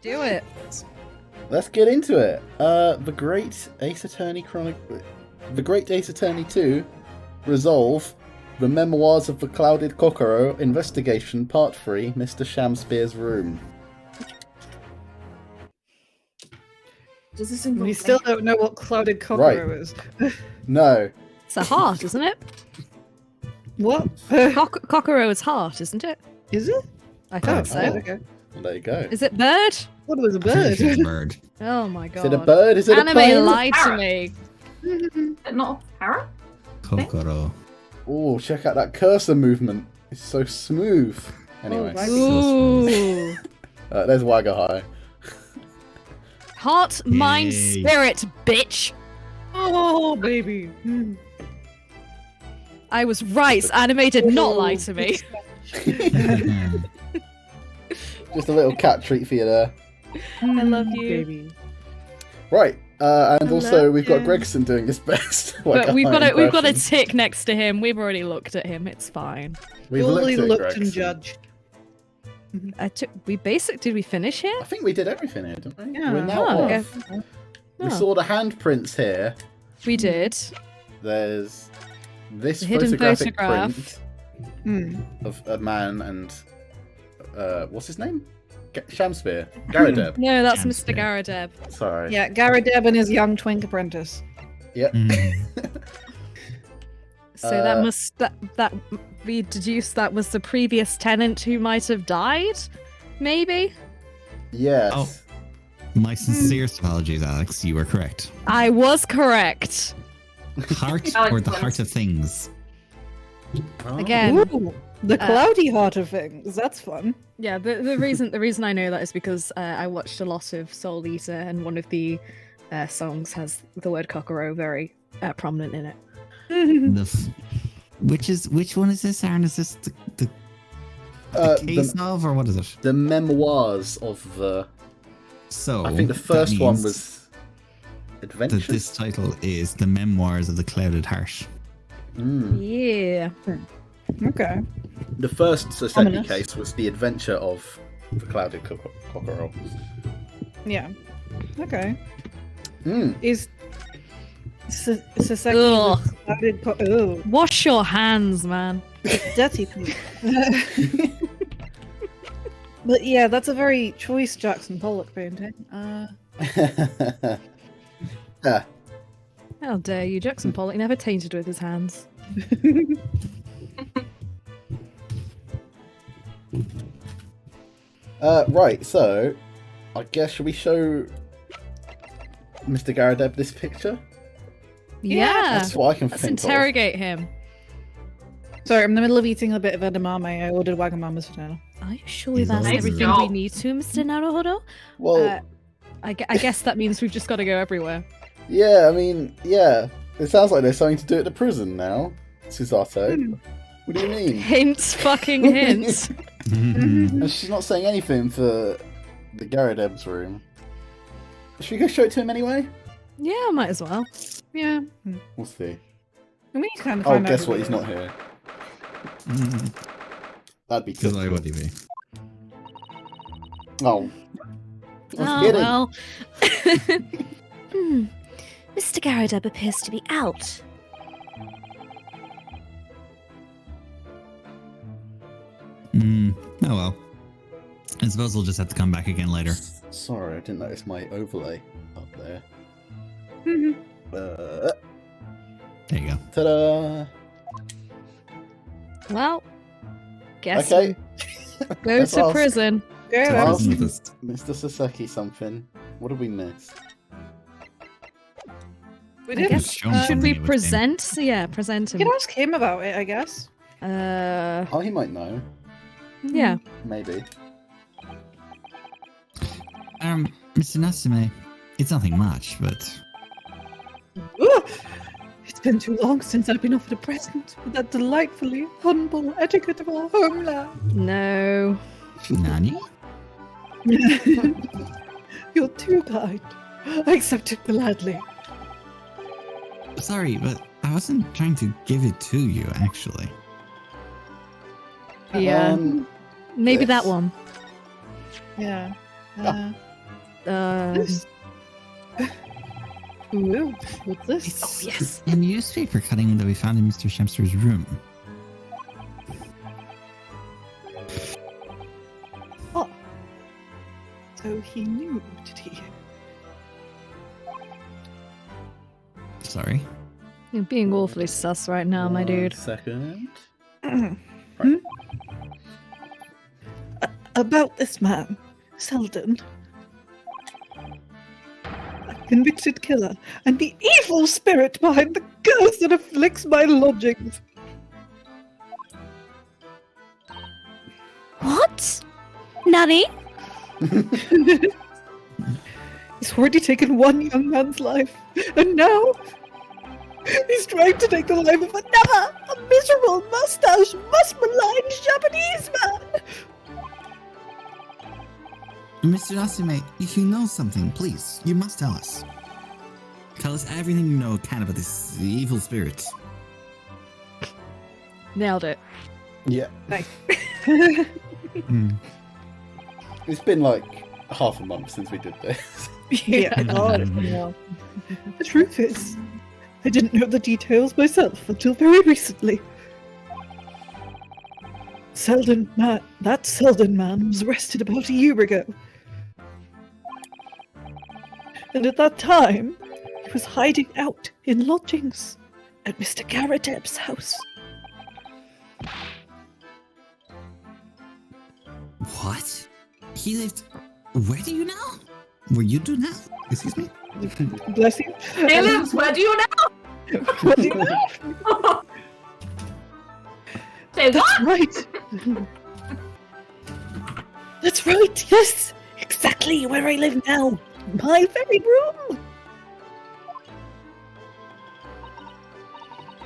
do it. Let's get into it. The Great Ace Attorney 2, Resolve, The Memoirs of the Clouded Kokoro, Investigation, Part 3, Mr. Shamspeare's Room. Does this involve... We still don't know what Clouded Kokoro is. No. It's a heart, isn't it? What? Kokoro is heart, isn't it? Is it? I thought so. Okay. Well, there you go. Is it bird? What was a It's bird? a bird. Oh my god. Is it a bird? Is it a plane? Anime lied to me. Not a parrot? Kokoro. Oh, check out that cursor movement. It's so smooth. Anyway, Ooh. there's Wagahai. Heart, mind, Yay. spirit, bitch. Oh, baby. I was right. Anime did not lie to me. Just a little cat treat for you there. I love you. Baby. Right, and I also love we've got you. Gregson doing his best. But Wagahai we've got a impression. tick next to him. We've already looked at him. It's fine. We've Fully looked at looked and Gregson. judged. Did we finish here? I think we did everything here, didn't we? Yeah. We're now Oh, off. okay. We Oh. saw the handprints here. We did. There's this The hidden photographic photograph. print Hmm. of a man and what's his name? Shamspeare. Garadeb. No, that's Chance Mr. there. Garadeb. Sorry. Yeah, Garadeb and his young twink apprentice. Yep. So that we deduced that was the previous tenant who might have died, maybe. Yes. Oh. My sincerest apologies, Alex. You were correct. I was correct. Heart Alex or the wins. heart of things? Oh. Again. Ooh, the cloudy heart of things. That's fun. Yeah, the reason I know that is because I watched a lot of Soul Eater, and one of the songs has the word Kokoro very prominent in it. Which one is this, Aaron? Is this the case of, or what is it? The memoirs of the. So I think the that first one means was that Adventures. this title is The Memoirs of the Clouded Heart. Mm. Yeah. Okay. The first Saseki Ominous. case was the adventure of the Clouded Kokoro. Yeah. Okay. Mm. Is Saseki Ugh. the clouded oh, Wash your hands, man. dirty people. But yeah, that's a very choice Jackson Pollock painting. Yeah. How dare you? Jackson Pollock never tainted with his hands. Right, so I guess should we show Mr. Garadeb this picture? Yeah. That's what I can Let's think interrogate him. Sorry, I'm in the middle of eating a bit of edamame. I ordered Wagamama's for dinner. Are you sure we've He's asked always everything right. we need to, Mr. Naruhodo? of. Well, I guess that means we've just got to go everywhere. yeah, I mean, yeah. It sounds like there's something to do at the prison now, Susato. What do you mean? Hints, fucking hints. And she's not saying anything for the Garadeb's room. Should we go show it to him anyway? Yeah, might as well. Yeah. We'll see. I mean, kind of Oh, find out guess who what? it He's is. not here. That'd be Because typical. why would he be? Oh. I was Oh, kidding. well. Mr. Garadeb appears to be out. Oh well. I suppose we'll just have to come back again later. Sorry, I didn't notice my overlay up there. There you go. Ta-da! Well, guess Okay. we'll go Let's to ask prison. Go Well, Prison with us. Mr. Saseki something. What did we miss? We I did. guess, Show him should something we it would present? Yeah, present You him. can ask him about it, I guess. Oh, he might know. Yeah. Maybe. Mr. Natsume, it's nothing much, but Ooh, it's been too long since I've been offered a present with that delightfully humble etiquette of our homeland. No. Nani? You're too kind. I accept it gladly. Sorry, but I wasn't trying to give it to you, actually. Yeah. Maybe that yes. one. Yeah. This. Ooh, what's this? It's yes. a newspaper cutting that we found in Mr. Shemster's room. Oh. So he knew, did he? Sorry. You're being awfully sus right now, my dude. 1 second. About this man, Selden. A convicted killer, and the evil spirit behind the curse that afflicts my lodgings. What? Nanny? He's already taken one young man's life, and now he's trying to take the life of another, a miserable, must-maligned Japanese man. Mr. Natsume, if you know something, please, you must tell us. Tell us everything you know can about this evil spirit. Nailed it. Yeah. Nice. It's been like half a month since we did this. Yeah, God, yeah. The truth is, I didn't know the details myself until very recently. That Selden man was arrested about a year ago. And at that time, he was hiding out in lodgings at Mr. Garadeb's house. What? He lived... Where do you now? Where you do now? Excuse me? Bless you. Aliens, where do you now? What do you know? Say That's what? right. That's right, yes! Exactly where I live now. My very room.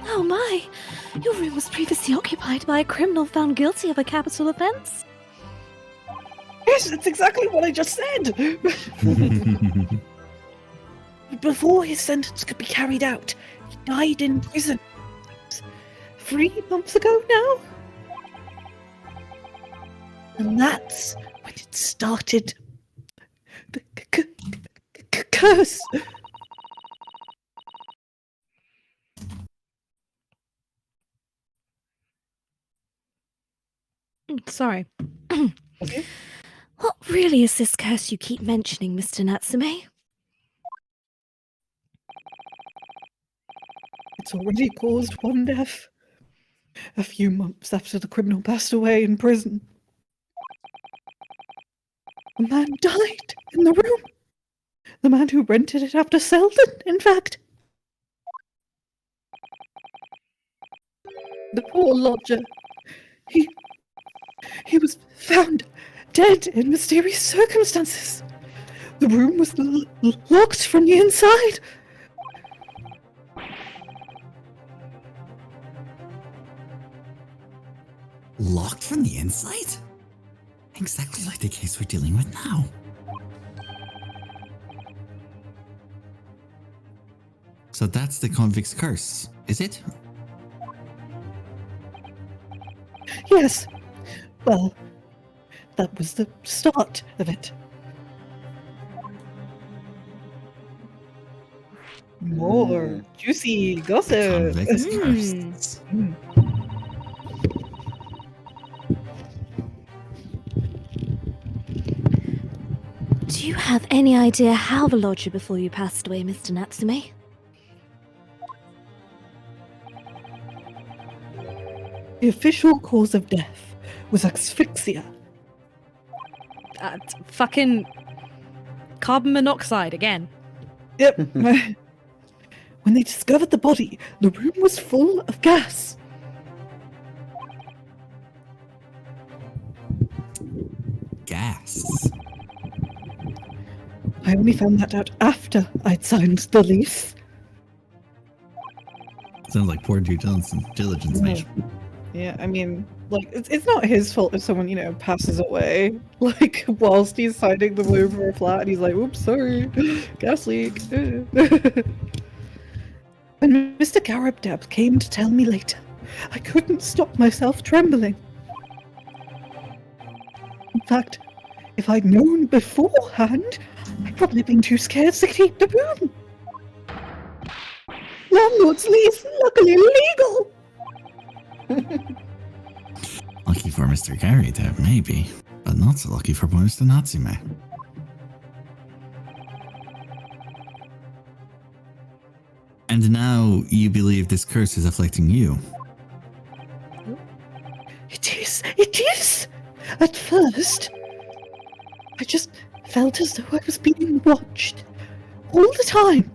Oh my! Your room was previously occupied by a criminal found guilty of a capital offense. Yes, that's exactly what I just said. Before his sentence could be carried out, he died in prison. 3 months ago now? And that's when it started. The curse. Sorry. Okay. What really is this curse you keep mentioning, Mr. Natsume? It's already caused one death. A few months after the criminal passed away in prison. A man died in the room. The man who rented it after Selden, in fact. The poor lodger. He was found dead in mysterious circumstances. The room was locked from the inside. Locked from the inside? Exactly like the case we're dealing with now. So that's the convict's curse, is it? Yes. Well, that was the start of it. More juicy gossip. Convict's Mm. curse. Do you have any idea how the lodger before you passed away, Mr. Natsume? The official cause of death was asphyxia. Fucking carbon monoxide again. Yep. When they discovered the body, the room was full of gas. Gas. I only found that out after I'd signed the lease. Sounds like poor due diligence, mate. Yeah, I mean, like, it's not his fault if someone, passes away, like, whilst he's signing the loan for a flat, and he's like, oops, sorry, gas leak. When Mr. Garabdab came to tell me later, I couldn't stop myself trembling. In fact, if I'd known beforehand, I've probably been too scared to keep the room. Landlord's lease, luckily legal. Lucky for Mr. Gary there, maybe. But not so lucky for Mr. Natsume. And now you believe this curse is afflicting you. It is. At first, I just felt as though I was being watched all the time.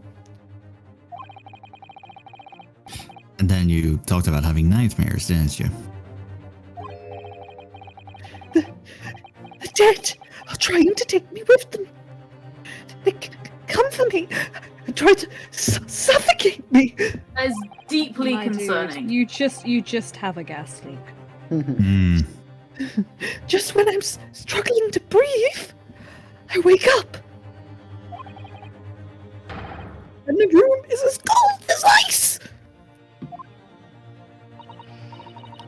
And then you talked about having nightmares, didn't you? The dead are trying to take me with them. They come for me and try to suffocate me. That is deeply My dude, concerning. you just have a gas leak. Hmm. Just when I'm struggling to breathe, I wake up. And the room is as cold as ice.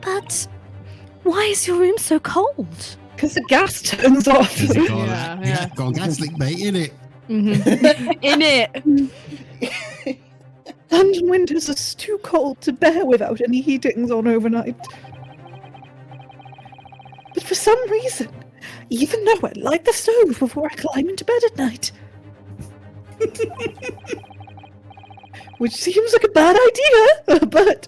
But why is your room so cold? Because the gas turns off. Is it called, Yeah. called gas leak, mate, innit? In it. London winters are too cold to bear without any heatings on overnight. But for some reason, even though I light the stove before I climb into bed at night, which seems like a bad idea, but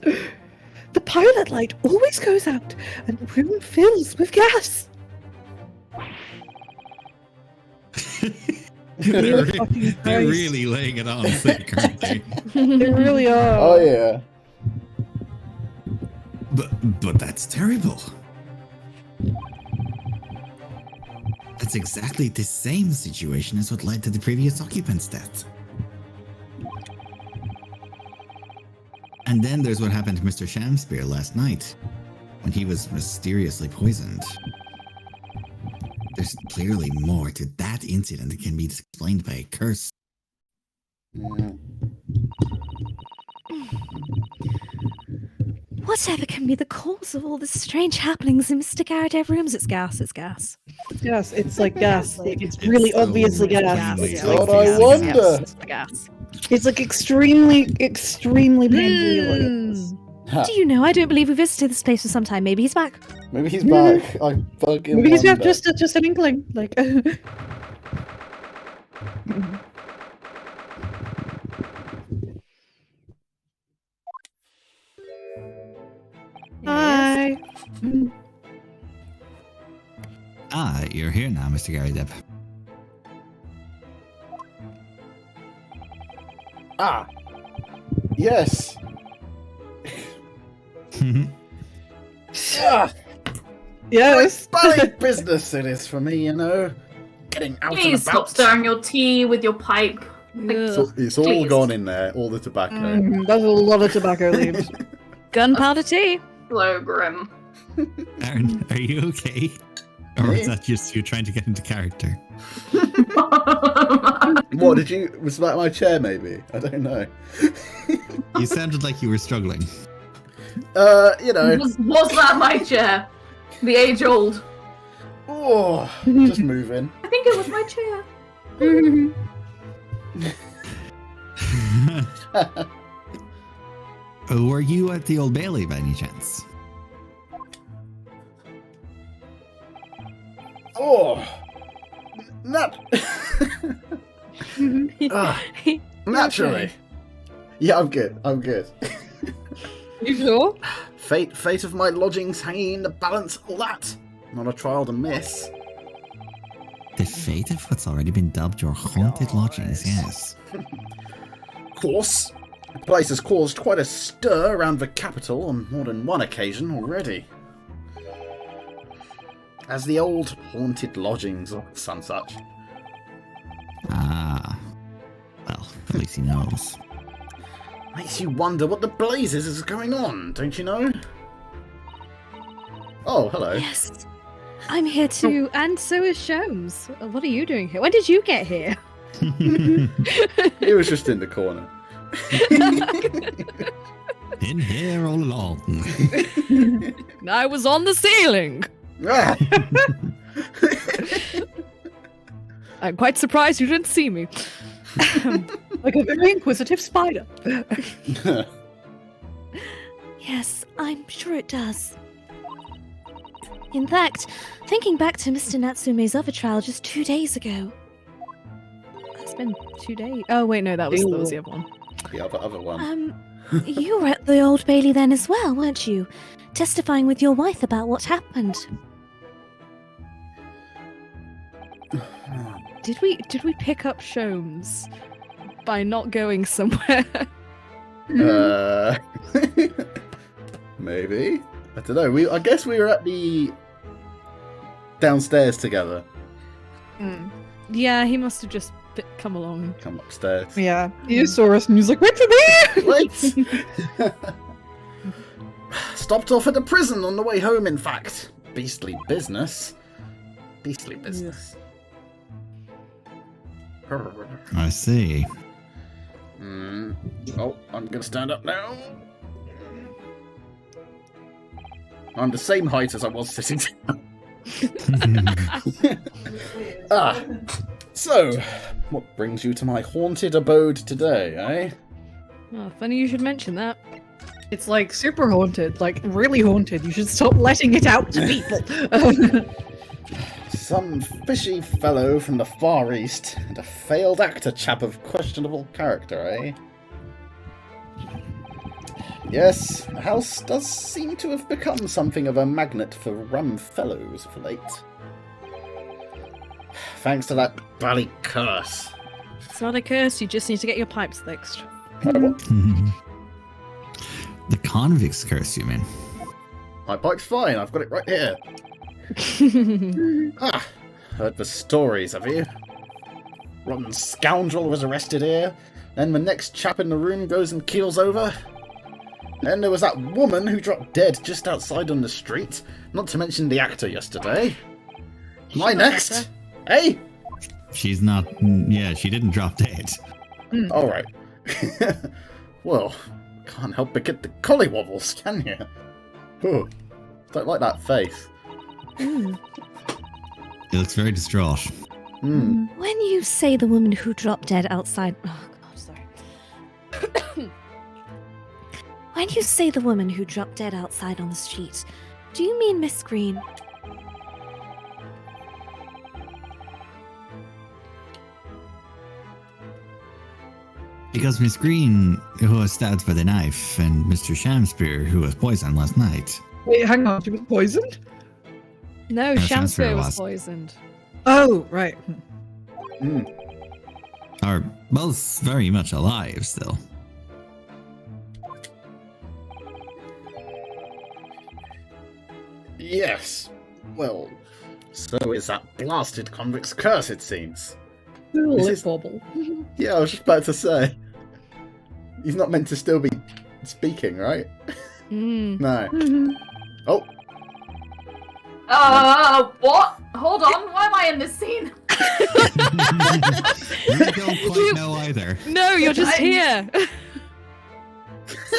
the pilot light always goes out and the room fills with gas. They're fucking Christ. really laying it on thick, aren't they? They really are. Oh yeah. But that's terrible. That's exactly the same situation as what led to the previous occupant's death. And then there's what happened to Mr. Shamspear last night, when he was mysteriously poisoned. There's clearly more to that incident that can be explained by a curse. Mm. Whatever can be the cause of all the strange happenings in Mr. Garrett rooms? It's gas. Yes, it's like gas. Like, it's really obviously gas. It's God, like I gas. wonder. It's the gas. It's like extremely painfully oily. Ha, Do you know? I don't believe we visited this place for some time. Maybe he's back. maybe he's back. I fucking Maybe he's wonder. just an inkling. Like, hi. Ah, you're here now, Mr. Gary Depp. Ah. Yes. Ah, Yes. bad business it is for me, you know. Getting out Please and stop about. stirring your tea with your pipe. It's all Please. gone in there, all the tobacco. That's a lot of tobacco leaves. Gunpowder tea. Slow grim. Aaron, are you okay? Or Me? is that just you trying to get into character? What did you? Was that my chair? Maybe I don't know. You sounded like you were struggling. You know. Was that my chair? The age old. Oh, just moving. I think it was my chair. Were you at the Old Bailey by any chance? Oh, naturally. Yeah, I'm good. I'm good. You sure? Fate of my lodgings hanging in the balance, all that. Not a trial to miss. The fate of what's already been dubbed your haunted lodgings, yes. Of course, the place has caused quite a stir around the capital on more than one occasion already. As the old haunted lodgings or some such. Ah. Well, at least he knows. Makes you wonder what the blazes is going on, don't you know? Oh, hello. Yes. I'm here too, and so is Shomes. What are you doing here? When did you get here? He was just in the corner. In here all along. I was on the ceiling. Ah! I'm quite surprised you didn't see me. Like a very inquisitive spider. Yes, I'm sure it does. In fact, thinking back to Mr. Natsume's other trial just 2 days ago. It's been 2 days. Oh wait, no, that was the other one. The other one. You were at the Old Bailey then as well, weren't you? Testifying with your wife about what happened. Did we pick up Sholmes by not going somewhere? Maybe. I don't know. I guess we were at the downstairs together. Yeah, he must have just come along. Come upstairs. Yeah, he saw us and he was like, wait for me! Wait! Stopped off at the prison on the way home, in fact. Beastly business. Beastly business. I see. Oh, I'm gonna stand up now. I'm the same height as I was sitting down. So, what brings you to my haunted abode today, eh? Oh, funny you should mention that. It's like super haunted, like really haunted. You should stop letting it out to people. Some fishy fellow from the Far East and a failed actor chap of questionable character, eh? Yes, the house does seem to have become something of a magnet for rum fellows of late. Thanks to that bally curse. It's not a curse, you just need to get your pipes fixed. What? The convict's curse, you mean? My pipe's fine, I've got it right here. Heard the stories, have you? Rotten scoundrel was arrested here, then the next chap in the room goes and keels over. Then there was that woman who dropped dead just outside on the street, not to mention the actor yesterday. Am I next? Hey? She's not. Yeah, she didn't drop dead. Alright. Well, can't help but get the collywobbles, can you? Oh, don't like that face. It looks very distraught. When you say the woman who dropped dead outside... Oh, God, sorry. When you say the woman who dropped dead outside on the street, do you mean Miss Green? Because Miss Green, who was stabbed by the knife, and Mr. Shamspear, who was poisoned last night. Wait, hang on, she was poisoned? No, No, Shamspear Shamspear was was. poisoned. Oh, right. Are both very much alive still. Yes. Well, so is that blasted convict's curse, it seems. Little This lip is- bobble. Yeah, I was just about to say. He's not meant to still be speaking, right? No. Oh, What? Hold on, why am I in this scene? We don't quite know either. No, you're just here.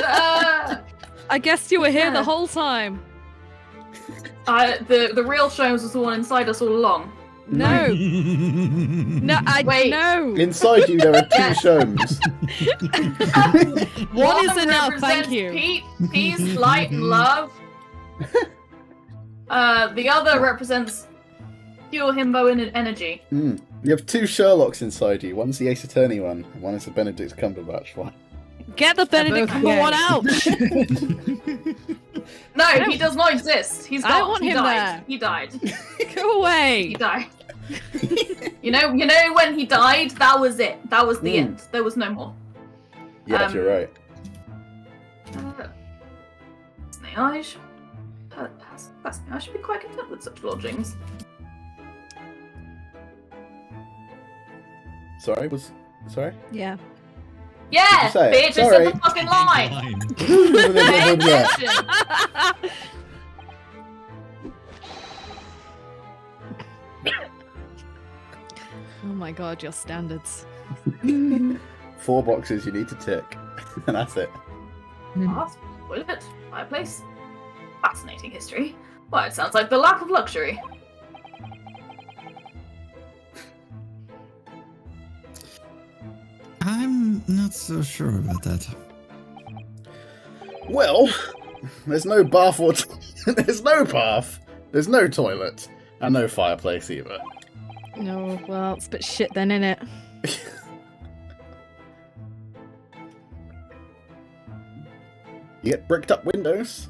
I I guessed you were here the Yeah. whole time. The real Sholmes was the one inside us all along. No. No, Wait. no. inside you there are two Yeah. Sholmes. One is enough, thank represents you. Peace, light, and love. The other represents pure himbo and energy. You have two Sherlocks inside you. One's the Ace Attorney one, and one is the Benedict Cumberbatch one. Get the Benedict both Cumberbatch gay. out. No, he does not exist. He's I gone. don't want he him died. there. He died. Go away. He died. you know when he died, that was it. That was the end. There was no more. Yes, you're right. I should be quite content with such lodgings. Sorry? Yeah. Yeah, say it? bitch, I said Sorry. the fucking line. Pay Yeah. attention. Oh my god, your standards. 4 boxes you need to tick, and that's it. Bath, toilet, fireplace. Fascinating history. Why, it sounds like the lack of luxury. not so sure about that. Well, there's no bath or there's no bath, there's no toilet, and no fireplace either. No, well, it's a bit shit then, innit? You get bricked up windows.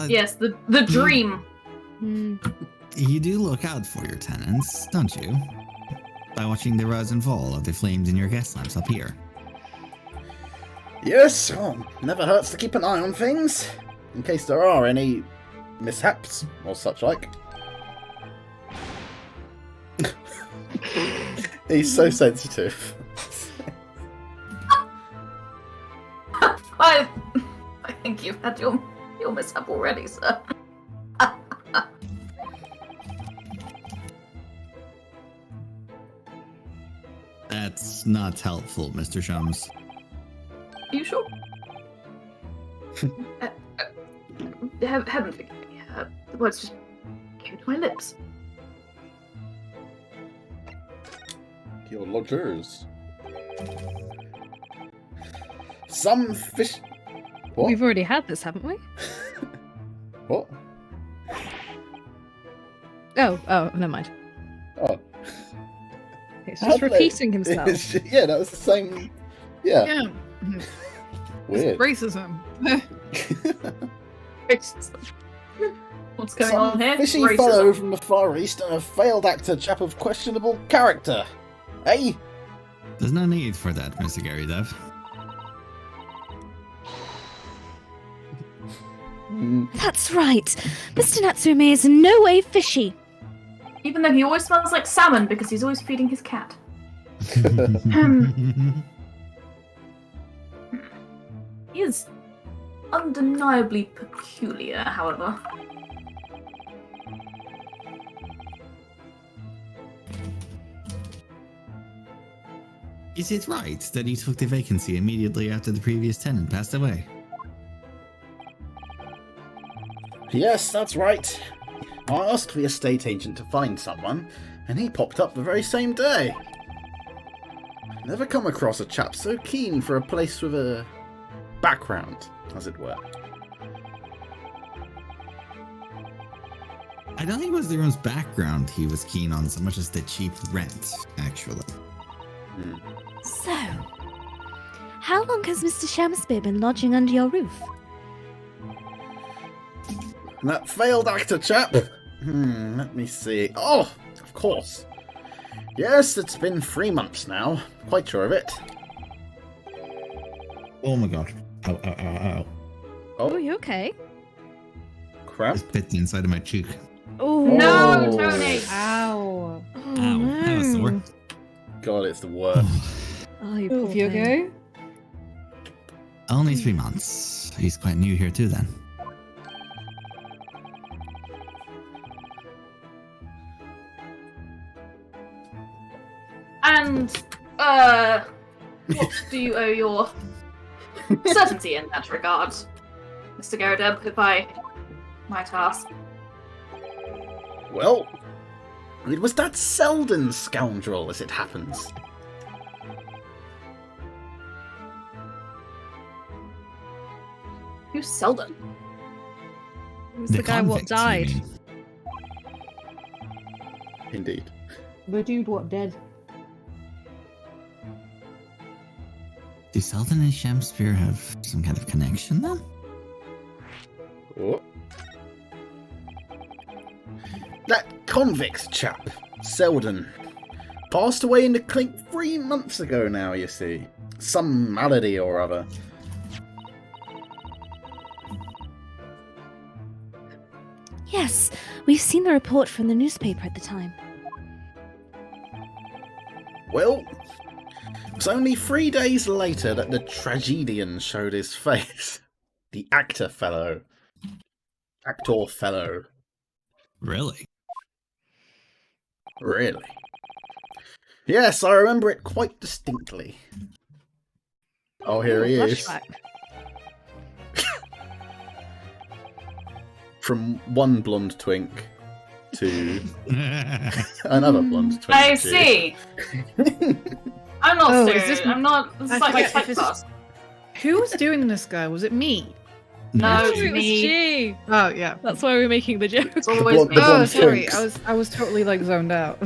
Yes, the dream. You do look out for your tenants, don't you? By watching the rise and fall of the flames in your gas lamps up here. Yes, well, never hurts to keep an eye on things, in case there are any mishaps or such like. He's so sensitive. I think you've had your mishap already, sir. That's not helpful, Mr. Shums. Are you sure? Heaven forgive me. The words just came to my lips. Your lodgers. Some fish. What? We've already had this, haven't we? What? Oh, never mind. Oh. He's How just did repeating himself. Yeah, that was the same. Yeah. Yeah. Weird. Racism. What's going Some on here? fishy Racism. fellow from the Far East and a failed actor chap of questionable character. Hey? There's no need for that, Mr. Gary Dev. That's right. Mr. Natsume is in no way fishy. Even though he always smells like salmon because he's always feeding his cat. He is undeniably peculiar, however. Is it right that he took the vacancy immediately after the previous tenant passed away? Yes, that's right. I asked the estate agent to find someone, and he popped up the very same day. Never come across a chap so keen for a place with a background, as it were. I don't think it was the room's background he was keen on so much as the cheap rent, actually. So, how long has Mr. Shamsby been lodging under your roof? And that failed actor chap? Let me see. Oh, of course. Yes, it's been 3 months now. Quite sure of it. Oh my god. Ow, ow, ow, ow. Oh, you okay? Crap. Just bit the inside of my cheek. Oh No, Tony! Ow! Oh, Ow, that was sore. God, it's the worst. Oh, you Oh, poor you thing. okay? Only 3 months. He's quite new here too then. And, what do you owe your certainty in that regard, Mr. Garadeb, if I might ask? Well, it was that Selden scoundrel, as it happens. Who's Selden? Who's the guy what convict, you died? mean. Indeed. The dude what dead? Do Selden and Shamspear have some kind of connection then? Oh. That convict chap, Selden, passed away in the clink 3 months ago now, you see. Some malady or other. yes, we've seen the report from the newspaper at the time. Well, it was only 3 days later that the tragedian showed his face. The actor fellow. Really? Really? Yes, I remember it quite distinctly. Oh, here he is. Flashback. From one blonde twink to another blonde twink. I see. I I'm not Oh, Stu. is this- I'm not. This is like my forget if it's- typecast. Who was doing this guy? Was it me? No, Oh, it's it was me. G. Oh yeah. That's why we're making the joke. It's always blonde- me. the Oh, blonde sorry. twinks. I was totally like zoned out.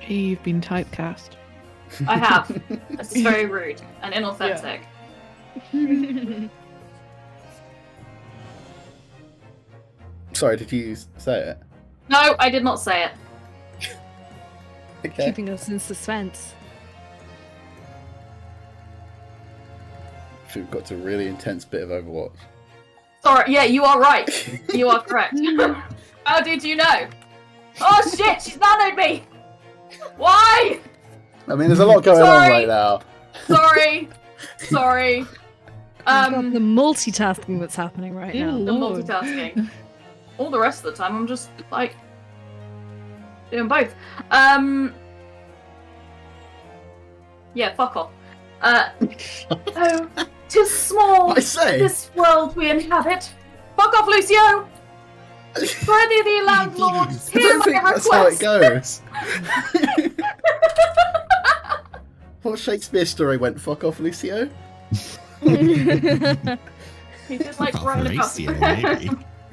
Hey, you've been typecast. I have. This is very rude and inauthentic. Sorry, did you say it? No, I did not say it. Okay. Keeping us in suspense. We've got to a really intense bit of Overwatch. Sorry. Yeah, you are right. You are correct. How did you know? Oh shit! She's nanoed me. Why? I mean, there's a lot going on Sorry. right now. Sorry. Sorry. God, the multitasking that's happening right Dear now. The Lord. multitasking. All the rest of the time, I'm just like doing both. Yeah, fuck off. Oh, 'tis small, I say. this world we inhabit. Fuck off, Lucio. Worthy the landlords, I hear don't my think that's how it request. goes. What Shakespeare story went fuck off, Lucio? He just like Fuck off, running about. Lucio, maybe.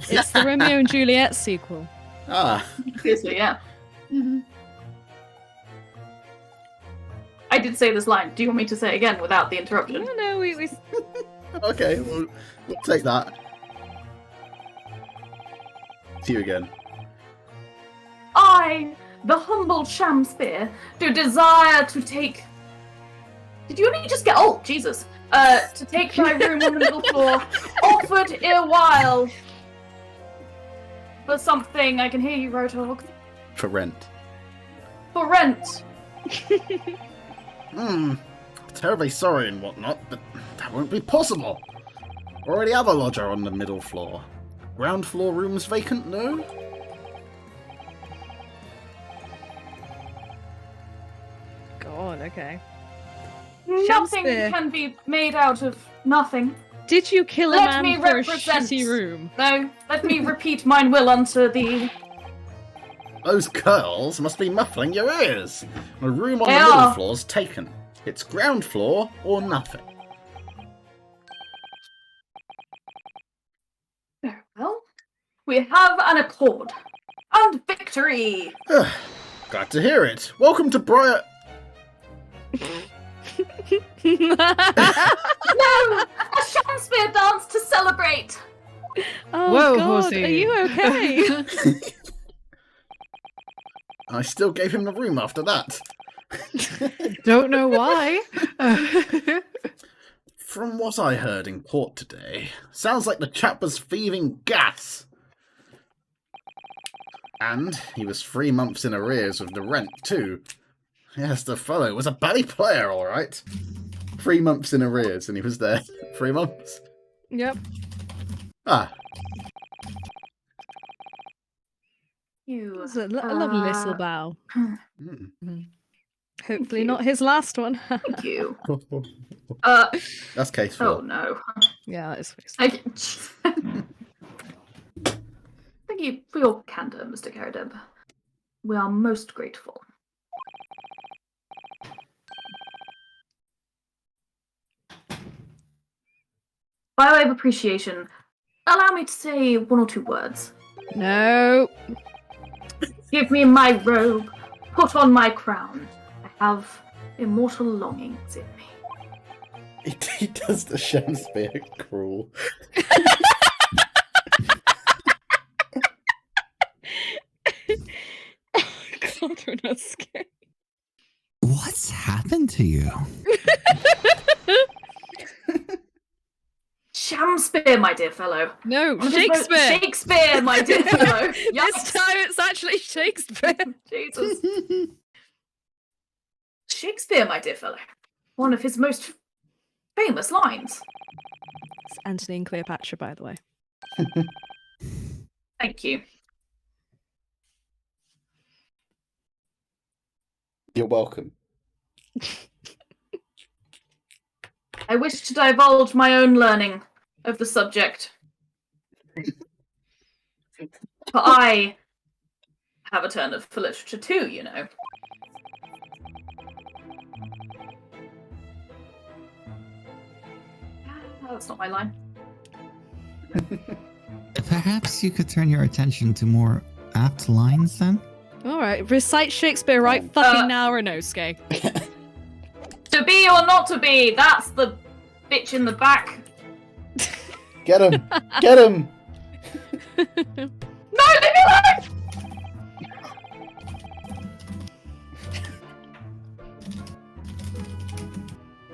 It's the Romeo and Juliet sequel. Ah, Seriously, yeah. I did say this line. Do you want me to say it again without the interruption? No, we okay, we'll take that. See you again. I, the humble Shamspear, do desire to take. Did you only just get old? Jesus. To take my room on the middle floor, offered erewhile for something. I can hear you, Rotorg. For rent. For rent. Terribly sorry and whatnot, but that won't be possible. Already have a lodger on the middle floor. Ground floor rooms vacant, no? God, okay. Nothing Shamspear. can be made out of nothing. Did you kill a Let me man for a represent. shitty room? No, let me repeat mine will unto thee. Those curls must be muffling your ears. The room on They the middle are. floor's taken. It's ground floor or nothing. Very well. We have an accord. And victory! Glad to hear it. Welcome to Briar... No! A Shakespeare dance to celebrate! Oh Whoa, God, horsey. are you okay? I still gave him the room after that. Don't know why. From what I heard in court today, sounds like the chap was thieving gas. And he was 3 months in arrears with the rent too. Yes, the fellow was a bally player, all right. 3 months in arrears, and he was there 3 months. Yep. Ah, You. It's a lovely little bow. mm. Hopefully you. not his last one. Thank you. That's case Oh for. no. Yeah, that is Thank Thank you for your candor, Mr. Karadeb. We are most grateful. By way of appreciation, allow me to say one or two words. No. Give me my robe, put on my crown. I have immortal longings in me. He does the Shakespeare cruel. Natrasca. What's happened to you? Shakespeare, my dear fellow. No, One of his most- Shakespeare. Shakespeare, my dear fellow. This Yikes. time it's actually Shakespeare. Jesus. Shakespeare, my dear fellow. One of his most famous lines. It's Antony and Cleopatra, by the way. Thank you. You're welcome. I wish to divulge my own learning of the subject. But I have a turn for literature too, you know. That's not my line. Perhaps you could turn your attention to more apt lines then? All right, recite Shakespeare right fucking now, Renosuke. To be or not to be, that's the bitch in the back. Get him! Get him! No, leave me alone!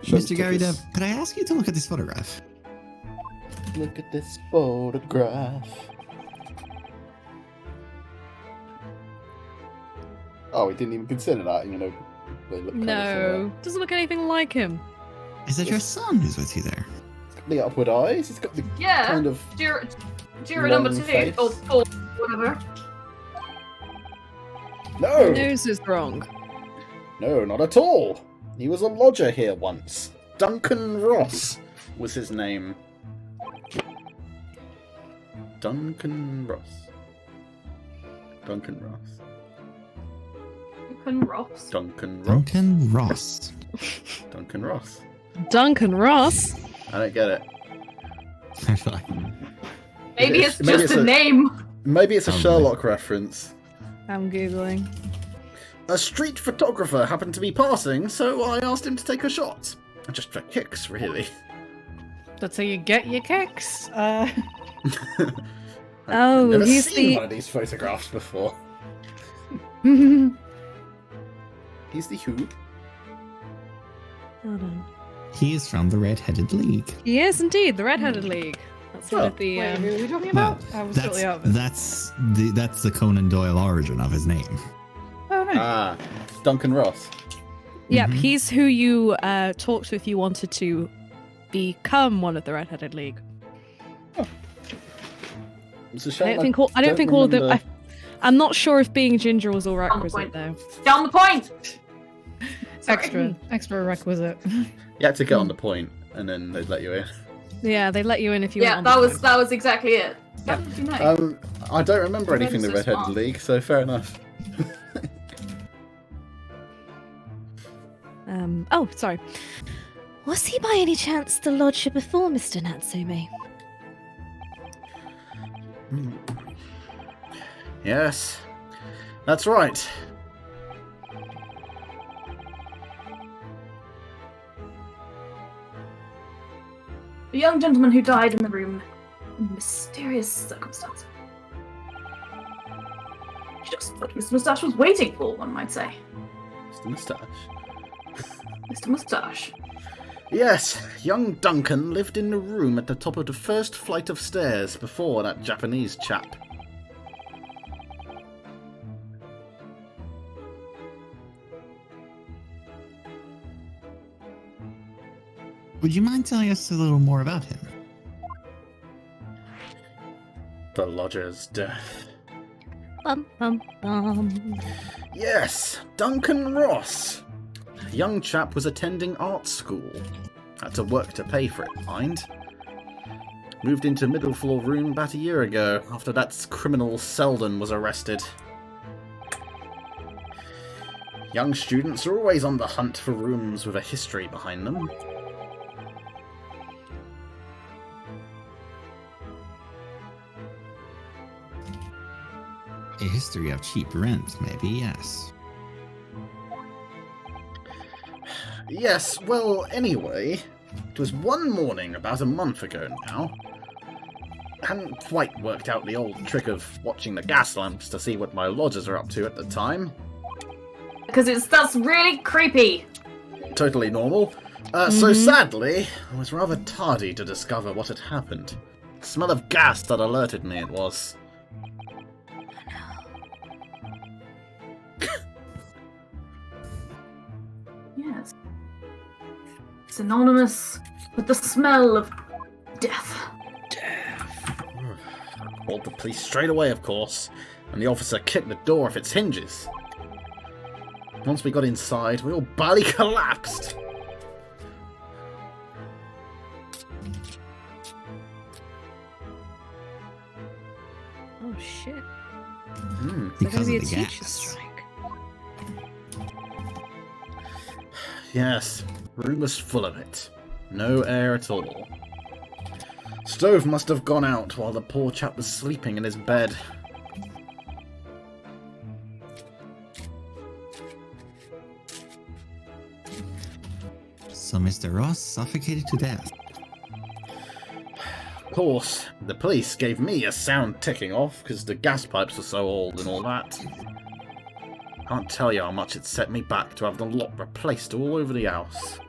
Mr. Gary Dev, could I ask you to look at this photograph? Look at this photograph. Oh, we didn't even consider that, you know. They look kind of No, doesn't look anything like him. Is that your son who's with you there? He's got the upward eyes. He's got the Yeah. kind of Juror number long 2 face. or 4, whatever. No, Your nose is wrong. no, not at all. He was a lodger here once. Duncan Ross was his name. Duncan Ross. Duncan Ross. Duncan Ross. Duncan Ross. Duncan Ross. Duncan Ross. Duncan Ross? I don't get it. Actually, Maybe it's Maybe just it's a a- name. Maybe it's a Probably. Sherlock reference. I'm Googling. A street photographer happened to be passing, so I asked him to take a shot. Just for kicks, really. That's how you get your kicks. Oh, Never he's seen the... one of these photographs before. Hold He's the who? on. he is from the Red-Headed League. He is indeed the Red-Headed League. That's one of the... Wait, who are we talking Well, about? I was totally out of it. that's the Conan Doyle origin of his name. Oh, no. Ah, Duncan Ross. Yep, Mhm. he's who you talked to if you wanted to become one of the Red-Headed League. It's a shame I don't think all of them... remember- I'm not sure if being ginger was all the requisite, point. though. Down the point! Sorry. Extra requisite. You had to get on the point, and then they'd let you in. Yeah, they let you in if you Yeah, went that on the was exactly it. How did you know? I don't remember Red anything is the so Red-Headed smart. League, so fair enough. Oh, sorry. Was he by any chance the lodger before Mr. Natsume? Yes, that's right. The young gentleman who died in the room in mysterious circumstances. Just what Mr. Moustache was waiting for, one might say. Mr. Moustache. Mr. Moustache. Yes, young Duncan lived in the room at the top of the first flight of stairs before that Japanese chap. Would you mind telling us a little more about him? The lodger's death. Bum bum bum. Yes, Duncan Ross. The young chap was attending art school. Had to work to pay for it, mind. Moved into middle floor room about a year ago, after that criminal Selden was arrested. Young students are always on the hunt for rooms with a history behind them. A history of cheap rent, maybe, yes. Yes, well, anyway, it was one morning about a month ago now. Hadn't quite worked out the old trick of watching the gas lamps to see what my lodgers are up to at the time. Because that's really creepy. Totally normal. So sadly, I was rather tardy to discover what had happened. The smell of gas that alerted me it was. Yes. Synonymous with the smell of death. Called the police straight away, of course, and the officer kicked the door off its hinges. Once we got inside, we all barely collapsed. Oh There's going Because to be a of the teacher's gas. strike. Yes, room was full of it. No air at all. Stove must have gone out while the poor chap was sleeping in his bed. So Mr. Ross suffocated to death. Of course, the police gave me a sound ticking off because the gas pipes were so old and all that. Can't tell you how much it set me back to have the lock replaced all over the house.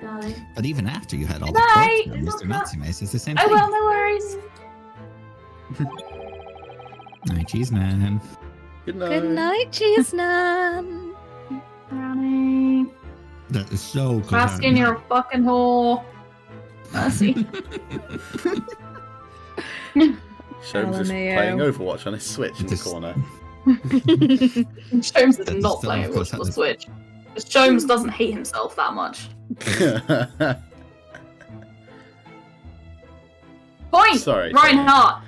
Darling. But even after you had all Good the night. clothes, Mr. Natsume says the same Oh thing. well, no worries. Night, cheese man. Good night. Good night, cheese nan. Darling. That is so good. Baskin, you're a fucking whore. Mercy. Sholmes is LMAO. playing Overwatch on his Switch in the Just- corner. Sholmes is That's not still, playing of course, Overwatch on the that is- Switch. Because Sholmes doesn't hate himself that much. Point! Sorry, Reinhardt!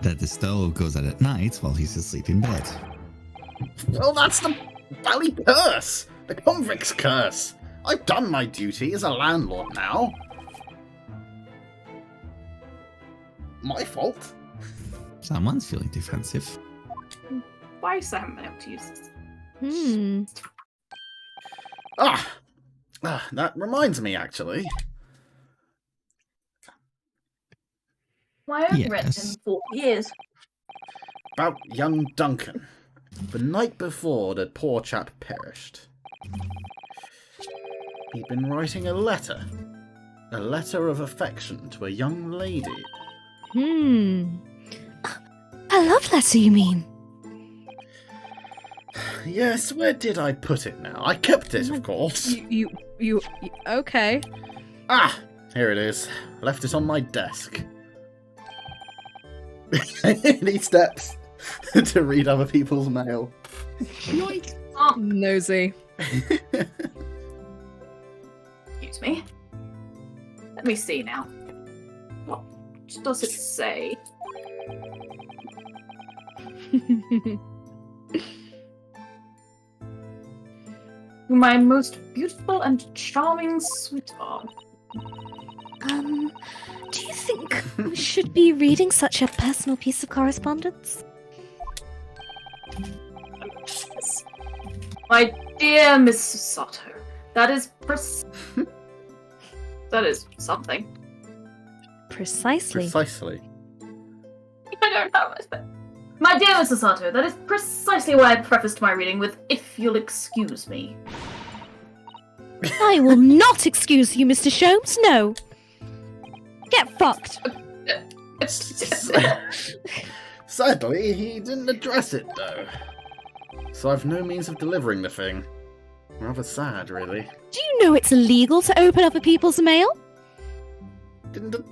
That the stove goes out at night while he's asleep in bed. Well, that's the Valley curse! The convict's curse! I've done my duty as a landlord now. My fault. Someone's feeling defensive. Why is I haven't been able to use this? That reminds me, actually. My own rent in Yes. 4 years. About young Duncan. The night before the poor chap perished. He'd been writing a letter. A letter of affection to a young lady. A love letter, you mean? Yes, where did I put it now? I kept it, of course. You okay. Ah, here it is. Left it on my desk. He steps to read other people's mail. Oh, Nosy. excuse me. Let me see now. What does it say? My most beautiful and charming sweetheart. Do you think we should be reading such a personal piece of correspondence? My dear Miss Sato, that is that is something. Precisely. Precisely. I don't know. My dear Mr. Sato, that is precisely why I prefaced my reading with, if you'll excuse me. I will not excuse you, Mr. Sholmes. No. Get fucked. Sadly, he didn't address it, though. So I've no means of delivering the thing. Rather sad, really. Do you know it's illegal to open other people's mail?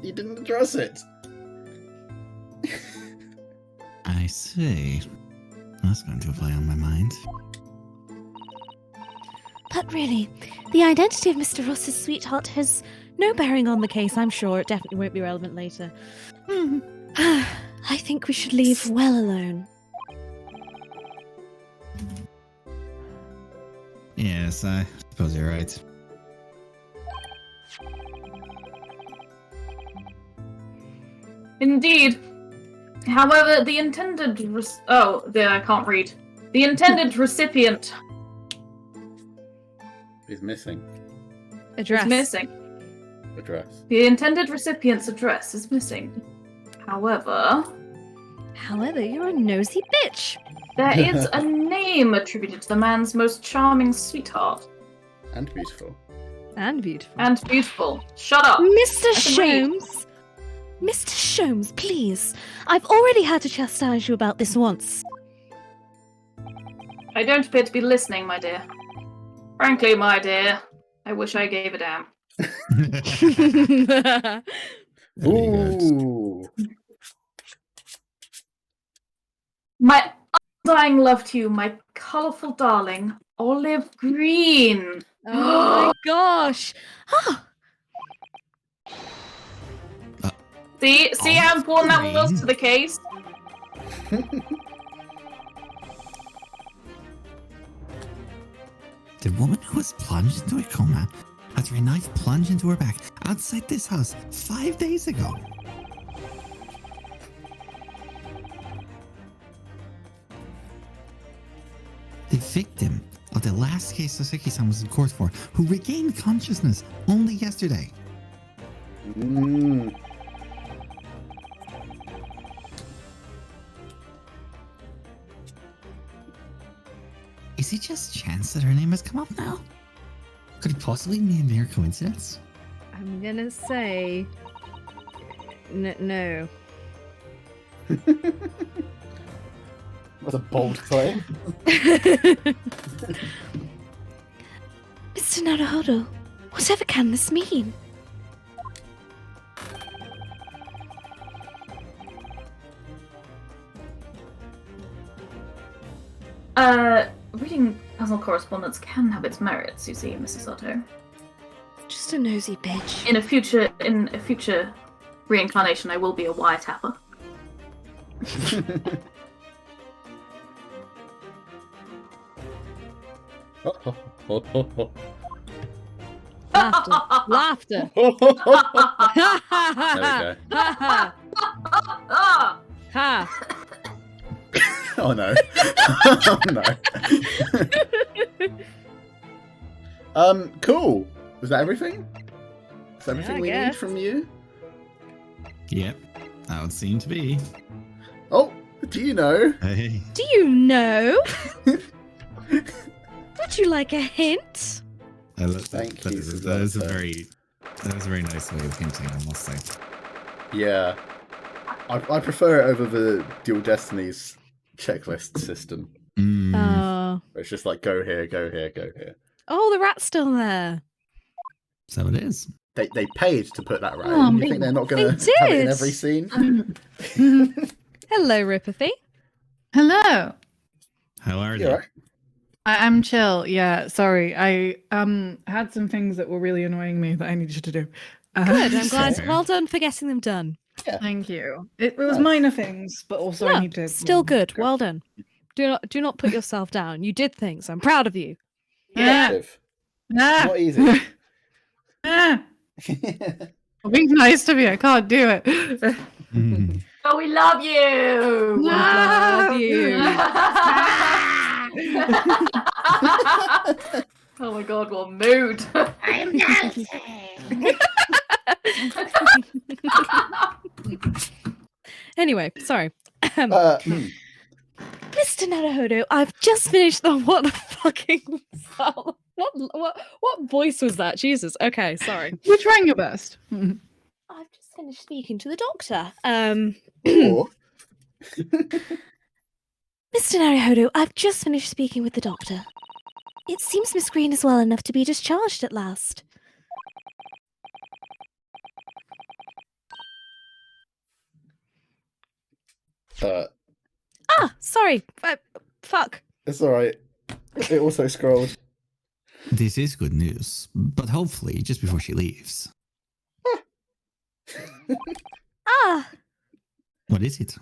He didn't address it. I see. That's going to play on my mind. But really, the identity of Mr. Ross's sweetheart has no bearing on the case, I'm sure. It definitely won't be relevant later. I think we should leave well alone. Yes, I suppose you're right. Indeed. However, the intended I can't read. The intended recipient He's missing. Address. is missing. Address. The intended recipient's address is missing. However, You're a nosy bitch. there is a name attributed to the man's most charming sweetheart. And beautiful. And beautiful. And beautiful. Shut up. Mr. I can read. Sholmes! Mr. Sholmes, please. I've already had to chastise you about this once. I don't appear to be listening, my dear. Frankly, my dear, I wish I gave a damn. Very good. Ooh. My undying love to you, my colourful darling, olive green. Oh my gosh. Ah, See how important that was to the case? The woman who was plunged into a coma after a knife plunged into her back outside this house 5 days ago. The victim of the last case Sasaki-san was in court for, who regained consciousness only yesterday. Mm. Is it just chance that her name has come up now? Could it possibly be a mere coincidence? I'm gonna say no. That's a bold claim. Mr. Naruhodo, whatever can this mean? Reading personal correspondence can have its merits, you see, Mrs. Sato. Just a nosy bitch. In a future reincarnation, I will be a wiretapper. Laughter. There we go. Ha! Oh no. Oh no. Cool. Was that everything? Is that everything I we need guess. from you? Yep, that would seem to be. Oh, do you know? Hey. Do you know? Would you like a hint? Thank you, That is a Susanna. very nice way of hinting, I must say. Yeah. I prefer it over the Dual Destinies checklist system. Oh. Where it's just like go here, go here, go here. Oh, the rat's still there. So it is. They paid to put that right Oh, in. You think they're not gonna They have it in did. every scene? Hello, Ripathy. Hello. How are You they? alright? I'm chill. Yeah, sorry. I had some things that were really annoying me that I needed to do. Good. I'm glad. Fair. Well done for getting them done. Thank you. It was Nice. minor things, but also I No, need to. still good. Well done. Do not put yourself down. You did things. I'm proud of you. Yeah. Productive. Ah. Not easy. Ah. Being nice to me. I can't do it. Mm. Oh, we love you! We love you. Oh my god, what mood! I'm dancing. Anyway, sorry. Hmm. Mr. Naruhodo, I've just finished the what the fucking what voice was that? Jesus. Okay, sorry. You're trying your best. I've just finished speaking to the doctor. Or Mr. Naruhodo, I've just finished speaking with the doctor. It seems Miss Green is well enough to be discharged at last. Sorry. Fuck. it's alright. It also scrolled. This is good news, but hopefully just before she leaves. Ah, What is it?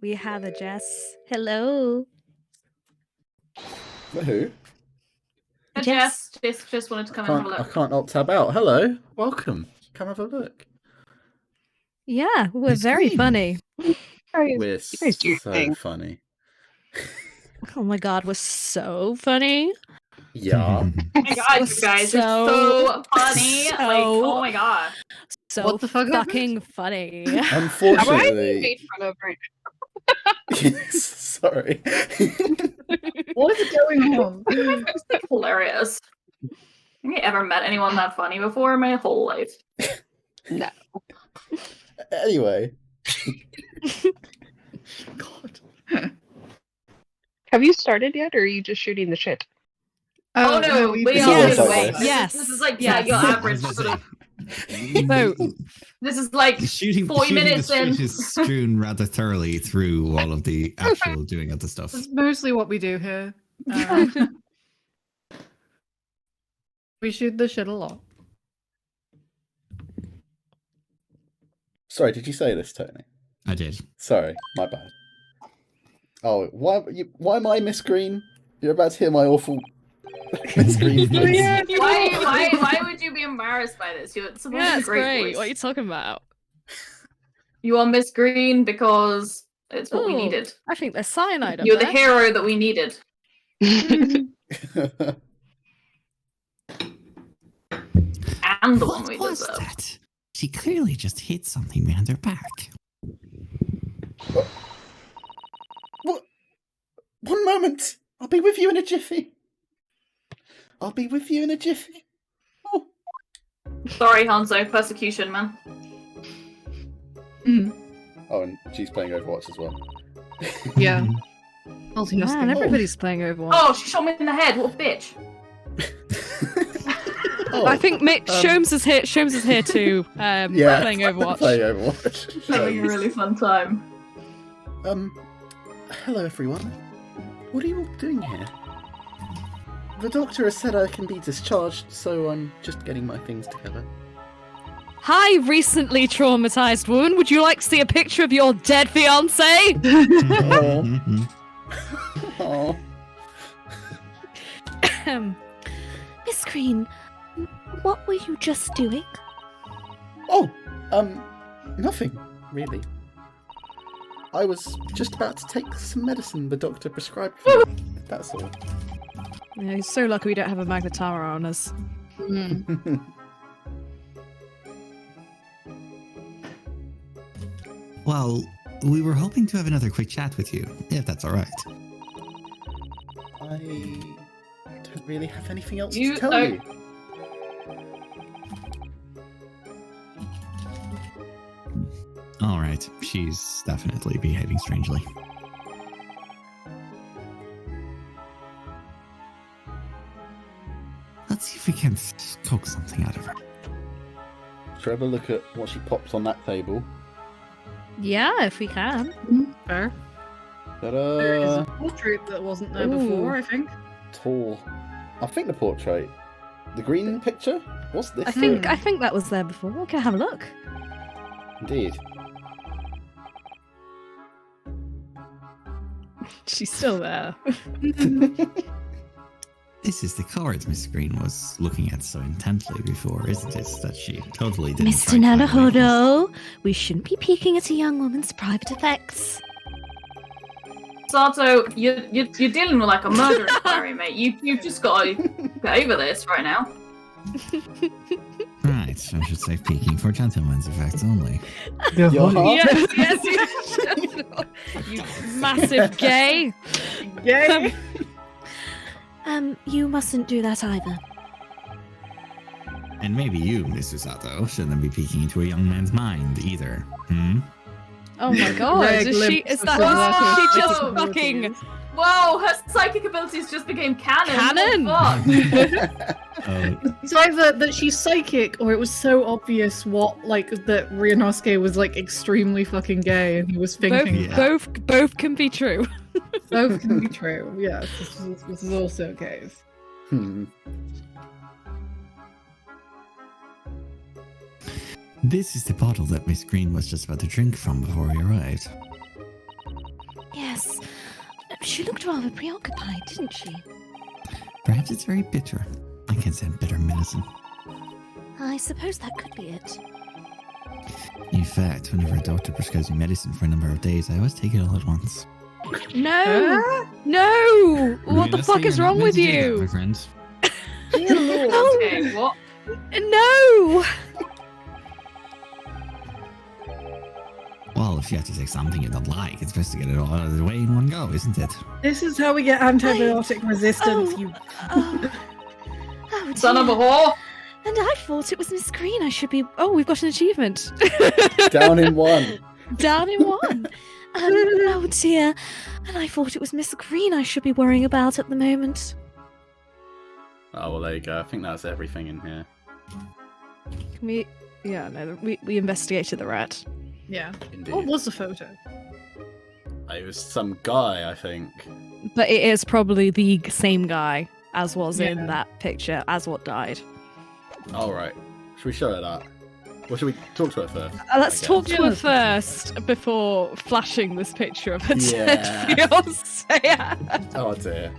We have a Jess. hello. Who? Jess, just wanted to come and have a I look. can't alt tab out. Hello, welcome. Come have a look. Yeah, we're Miss very Green. funny. We're guys do your so thing. funny. Oh my god, we're so funny. Yeah. Oh my god, you guys are so funny. Like, oh my god. So What the fuck fucking funny. Unfortunately. Made fun of right Sorry. What is going on? It's like hilarious. Have you ever met anyone that funny before in my whole life? No. Anyway. God. Have you started yet, or are you just shooting the shit? Oh, no, we It's are always in like way. this. Yes. This is like Yes. your I average was sort about of. So- to say, This is like shooting 40 minutes the in. shit is strewn rather thoroughly through all of the actual doing of the stuff. That's mostly what we do here. We shoot the shit a lot. Sorry, did you say this, Tony? I did. Sorry, my bad. Oh, why am I Miss Green? You're about to hear my awful Miss Green voice. Yeah. Why would you be embarrassed by this? You're supposed to be it's great. great. Voice. What are you talking about? You are Miss Green because it's what we Ooh, needed. I think there's cyanide up You're the there. hero that we needed. And the one we What was deserve. that? She clearly just hit something behind her back. What? One moment. I'll be with you in a jiffy. Oh. Sorry, Hanzo. Persecution, man. Oh, and she's playing Overwatch as well. Yeah. Man, Multitasking. everybody's playing Overwatch. Oh, she shot me in the head. What a bitch. Oh, I think Sholmes is here. Sholmes is here too. yeah, Playing Overwatch. Playing Overwatch. Having a really fun time. Hello everyone. What are you all doing here? The doctor has said I can be discharged, so I'm just getting my things together. Hi, recently traumatized woman. Would you like to see a picture of your dead fiance? Oh. Oh. Miss Green, what were you just doing? Oh, nothing, really. I was just about to take some medicine the doctor prescribed for me. That's all. Yeah, he's so lucky we don't have a Magnetara on us. Well, we were hoping to have another quick chat with you, if that's all right. I don't really have anything else You to tell don't- you. All right, she's definitely behaving strangely. Let's see if we can coax something out of her. Should we have a look at what she popped on that table? Yeah, if we can. Fair. There is Ta-da! a portrait that wasn't there Ooh. before, I think. Tall. I think the portrait. The green picture? What's this? I think that was there before. Okay, have a look. Indeed. She's still there. This is the card Miss Green was looking at so intently before, isn't it? That she totally didn't. Mr. try to hide away from us. Naruhodo, we shouldn't be peeking at a young woman's private effects. Sato, you're dealing with like a murder inquiry, mate. You've just got to get over this right now. Right, I should say peeking for gentlemen's effects only. Yes, you massive gay. Yay! You mustn't do that either. And maybe you, Mr. Sato, shouldn't be peeking into a young man's mind either. Hmm? Oh my god, Rare is she glimpse that of she just Sato. fucking Whoa, her psychic abilities just became canon. Canon? What the fuck? It's either that she's psychic, or it was so obvious that Ryunosuke was like extremely fucking gay, and he was thinking Yeah. both can be true. both can be true. Yes, this is also a case. This is the bottle that Miss Green was just about to drink from before we arrived. Yes. She looked rather preoccupied, didn't she? Perhaps it's very bitter. I can send bitter medicine. I suppose that could be it. In fact, whenever a doctor prescribes me medicine for a number of days, I always take it all at once. No, no. What the fuck is wrong with my you? friend? Okay, what? No. Well, if you have to take something you don't like, it's best to get it all out of the way in one go, isn't it? This is how we get antibiotic resistance. Oh. You Oh, Son of a dear. whore? And I thought it was Miss Green. I should be. Oh, We've got an achievement. Down in one. Down in one. Oh dear. And I thought it was Miss Green I should be worrying about at the moment. Oh, well, there you go. I think that's everything in here. Can we? Yeah, no. We investigated the rat. Yeah. Indeed. What was the photo? It was some guy, I think. But it is probably the same guy as was Yeah. in that picture, as what died. All right. Should we show her that? Or should we talk to her first? Let's I talk guess. to her first before flashing this picture of her Yeah. dead fiance. Oh dear.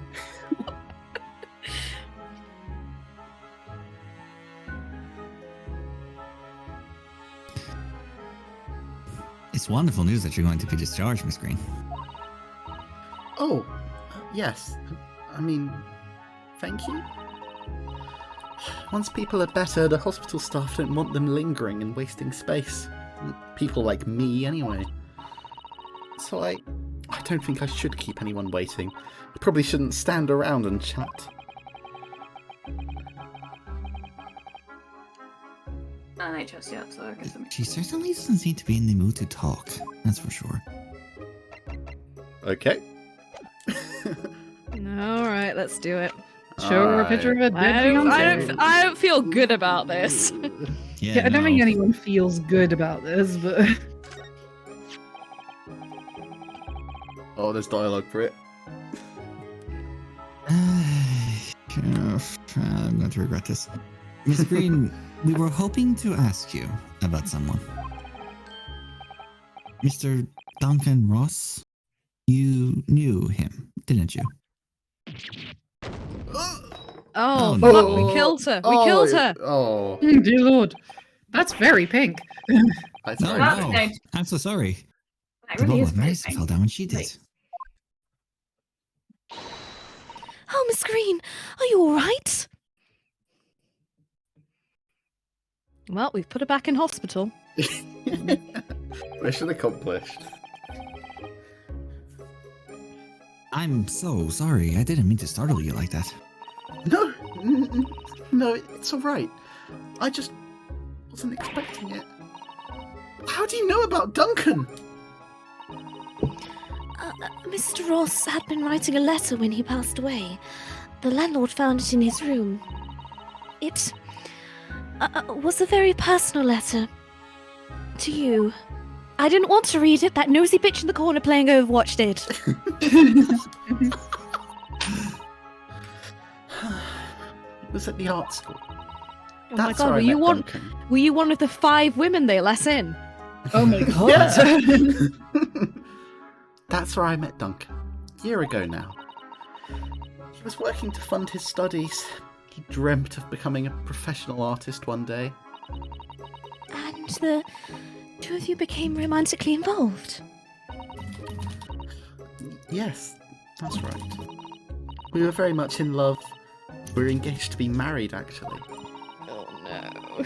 It's wonderful news that you're going to be discharged, Miss Green. Oh, yes. I mean, thank you. Once people are better, the hospital staff don't want them lingering and wasting space. People like me, anyway. So I don't think I should keep anyone waiting. I probably shouldn't stand around and chat. Not NHS yet, so I guess I'm... She certainly doesn't seem to be in the mood to talk, that's for sure. Okay. All right, let's do it. Show her a picture of a dead fiance. I don't feel good about this. Yeah, I don't think anyone feels good about this, but Oh, there's dialogue for it. I'm going to regret this. Miss Green, we were hoping to ask you about someone. Mr. Duncan Ross? You knew him, didn't you? Oh, no. fuck, we killed her. We killed her. Oh, dear lord, that's very pink. that's No, very That's no. okay. I'm so sorry. That The really ball is of very medicine pink. fell down when she did. Right. Oh, Miss Green, are you all right? Well, we've put her back in hospital. Mission accomplished. I'm so sorry. I didn't mean to startle you like that. No, no, it's all right. I just wasn't expecting it. How do you know about Duncan? Mr. Ross had been writing a letter when he passed away. The landlord found it in his room. It was a very personal letter. To you. I didn't want to read it. That nosy bitch in the corner playing Overwatch did. It was at the art school. Oh my That's god, where I met Duncan. were you one of the 5 women they let in? Oh my god. Yeah. That's where I met Duncan. A year ago now. He was working to fund his studies. He dreamt of becoming a professional artist one day. And the two of you became romantically involved. Yes, that's right. We were very much in love. We were engaged to be married, actually. Oh no.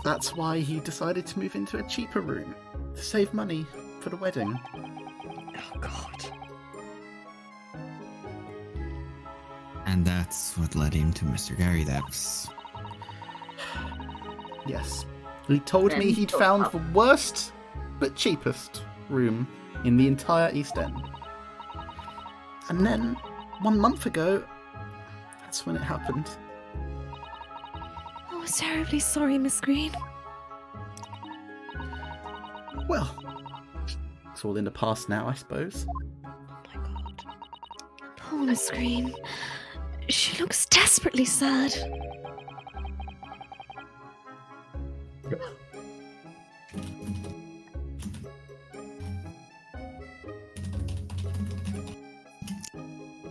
That's why he decided to move into a cheaper room to save money for the wedding. Oh god. And that's what led him to Mr. Gary Debs. Yes. He told me Then he'd talk found up. the worst but cheapest room in the entire East End. And then, 1 month ago, that's when it happened. Oh, terribly sorry, Miss Green. Well, it's all in the past now, I suppose. Oh my god. Poor Miss Green. She looks desperately sad.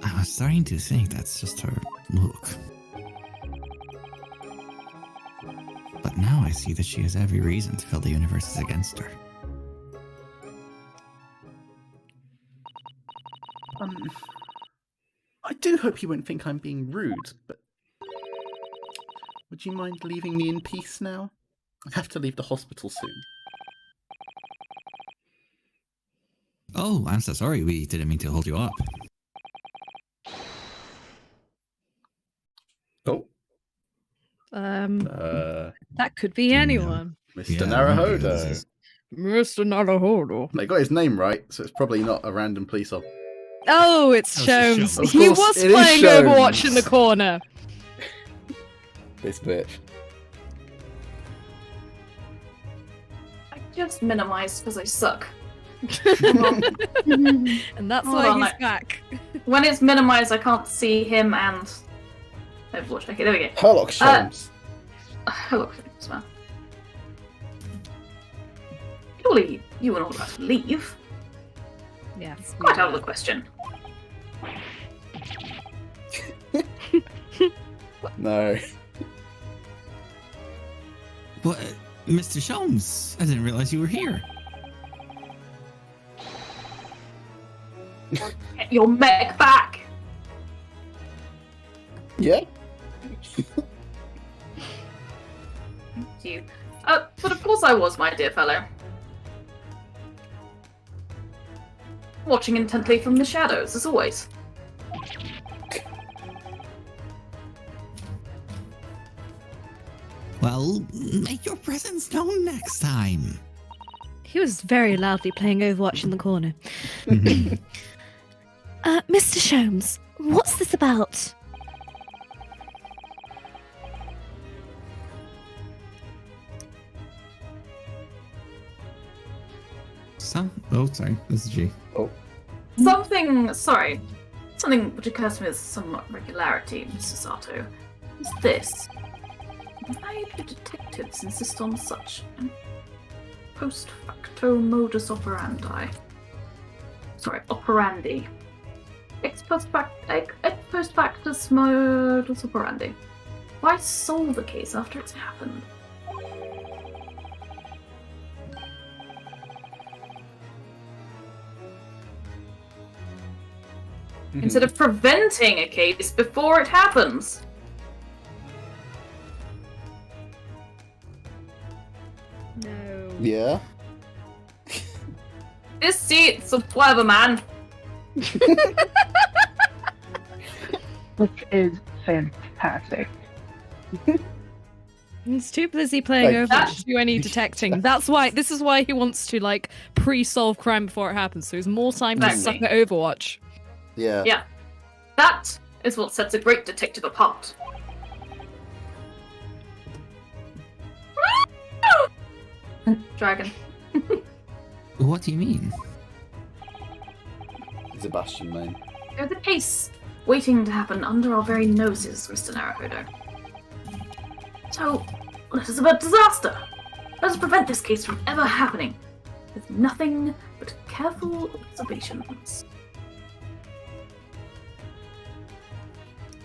I was starting to think that's just her look. But now I see that she has every reason to feel the universe is against her. I do hope you won't think I'm being rude, but would you mind leaving me in peace now? I have to leave the hospital soon. Oh, I'm so sorry. We didn't mean to hold you up. Oh. That could be anyone. Mr. Yeah, Naruhodo. this is- Mr. Naruhodo. They got his name right, so it's probably not a random police officer. Oh, it's Oh, Sholmes. it's Sholmes. He Of course, was it is playing Overwatch in the Sholmes. corner. This bitch. I just minimized because I suck. And that's Hold why on, he's like- back. When it's minimized, I can't see him and Overwatch. Okay, there we go. Herlock Sholmes. Look, it's fine. surely you were not about to leave. Yes. Quite out of the question. No. But, Mr. Sholmes, I didn't realize you were here. Get your mech back! Yeah? Thank you. But of course I was, my dear fellow. Watching intently from the shadows, as always. Well, make your presence known next time. He was very loudly playing Overwatch in the corner. Mhm. Mr. Sholmes, what's this about? Oh, sorry, this is G. Something which occurs to me with somewhat regularity, Mr. Sato, is this. Why do detectives insist on such an post facto modus operandi? Sorry, operandi. Ex post factus modus operandi. Why solve a case after it's happened? Instead of preventing a case before it happens. No. Yeah? This seat's a whatever, man. Which is fantastic. He's too busy playing Like, Overwatch to do any detecting. This is why he wants to, like, pre-solve crime before it happens, so he's more time to suck Exactly. at Overwatch. Yeah. Yeah. That is what sets a great detective apart. Dragon. What do you mean? Sebastian name. There's a case waiting to happen under our very noses, Mr. Naruhodo. So, let us avert disaster. Let us prevent this case from ever happening. With nothing but careful observations.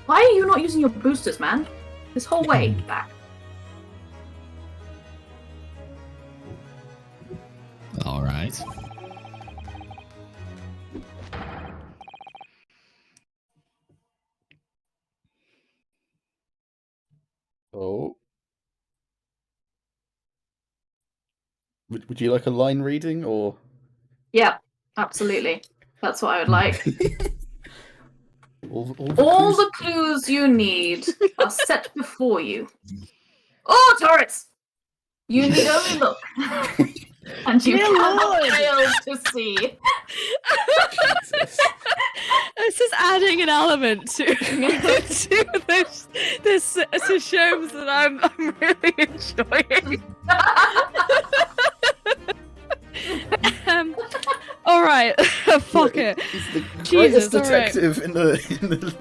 Why are you not using your boosters, man? This whole way back. All right. Oh. Would you like a line reading or? Yeah, absolutely. That's what I would like. All All clues- the clues you need are set before you. Oh, turrets! You need only look. And you Dear cannot Lord. fail to see. Jesus. This is adding an element to this to shows that I'm really enjoying. All right, fuck it. He's the Jesus, greatest all right. detective in the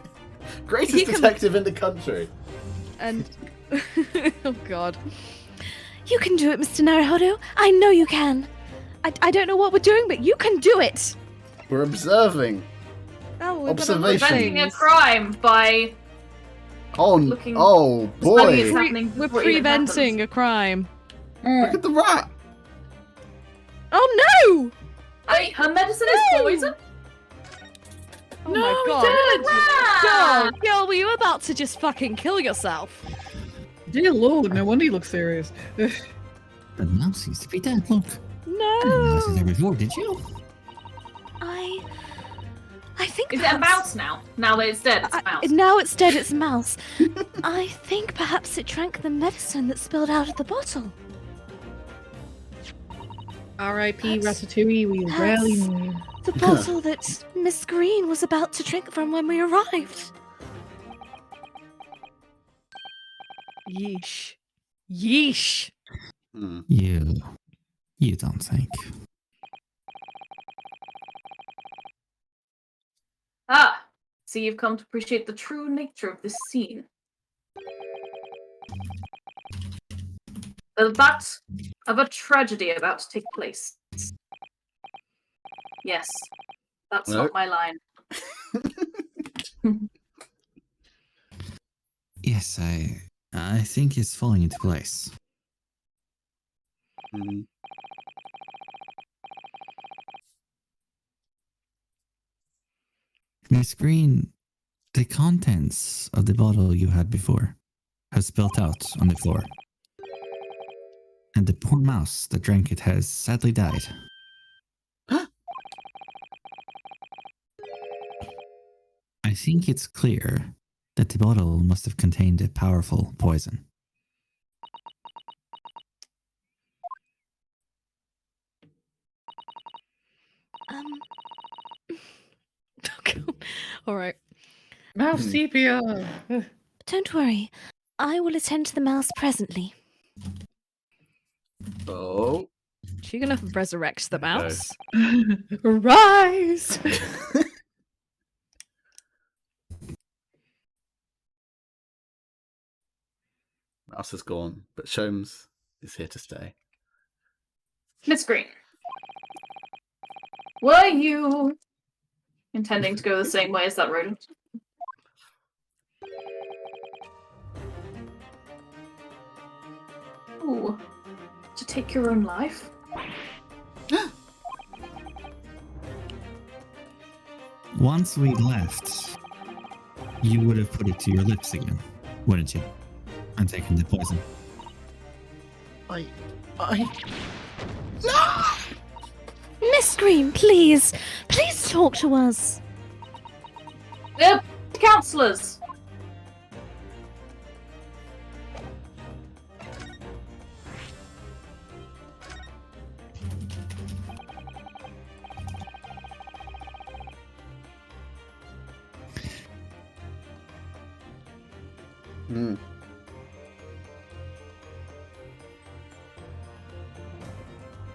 greatest He can- detective in the country. And oh god, You can do it, Mr. Naruhodo. I know you can. I don't know what we're doing, but you can do it. We're observing. oh, we've Observation. got other Preventing a things. crime by Oh, Looking- oh studying it's boy! happening We're before it even preventing happens. a crime. Look at the rat. Oh no! Hey, her medicine is No! poison? Oh No, my god! Girl, were you about to just fucking kill yourself? Dear Lord, no wonder you look serious. The mouse seems to be dead. Look. I didn't realize it was No. there before, did you? I think Is it a mouse now? Now that it's dead, it's a mouse. Now it's dead, it's a mouse. I think perhaps it drank the medicine that spilled out of the bottle. R.I.P. That's- Ratatouille, we that's- rarely knew you. The bottle that Miss Green was about to drink from when we arrived. Yeesh. Yeesh. Hmm. You don't think. Ah, see, you've come to appreciate the true nature of this scene. That of a tragedy about to take place. Yes. That's No. not my line. Yes, I think it's falling into place. Hmm. Miss Green, the contents of the bottle you had before has spilt out on the floor. And the poor mouse that drank it has sadly died. I think it's clear that the bottle must have contained a powerful poison. All right. Mouse sepia. Don't worry. I will attend to the mouse presently. Oh. Is she gonna resurrect the mouse? Rise! Mouse is gone, but Sholmes is here to stay. Miss Green. Were you intending to go the same way as that rodent? Ooh. To take your own life? Once we left, you would have put it to your lips again, wouldn't you? And taken the poison. Miss Green, please! Please talk to us! They're counsellors! Hmm.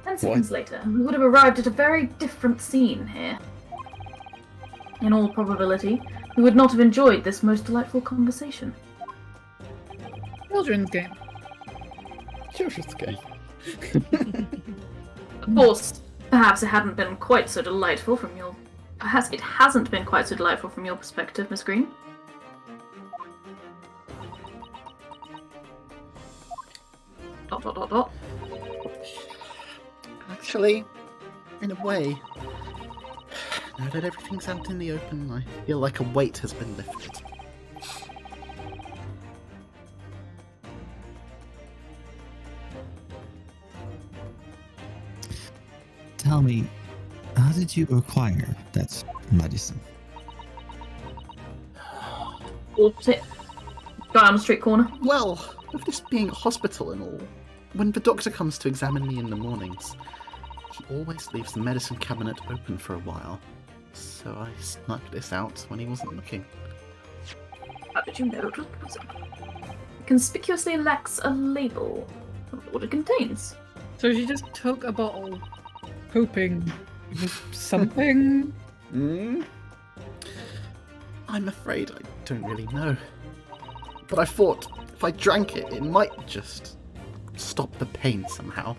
10 seconds later, we would have arrived at a very different scene here. In all probability, we would not have enjoyed this most delightful conversation. Children's game. Children's game. Of course, perhaps it hadn't been quite so delightful from your... Perhaps it hasn't been quite so delightful from your perspective, Miss Green. Dot, dot, dot, dot. Actually, in a way, now that everything's out in the open, I feel like a weight has been lifted. Tell me, how did you acquire that medicine? Or sit guy on the street corner. Well, with this being a hospital and all, when the doctor comes to examine me in the mornings, he always leaves the medicine cabinet open for a while. So I snuck this out when he wasn't looking. How did you know it was conspicuously lacks a label of what it contains? So she just took a bottle, hoping it was something. I'm afraid I don't really know. But I thought if I drank it, it might just stop the pain somehow.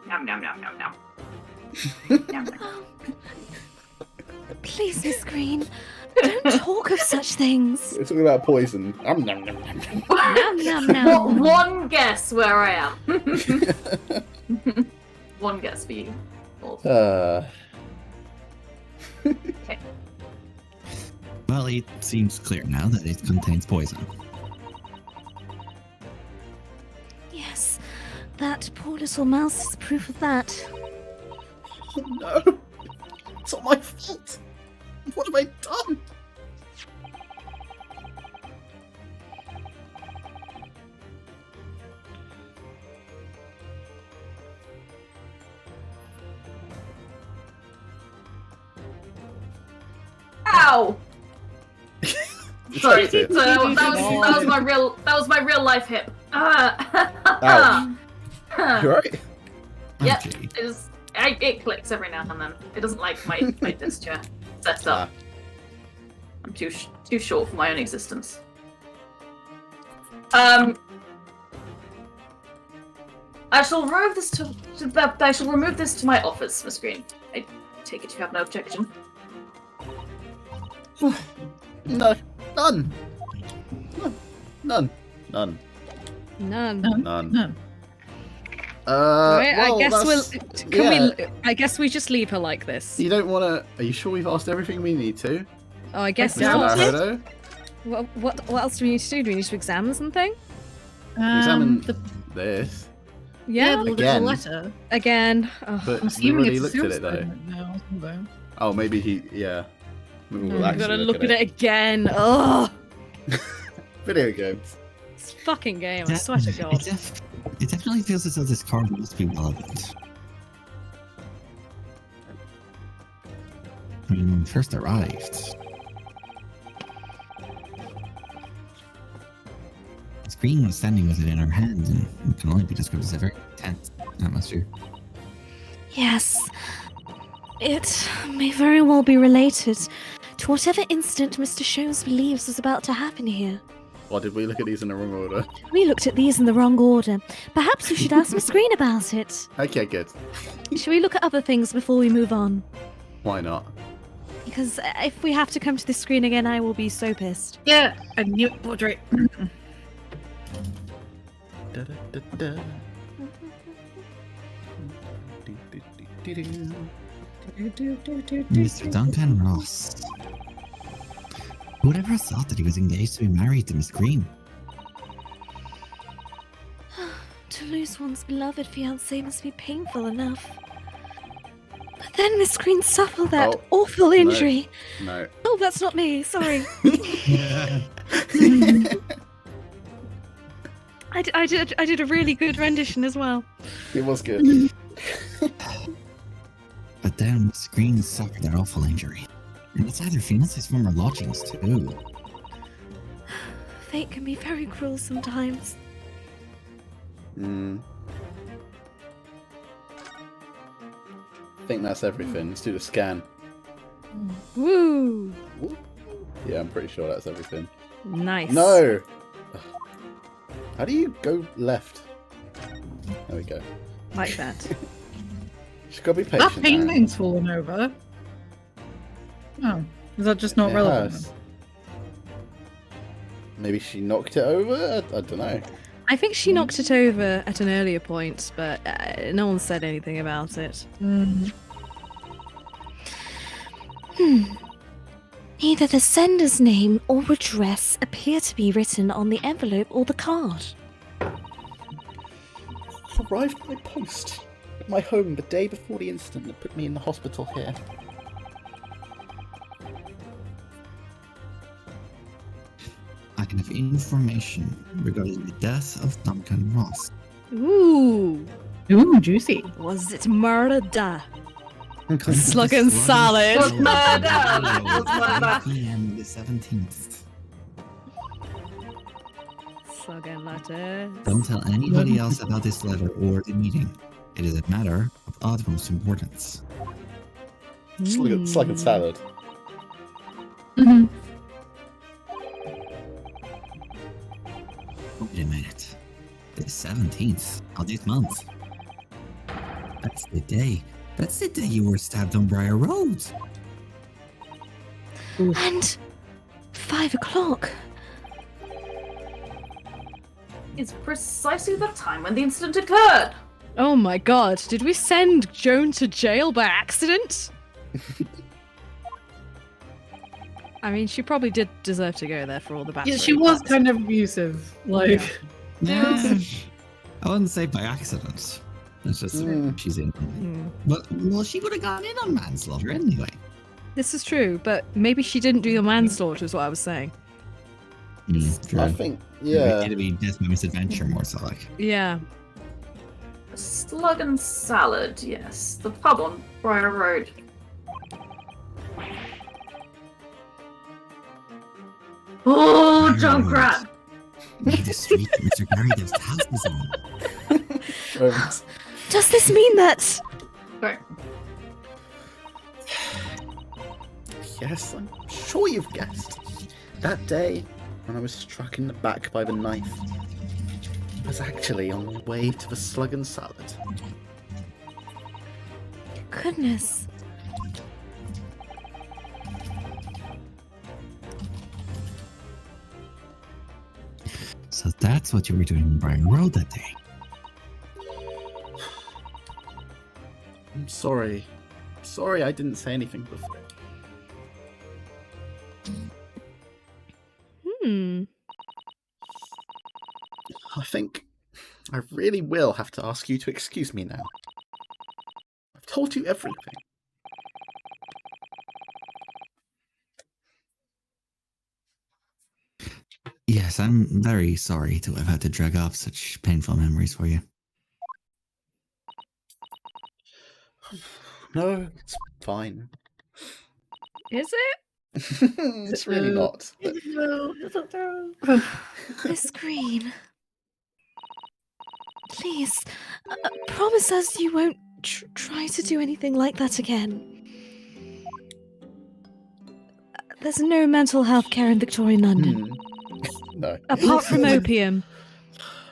Nom nom nom nom nom. Nom, nom. Oh. Please, Miss Green, don't talk of such things. We're talking about poison. Nom, nom, nom, nom. Nom, nom, nom. One guess where I am. One guess for you. Okay. Well, it seems clear now that it contains poison. Yes, that poor little mouse is proof of that. Oh no! It's not my fault! What have I done? Ow! Sorry, That's it. so that was my real life hip. Ow. You alright? Yep, Okay. it clicks every now and then. It doesn't like my gesture set up. I'm too short for my own existence. I shall remove this I shall remove this to my office, Miss Green. I take it you have no objection. No, none. None. None. None. Right, well, I guess that's- I guess we just leave her like this. You don't want to... Are you sure we've asked everything we need to? Oh, I guess Yeah, not. that's What else do we need to do? Do we need to examine something? Examine the, this. Yeah, the Again. letter. again. Oh, But I'm we assuming already it's looked a at it, though. suicide note now, though. Oh, maybe he... Yeah. Maybe we'll I'm actually gonna look at it again. Oh, Video games. this fucking game! I swear to God. It definitely feels as though this card must be relevant. When we first arrived, the screen was standing with it in her hand, and it can only be described as a very tense atmosphere. Yes. It may very well be related to whatever incident Mr. Shones believes is about to happen here. Or did we look at these in the wrong order? We looked at these in the wrong order. Perhaps we should ask Miss Green about it. Okay, good. Should we look at other things before we move on? Why not? Because if we have to come to this screen again, I will be so pissed. Yeah, I knew it, portrait. Da-da-da-da. Mr. Duncan Ross. Who would ever have thought that he was engaged to be married to Miss Green? To lose one's beloved fiancé must be painful enough. But then Miss Green suffered that Oh, awful injury. No. Oh, that's not me. Sorry. I did a really good rendition as well. It was good. But then Miss Green suffered that awful injury. And it's either fiance's former lodgings too. Fate can be very cruel sometimes. I think that's everything. Let's do the scan. Woo! Yeah, I'm pretty sure that's everything. Nice. No! Ugh. How do you go left? There we go. Like that. Just gotta be That patient. now. painting's fallen over. Oh, is that just not It relevant? has. Maybe she knocked it over? I don't know. I think she knocked it over at an earlier point, but no one said anything about it. Mm. Neither the sender's name or address appear to be written on the envelope or the card. Arrived by post at my home the day before the incident that put me in the hospital here. I have information regarding the death of Duncan Ross. Ooh, Ooh, juicy. was it murder? According to Slug the and Slug salad. Was murder. Salad, Was murder. 5 PM the 17th. Slug and letters. Don't tell anybody else about this letter or the meeting. It is a matter of utmost importance. Slug and salad. Mm-hmm. Wait a minute. The 17th of this month. That's the day. That's the day you were stabbed on Briar Road. And 5 o'clock. It's precisely the time when the incident occurred. Oh my god, did we send Joan to jail by accident? I mean, she probably did deserve to go there for all the bad. Yeah, she was kind of abusive. Like, Yeah. I wouldn't say by accident. It's just she's in. But well, she would have gone in on manslaughter anyway. This is true, but maybe she didn't do the manslaughter, is what I was saying. True. I think, yeah. It'd be death by misadventure more so like. Yeah. Slug and salad, yes. The pub on Briar Road. Oh, Junkrat! The street that Mr. Garridev's house is on. Does this mean that? Sorry. Yes, I'm sure you've guessed. That day, when I was struck in the back by the knife, was actually on the way to the slug and salad. Goodness. So that's what you were doing in Brian Road that day. I'm sorry. Sorry I didn't say anything before. I think I really will have to ask you to excuse me now. I've told you everything. Yes, I'm very sorry to have had to drag up such painful memories for you. No, it's fine. Is it? It's really not. But Miss Green. Please, promise us you won't try to do anything like that again. There's no mental health care in Victorian London. No. Apart from opium.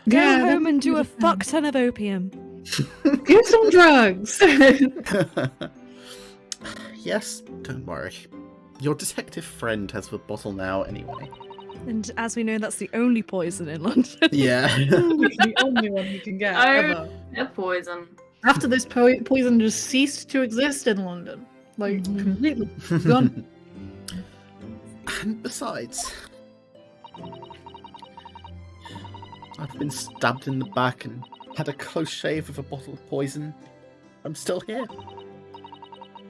Go Yeah, home that's and do a fine. fuck ton of opium. Get some drugs. Yes, don't worry. Your detective friend has the bottle now anyway. And as we know, that's the only poison in London. Yeah. The only one you can get Oh. ever. They're poison. After this, poison just ceased to exist in London. Like, completely gone. And besides, I've been stabbed in the back and had a close shave with a bottle of poison. I'm still here.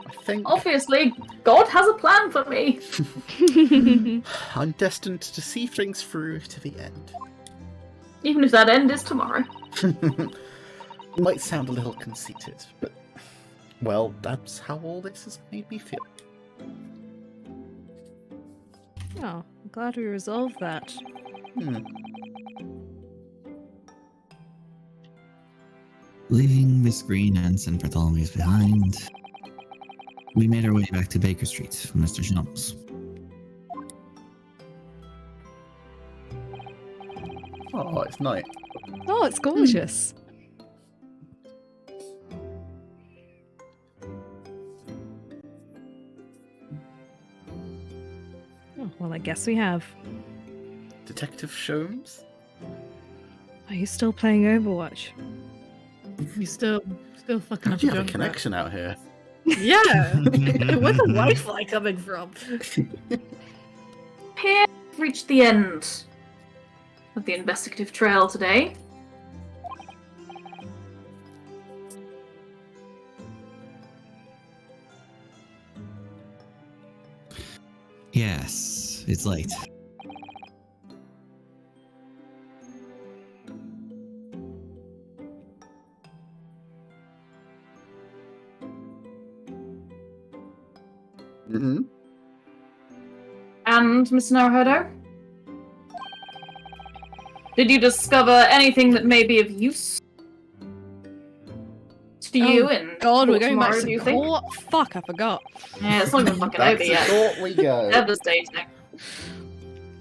I think Obviously, God has a plan for me. I'm destined to see things through to the end. Even if that end is tomorrow. It might sound a little conceited, but, well, that's how all this has made me feel. Oh, I'm glad we resolved that. Leaving Miss Green and St. Bartholomew's behind, we made our way back to Baker Street from Mr. Shums. Oh, it's night. Oh, it's gorgeous. Oh, well, I guess we have. Detective Sholmes? Are you still playing Overwatch? You still fucking How up do you the have a junk connection out here? Yeah. Where's the Wi-Fi coming from? Here, we've reached the end of the investigative trail today. Yes, it's late. Mm-hmm. And, Mr. Naruhodo? Did you discover anything that may be of use to you in God, we're court going back tomorrow, to do you think? court? Fuck, I forgot. Yeah, it's not even fucking Back over to yet. court we go. Devastating.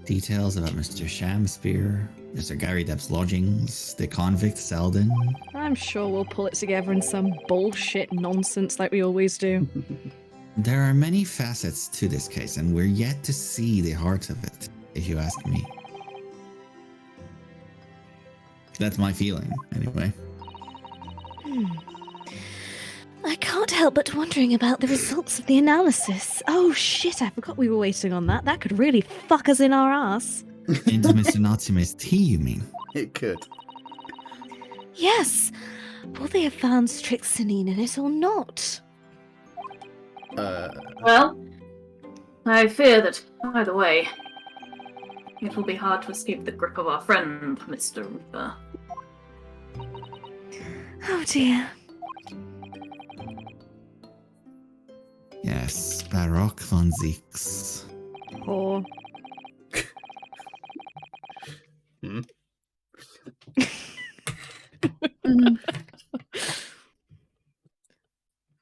Details about Mr. Shamspear, Mr. Gary Depp's lodgings, the convict Selden. I'm sure we'll pull it together in some bullshit nonsense like we always do. There are many facets to this case, and we're yet to see the heart of it, if you ask me. That's my feeling, anyway. I can't help but wondering about the results of the analysis. Oh shit, I forgot we were waiting on that. That could really fuck us in our ass. Intimus and Optimus T, you mean? It could. Yes. Will they have found strychnine in it or not? Well, I fear that, either way, it will be hard to escape the grip of our friend, Mr. Reaper. Oh dear. Yes, Baroque von Zeeks. Or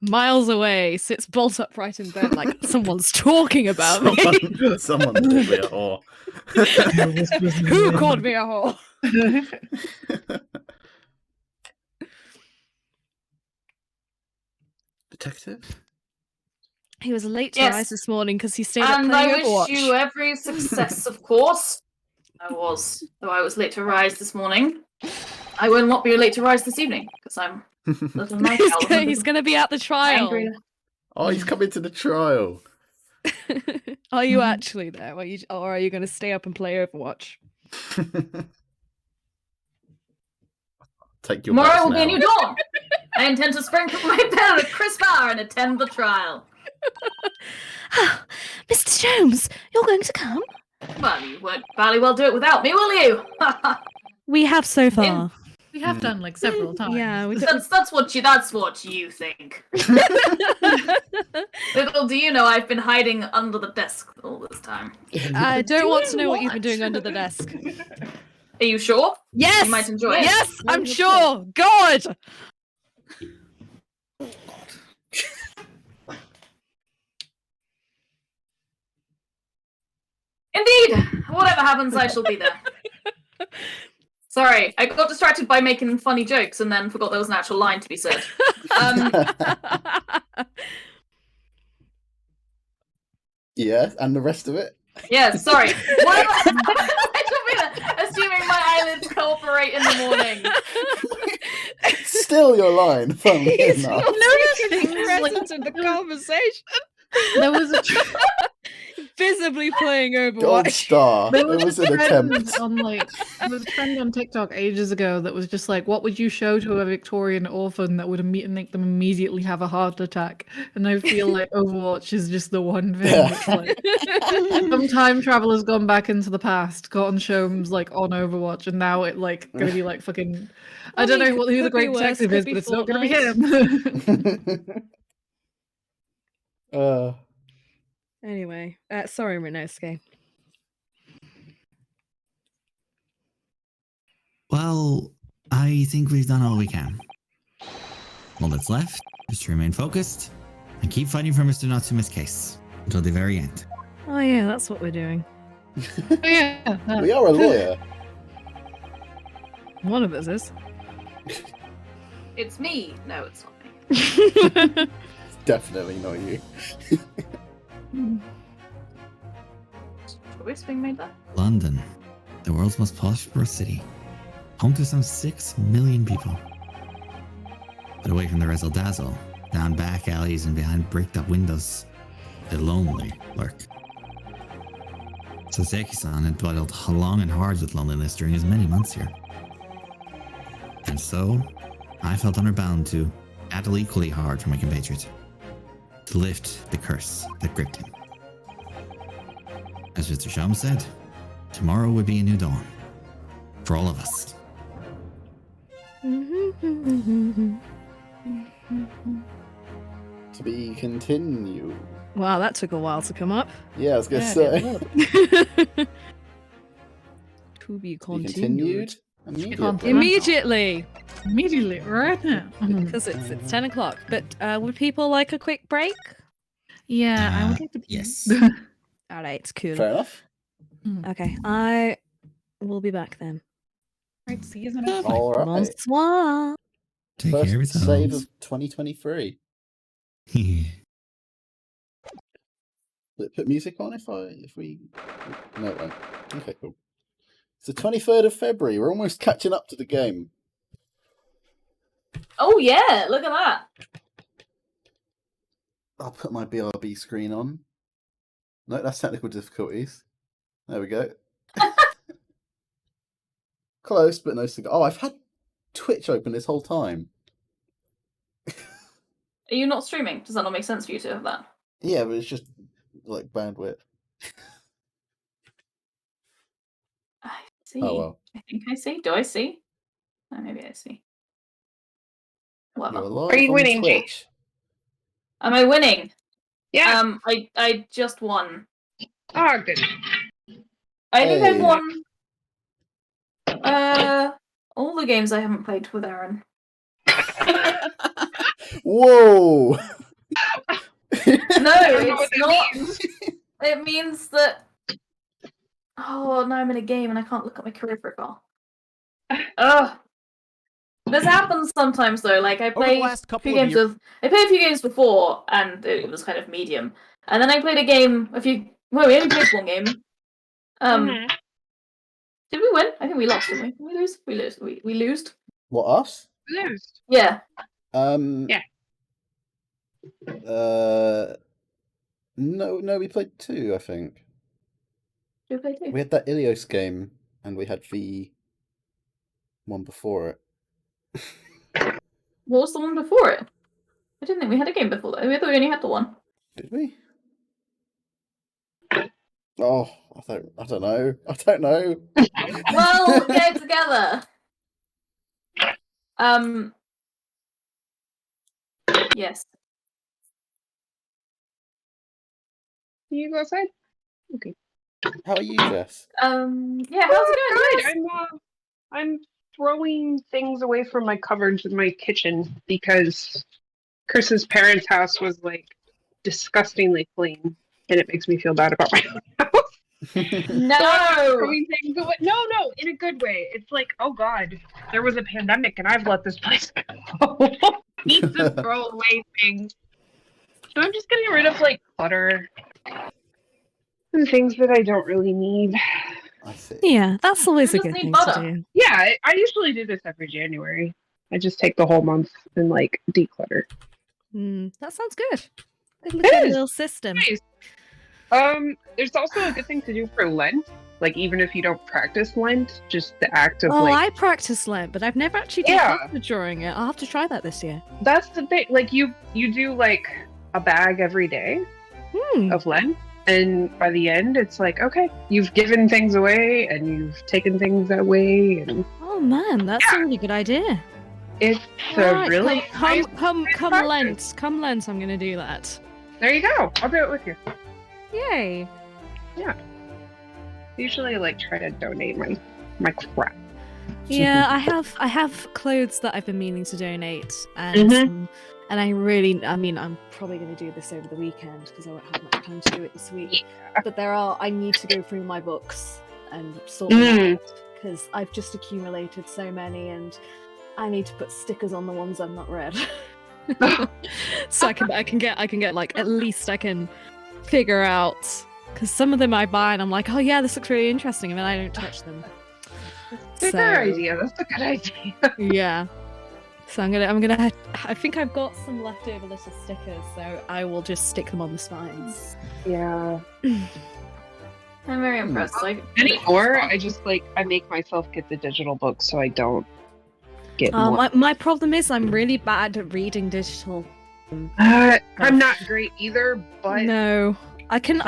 miles away, sits bolt upright in bed like someone's talking about me. Someone called me a whore. Who called me a whore? Detective? He was late to Yes. rise this morning because he stayed up And playing I wish Overwatch. you every success, of course. Though I was late to rise this morning. I will not be late to rise this evening, because I'm a little night owl. He's going to be at the trial. Angry. Oh, he's coming to the trial. Are you actually there? Or are you going to stay up and play Overwatch? Take your Tomorrow bets will be a now. new dawn. I intend to spring from my bed at a crisp hour and attend the trial. Mr. Jones, you're going to come? Well, you won't barely well do it without me, will you? We have so far. We have done like several times. Yeah, That's what you think. Little do you know, I've been hiding under the desk all this time. I don't want to know what you've been doing under the desk. Are you sure? Yes! You might enjoy it. Yes, I'm sure! God! Indeed! Whatever happens, I shall be there. Sorry, I got distracted by making funny jokes and then forgot there was an actual line to be said. Yeah, and the rest of it? Yeah, sorry. Whatever. I should be there, assuming my eyelids cooperate in the morning. It's still your line, funnily He's enough. not taking present in the conversation. There was a Visibly playing Gold Overwatch. star. It was an attempt. on there was a trend on TikTok ages ago that was just like, what would you show to a Victorian orphan that would make them immediately have a heart attack? And I feel like Overwatch is just the one thing. That's like, some time travel has gone back into the past, gotten shows like on Overwatch, and now it like gonna be like fucking. I don't know who the could great be worse, detective could is, be but it's not gonna be Fortnite. him. Anyway, sorry, Rinosuke. Well, I think we've done all we can. All that's left is to remain focused and keep fighting for Mr. Natsume's case until the very end. Oh yeah, that's what we're doing. Yeah. We are a lawyer. One of us is. It's me. No, it's not me. It's definitely not you. Choice being made there. London, the world's most prosperous city, home to some 6 million people. But away from the razzle dazzle, down back alleys and behind bricked up windows, the lonely lurk. Soseki-san had battled long and hard with loneliness during his many months here. And so, I felt honor bound to battle equally hard for my compatriot, to lift the curse that gripped him. As Mr. Shum said, tomorrow would be a new dawn. For all of us. To be continued. Wow, that took a while to come up. Yeah, I was going to say. To be Be continued. Immediately. Immediately. Right now. Because it's 10 o'clock. But would people like a quick break? Yeah, I would like to. Yes. Alright, cool. Fair enough. Okay, I will be back then. Right, see you in All right. Bonsoir. Take care of First save yourselves. of 2023. Will it put music on if we... No, it won't. Okay, cool. It's the 23rd of February. We're almost catching up to the game. Oh yeah, look at that. I'll put my BRB screen on. No, that's technical difficulties. There we go. Close, but no cigar. Oh, I've had Twitch open this whole time. Are you not streaming? Does that not make sense for you to have that? Yeah, but it's just like bandwidth. I see. Oh well. I think I see. Do I see? Oh, maybe I see. You're Whatever. live Are you on winning, Jake? Twitch. Am I winning? Yeah. I just won. Oh, good. I think Hey. I've won. All the games I haven't played with Aaron. Whoa! No, don't know what it's that not. means. It means that. Oh, now I'm in a game and I can't look at my career profile. Ugh. This happens sometimes though. Like I Over the played last a couple few of games years, with I played a few games before and it was kind of medium. And then I played a game well, we only played one game. Mhm. Did we win? I think we lost, didn't we? Did we lose? We lose. We lose. What, us? Lose. Yeah. Yeah. No, we played 2, I think. Did we play two? We had that Ilios game, and we had the one before it. What was the one before it? I didn't think we had a game before that. I thought we only had the one. Did we? Oh, I don't know. I don't know. Well, get it together. Yes. Can you go outside? Okay. How are you, Jess? Yeah, how's it going? Good. I'm throwing things away from my cupboards in my kitchen because Chris's parents' house was like disgustingly clean, and it makes me feel bad about my own house. No! Throwing things away. No, in a good way. It's like, oh god, there was a pandemic, and I've let this place go. Need to throw away things. So I'm just getting rid of like clutter and things that I don't really need. I see. Yeah, that's always a You just good need thing butter. to do. Yeah, I usually do this every January. I just take the whole month and like declutter. That sounds good. Good It little, is. little system. Nice. There's also a good thing to do for Lent. Like even if you don't practice Lent, just the act of Oh, like I practice Lent, but I've never actually Yeah. decluttered during it. I'll have to try that this year. that's the thing. Like you do like a bag every day of Lent, and by the end, it's like okay, you've given things away and you've taken things away, and Oh man, that's a really good idea. it's Alright, really come practice. Lent. Come Lent, I'm gonna do that. There you go. I'll do it with you. Yay. Usually, like try to donate my crap. Yeah, I have clothes that I've been meaning to donate, and and I'm probably going to do this over the weekend because I won't have much time to do it this week. But I need to go through my books and sort them out because I've just accumulated so many, and I need to put stickers on the ones I've not read. So I can get like at least I can figure out. Because some of them I buy and I'm like, oh yeah, this looks really interesting, and then I don't touch them. That's a good idea. That's a good idea. Yeah. So I think I've got some leftover little stickers, so I will just stick them on the spines. Yeah. I'm very impressed. Like Anymore, I just like I make myself get the digital books so I don't get more. My problem is I'm really bad at reading digital. I'm not great either, but No. I can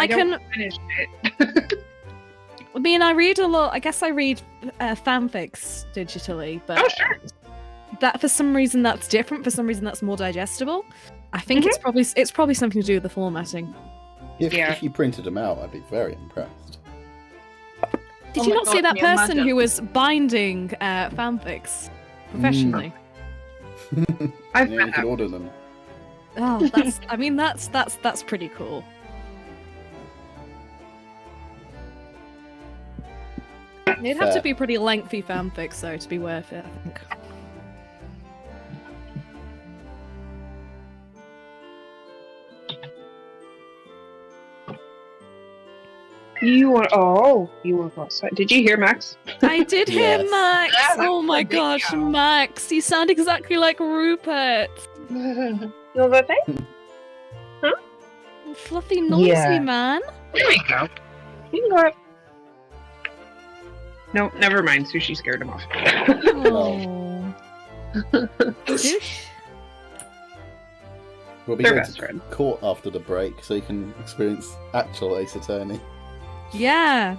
finish it. I mean, I read a lot. I guess I read fanfics digitally, but Oh sure. that for some reason that's different. For some reason that's more digestible. I think it's probably something to do with the formatting. If you printed them out, I'd be very impressed. Did Oh you my not see God, that can you person imagine? who was binding fanfics professionally? I've Yeah, been you could order them. Oh, that's pretty cool. It'd have to Fair. be pretty lengthy fanfics though to be worth it, I think. You want to go outside. Did you hear Max? I did hear Yes. Max! Yeah, that Oh my was a gosh, video. Max! You sound exactly like Rupert! You know that thing? Fluffy noisy Yeah. man! There we go. You can go up. No, never mind. Sushi scared him off. Oh. Douche. We'll be They're going best to friends. court after the break so you can experience actual Ace Attorney. Yeah.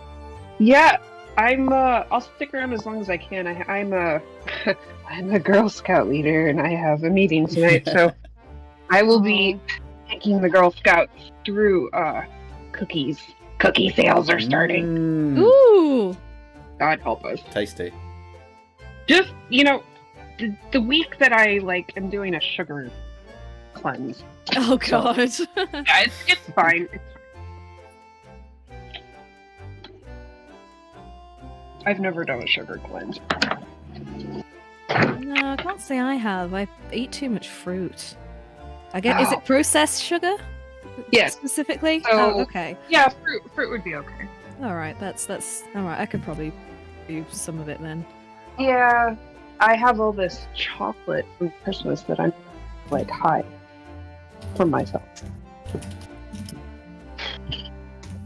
Yeah, I'll stick around as long as I can. I'm a Girl Scout leader, and I have a meeting tonight, so I will be taking the Girl Scouts through cookies. Cookie sales are starting. Ooh! God help us. Tasty. Just the week that I am doing a sugar cleanse. Oh god. Yeah, it's fine. I've never done a sugar cleanse. No, I can't say I have. I eat too much fruit. I get. Is it processed sugar? Yes. Specifically. So- Oh, okay. Yeah, fruit would be okay. All right. That's all right. I could probably do some of it then. Yeah, I have all this chocolate from Christmas that I'm like hide for myself.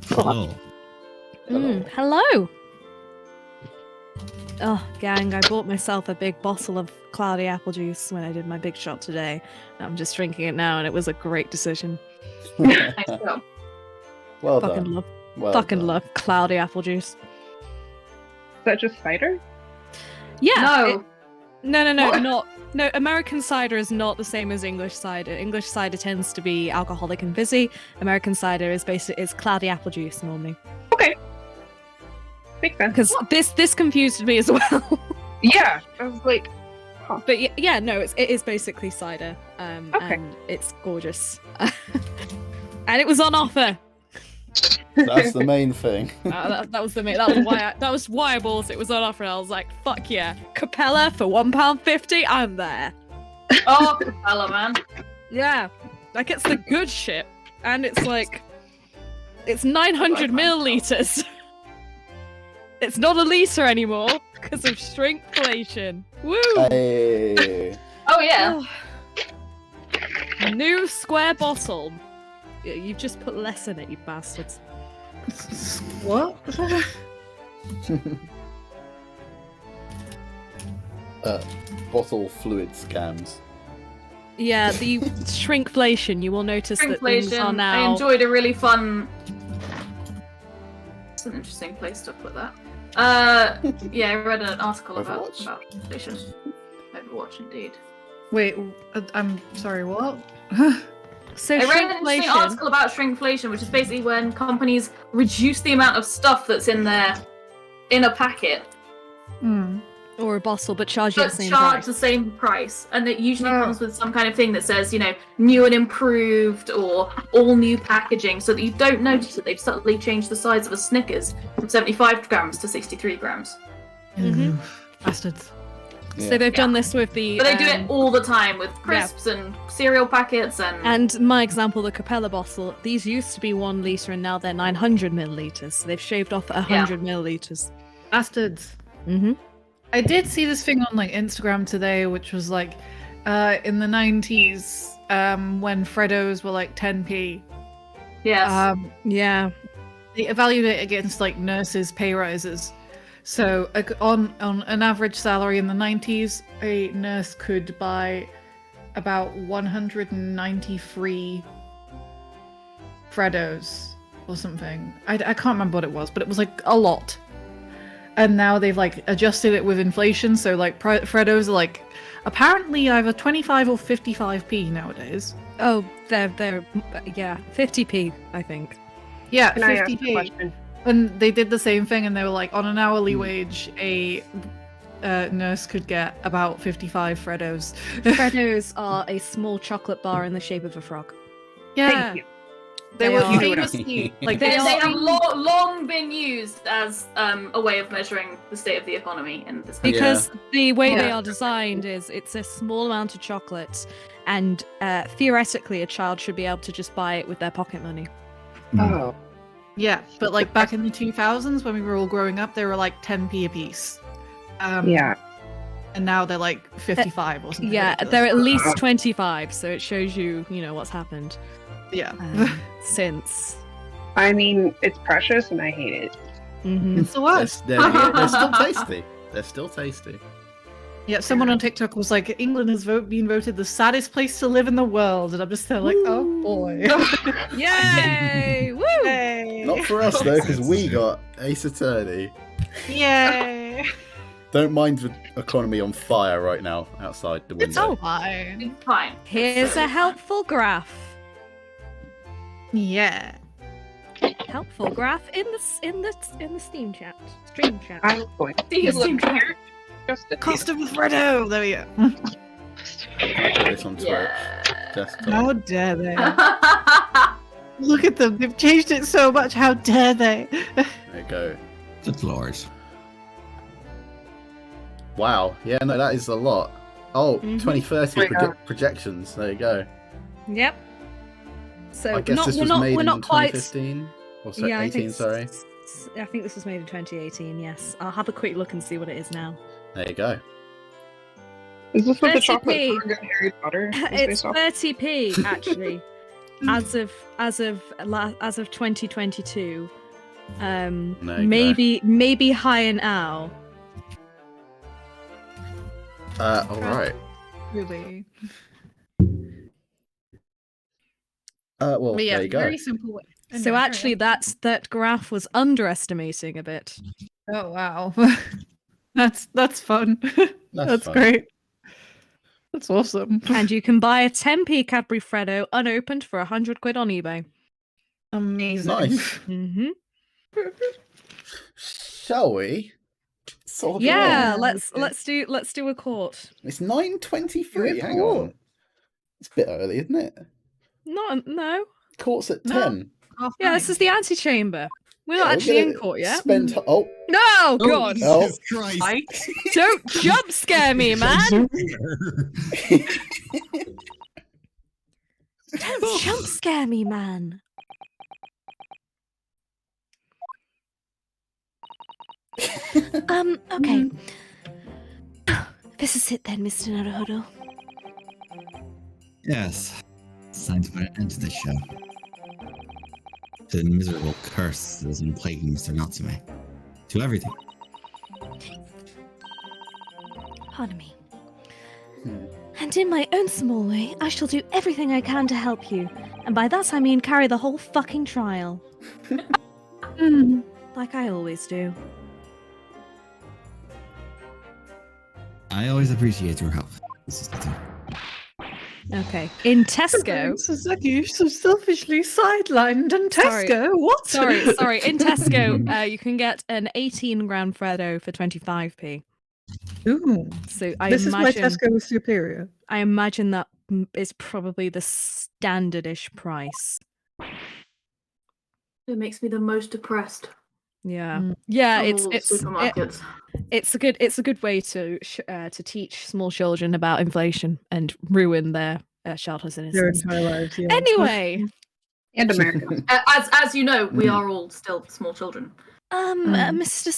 Hello. Hello. Oh, gang! I bought myself a big bottle of cloudy apple juice when I did my big shot today. I'm just drinking it now, and it was a great decision. Nice job. Well fucking done. love, Well fucking done. love cloudy apple juice. Is that just cider? Yeah. No. No, What? not. No, American cider is not the same as English cider. English cider tends to be alcoholic and fizzy. American cider is cloudy apple juice normally. Okay. Makes sense. Because this confused me as well. Yeah, I was like, But yeah, no, it is basically cider. Okay. And it's gorgeous. And it was on offer. That's the main thing. That was why I bought it. It was on offer, and I was like, "Fuck yeah, Capella for £1.50. I'm there." Oh, Capella, man. Yeah, like it's the good shit, and it's like, it's 900 milliliters. It's not a liter anymore because of shrinkflation. Woo! Hey. Oh, yeah. New square bottle. You've just put less in it, you bastards. What? Bottle fluid scams. Yeah, the shrinkflation. You will notice that things are Shrinkflation. now. I enjoyed a really fun. It's an interesting place to put that. Yeah, I read an article about Overwatch. inflation. Overwatch, indeed. Wait, I'm sorry, what? So I read an interesting shrinkflation. article about shrinkflation, which is basically when companies reduce the amount of stuff that's in a packet, Hmm. Or a bottle, but charge you the but same charge price. the same price, and it usually Oh. comes with some kind of thing that says, new and improved, or all new packaging, so that you don't notice that they've subtly changed the size of a Snickers from 75 grams to 63 grams. Mhm. Bastards. So they've done this with the. But they do it all the time with crisps and cereal packets and. And my example, the Capella bottle, these used to be 1 litre and now they're 900 milliliters. So they've shaved off 100 milliliters. Bastards. Mm-hmm. I did see this thing on like Instagram today, which was like, in the 90s, when Freddos were like 10p. Yes. Yeah. They evaluate against like nurses' pay rises. So on an average salary in the 90s, a nurse could buy about 193 Freddos or something. I can't remember what it was, but it was like a lot. And now they've like adjusted it with inflation, so like Freddos are like apparently either 25 or 55p nowadays. Oh, they're 50p, I think. Yeah, can I ask a 50p. question? And they did the same thing, and they were like, on an hourly wage, a nurse could get about 55 Freddos. Freddos are a small chocolate bar in the shape of a frog. Yeah, Thank you. they They were are. famously like they they have are. long been used as a way of measuring the state of the economy in this country. Because the way they Yeah. are designed is it's a small amount of chocolate, and theoretically a child should be able to just buy it with their pocket money. Oh. Yeah, but like back in the 2000s when we were all growing up, they were like 10p a piece. Yeah. And now they're like 55 or something. Yeah, ridiculous. they're at least 25, so it shows you, what's happened Yeah. since. I mean, it's precious and I hate it. Mm-hmm. So what? They're still tasty. They're still tasty. Yeah, someone on TikTok was like, England has been voted the saddest place to live in the world. And I'm just there like, oh boy. Yay! Woo! Yay! Not for us though, because we got Ace Attorney. Yay! Don't mind the economy on fire right now outside the It's window. fine. It's fine. Here's a helpful graph. Yeah. Helpful graph in the Steam chat. Stream chat. I'm going to See you look soon. here. Just a Cost of a Freddo! There we go. Put this on Twitch. Yeah. Desktop. How dare they? Look at them. They've changed it so much. How dare they? There you go. Good lord. Wow. Yeah, no, that is a lot. Oh, Mhm. 2030 Oh my God. projections. There you go. Yep. So I guess this was made we're in not quite. 2015? Or Yeah, I 18, think. sorry. I think this was made in 2018. Yes, I'll have a quick look and see what it is now. There you go. Is this what the 30p. chocolate frog in Harry Potter is It's based off? 30p actually, as of 2022. There you Maybe higher now. Alright. Really. Well, But yeah, there you go. very simple way. So actually, that graph was underestimating a bit. Oh wow. That's fun. That's fun. great. That's awesome. And you can buy a 10p Cadbury Freddo unopened for 100 quid on eBay. Amazing. Nice. Mm-hmm. Shall we? Sort it Yeah, on? let's do a court. It's 9:23. Yeah, Hang cool. on. It's a bit early, isn't it? No. Court's at No. 10. Yeah, this is the antechamber. We're Yeah, not we're actually in gonna court yet. Spend oh, No, God! Jesus Christ. Don't jump scare me, man! Don't jump scare me, man. Okay. This is it then, Mr. Naruhodo. Yes. It's time to put an end to this show. To the miserable curse that has been plaguing Mr. Natsume. To everything. Pardon me. And in my own small way, I shall do everything I can to help you. And by that I mean carry the whole fucking trial. Like I always do. I always appreciate your help. This is the thing. Okay. In Tesco. Sasaki so selfishly sidelined and Sorry. Tesco. What? Sorry. In Tesco, you can get an 18-gram Freddo for 25p. Ooh. So This is why Tesco is superior. I imagine that is probably the standardish price. It makes me the most depressed. Yeah, yeah. of It's all the supermarkets. it's a good way to teach small children about inflation and ruin their childhood's Their innocence. entire lives. Yeah. Anyway, And America. As you know, we are all still small children. Mr.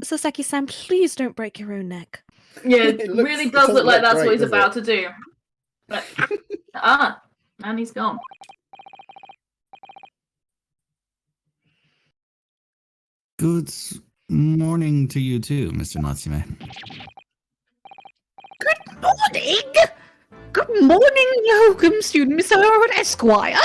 Sasaki-san, please don't break your own neck. Yeah, It it looks- really it does doesn't look like look that's great, what he's does it? about to do. But, and he's gone. Good morning to you too, Mr. Natsume. Good morning! Good morning, Yokum student, Mr. Howard Esquire!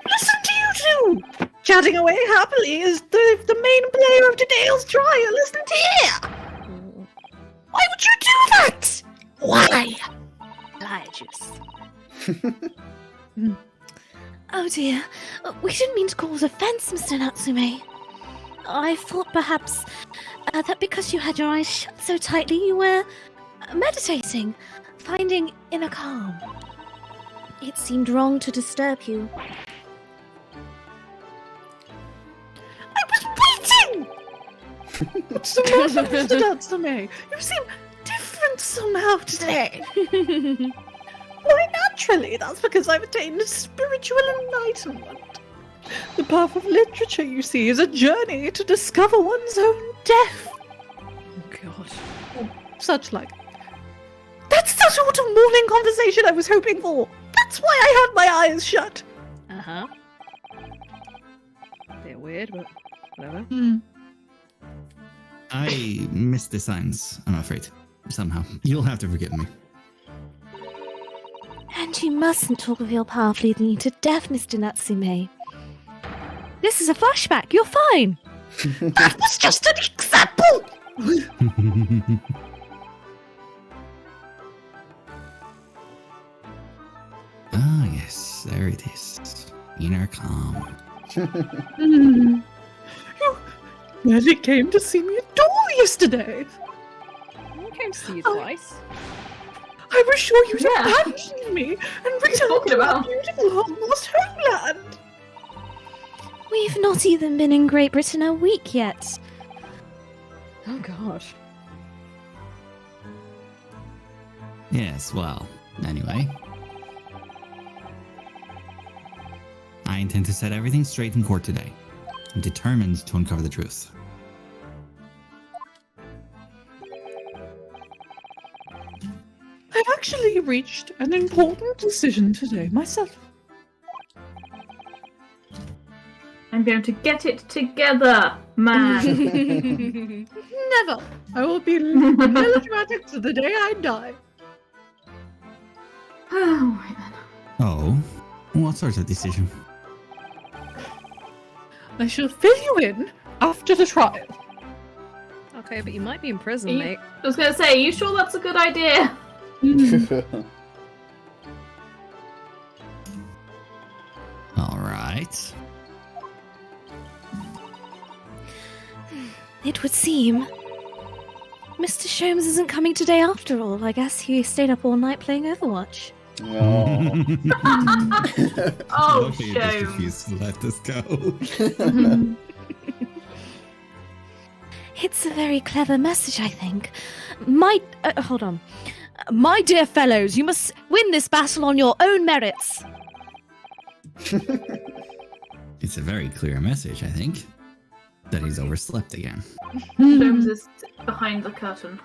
Listen to you two! Chatting away happily as the main player of today's trial isn't here! Why would you do that? Why? Lie juice. Oh dear, we didn't mean to cause offense, Mr. Natsume. I thought perhaps that because you had your eyes shut so tightly, you were meditating, finding inner calm. It seemed wrong to disturb you. I was waiting! What's the matter, Mr. Natsume? You seem different somehow today. Why, naturally, that's because I've attained spiritual enlightenment. The path of literature, you see, is a journey to discover one's own death. oh god. Such like. That's the sort of morning conversation I was hoping for. That's why I had my eyes shut. Uh-huh. Bit weird, but whatever. I missed the signs, I'm afraid. Somehow. You'll have to forgive me. And you mustn't talk of your path leading you to death, Mr. Natsume. This is a flashback. You're fine. That was just an example. Ah, yes, there it is. Inner calm. You really came to see me at all yesterday. I came to see you Oh. twice. I was sure you'd Yeah. abandon me and return talking to our about? beautiful almost homeland. We've not even been in Great Britain a week yet. Oh god. Yes, well, anyway. I intend to set everything straight in court today. I'm determined to uncover the truth. I've actually reached an important decision today myself. I'm going to get it together, man. Never. I will be melodramatic to the day I die. Oh, right then. Oh, what sort of decision? I shall fill you in after the trial. Okay, but you might be in prison, You- mate. I was going to say, are you sure that's a good idea? All right. It would seem Mr. Sholmes isn't coming today after all. I guess he stayed up all night playing Overwatch. Oh. Oh, Lovely, you just shame. refused to let this go. It's a very clever message, I think. Hold on. My dear fellows, you must win this battle on your own merits. It's a very clear message, I think. That he's overslept again. Sholmes is behind the curtain.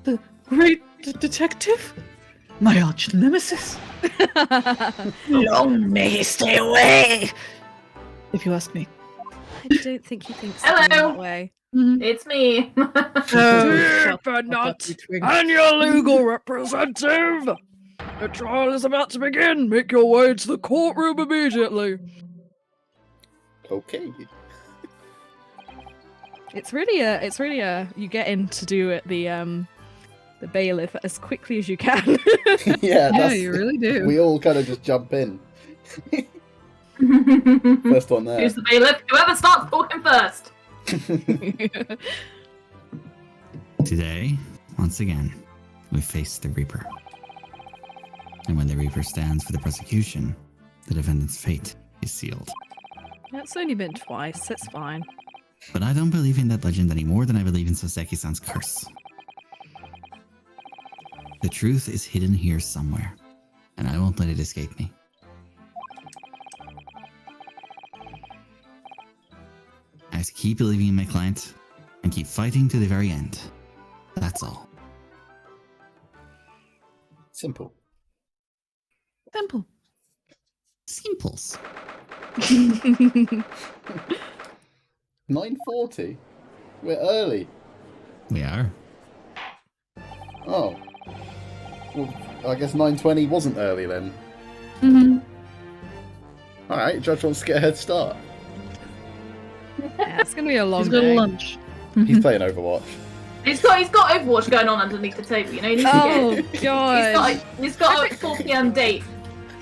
The great detective? My arch nemesis. Long may he stay away! If you ask me. I don't think he thinks Hello. that way. It's me. Not and your legal representative. The trial is about to begin. Make your way to the courtroom immediately. Okay. It's really a you get in to do it the bailiff as quickly as you can. Yeah, Yeah, that's, you really do. we all kind of just jump in. First one there. Who's the bailiff? Whoever starts talking first. Today, once again, we face the Reaper. And when the Reaper stands for the prosecution, the defendant's fate is sealed. It's only been twice. It's fine. But I don't believe in that legend any more than I believe in Soseki-san's curse. The truth is hidden here somewhere, and I won't let it escape me. I have to keep believing in my client and keep fighting to the very end. That's all. Simple. Simple. Simples. 9:40. We're early. We are. Oh. Well, I guess 9:20 wasn't early then. Alright, Judge wants to get a head start. Yeah, it's gonna be a long He's got day. lunch. He's playing Overwatch. He's got Overwatch going on underneath the table. You know, he needs to Oh get. god. He's got a 4 p.m. date.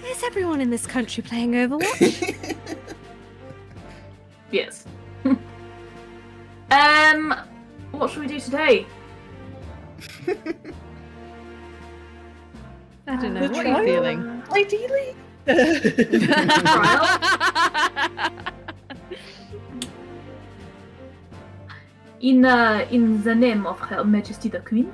Is everyone in this country playing Overwatch? Yes. What should we do today? I don't know. The What are you feeling? Ideally. In the name of Her Majesty the Queen,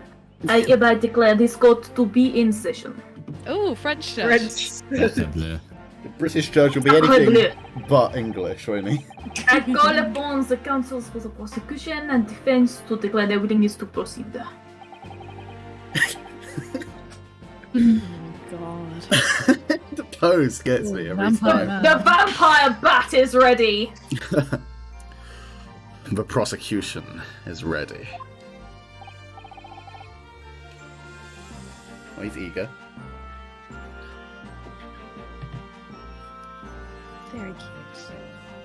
I hereby declare this court to be in session. Oh, French judge. Bleu, bleu. The British judge will be Bleu. anything but English, won't he? I call upon the counsels for the prosecution and defense to declare their willingness to proceed. Oh god. The pose gets me every Vampire time. man. The vampire bat is ready. The prosecution is ready. Oh, he's eager. Very cute.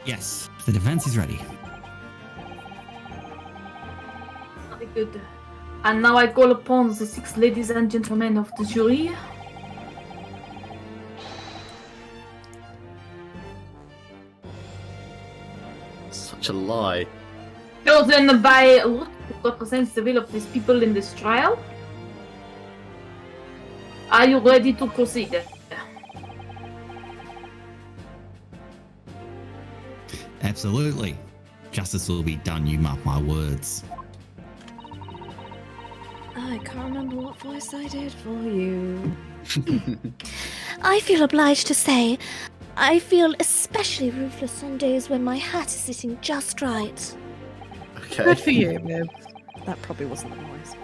Yes, the defense is ready. Very good. And now I call upon the 6 ladies and gentlemen of the jury. Such a lie. Chosen by what represents the will of these people in this trial. Are you ready to proceed? Absolutely. Justice will be done, you mark my words. I can't remember what voice I did for you. I feel obliged to say, I feel especially ruthless on days when my hat is sitting just right. Okay. Good for you, babe. That probably wasn't the voice.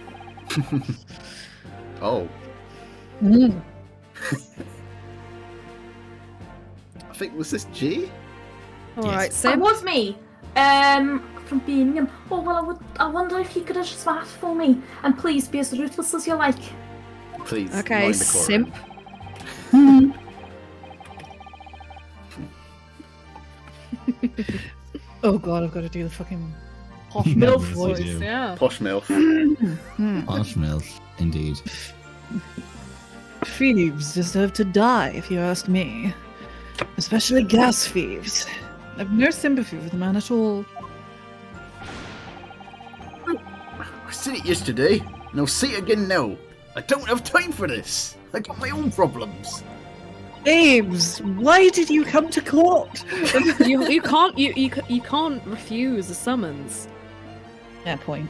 Oh, Mm. I think, was this G? Alright, That Sim. was me. From Birmingham. Oh well, I wonder if you could just swap for me, and please be as ruthless as you like. Please. Okay, mind the quorum. Simp. Oh god, I've got to do the fucking Posh Yes, MILF you voice, do. yeah. Posh MILF. Posh MILF, indeed. thieves deserve to die, if you ask me. Especially gas thieves. I've no sympathy for the man at all. I seen it yesterday, and I'll see it again now. I don't have time for this. I got my own problems. Babes, why did you come to court? you can't refuse a summons. Yeah, point.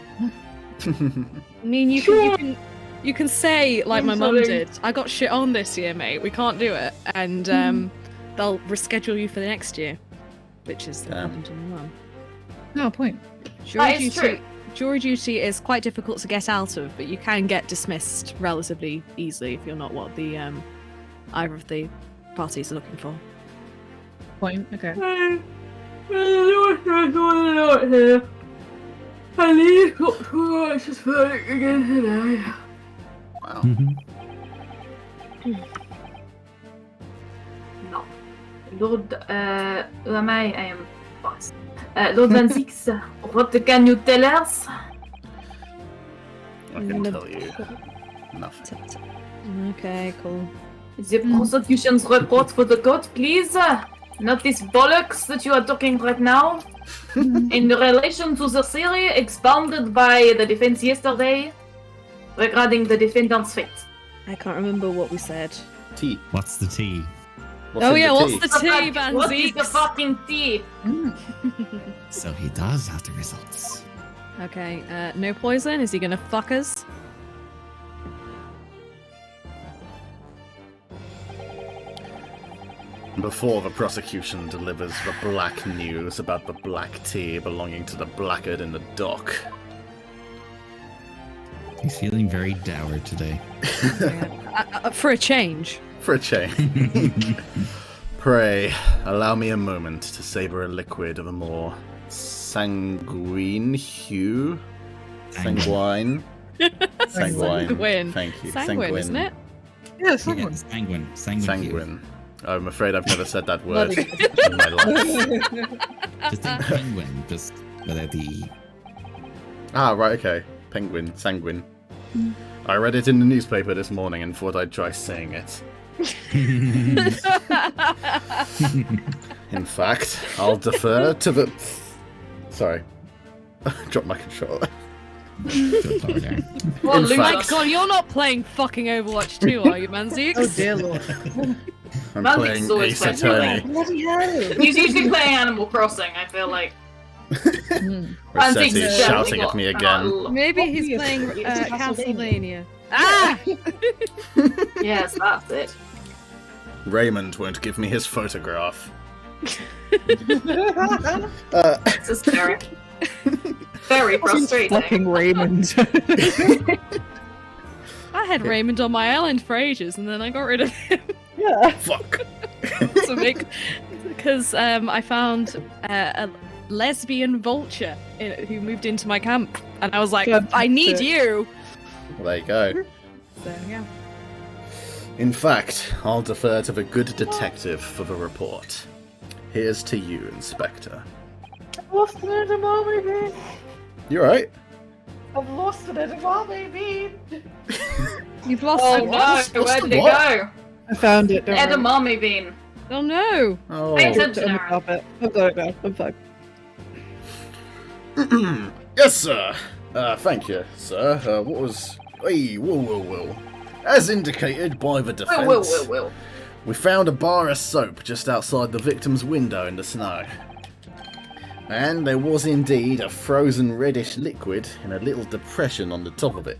I mean, you can say like my mum did. I got shit on this year, mate. We can't do it, and they'll reschedule you for the next year, which is what happened to my mum. No point. Jury duty is quite difficult to get out of, but you can get dismissed relatively easily if you're not what the either of the parties are looking for. Point. Okay. I need to again today. Wow. No. Lord, who am I? I am boss. Lord Van Zix, what can you tell us? I can tell you nothing. Okay, cool. The prosecution's report for the court, please. Not this bollocks that you are talking right now. In relation to the theory expounded by the defense yesterday regarding the defendant's fate. I can't remember what we said. T. What's the T? What's Oh in yeah, the what's T? the T, Van What is the Zeeks? fucking tea? So he does have the results. Okay, no poison. Is he gonna fuck us? Before the prosecution delivers the black news about the black tea belonging to the blackguard in the dock. He's feeling very dour today. For a change. For a change. Pray, allow me a moment to savor a liquid of a more sanguine hue. Sanguine. Sanguine. Thank you. Sanguine, isn't it? Yeah, Yeah, someone. sanguine. Sanguine. I'm afraid I've never said that word Bloody- in my life. Just think penguin, just without the E. Ah, right, okay. Penguin. Sanguine. I read it in the newspaper this morning and thought I'd try saying it. In fact, I'll defer to the... Sorry. Drop my controller. Good lord, yeah. Well, In loser. fact- My God, you're not playing fucking Overwatch 2, are you, Manzeeks? Oh dear lord. I'm Manzik's playing always Ace playing Attorney. Bloody hell. He's usually playing Animal Crossing, I feel like. Rossetti's Manzik's shouting definitely at me got again. a lot. Maybe he's Obvious. playing It's Castlevania. Ah! Yes, that's it. Raymond won't give me his photograph. This is very, very frustrating. Fucking Raymond. I had Raymond on my island for ages, and then I got rid of him Yeah. Fuck. because I found a lesbian vulture who moved into my camp, and I was like, I need Fantastic. you. Well, there you go. So yeah. In fact, I'll defer to the good detective for the report. Here's to you, Inspector. I've lost an edamame bean. You alright? I've lost an edamame bean. You've lost. Oh it. no, What's where the did it what? go? I found it. Don't worry. Edamame bean. Oh no. Oh. Pay Put attention, it on the Aaron. carpet. I've got it now. I'm fine. Yes, sir. Thank you, sir. What was... Hey, whoa. As indicated by the defense, Will. we found a bar of soap just outside the victim's window in the snow. And there was indeed a frozen reddish liquid in a little depression on the top of it.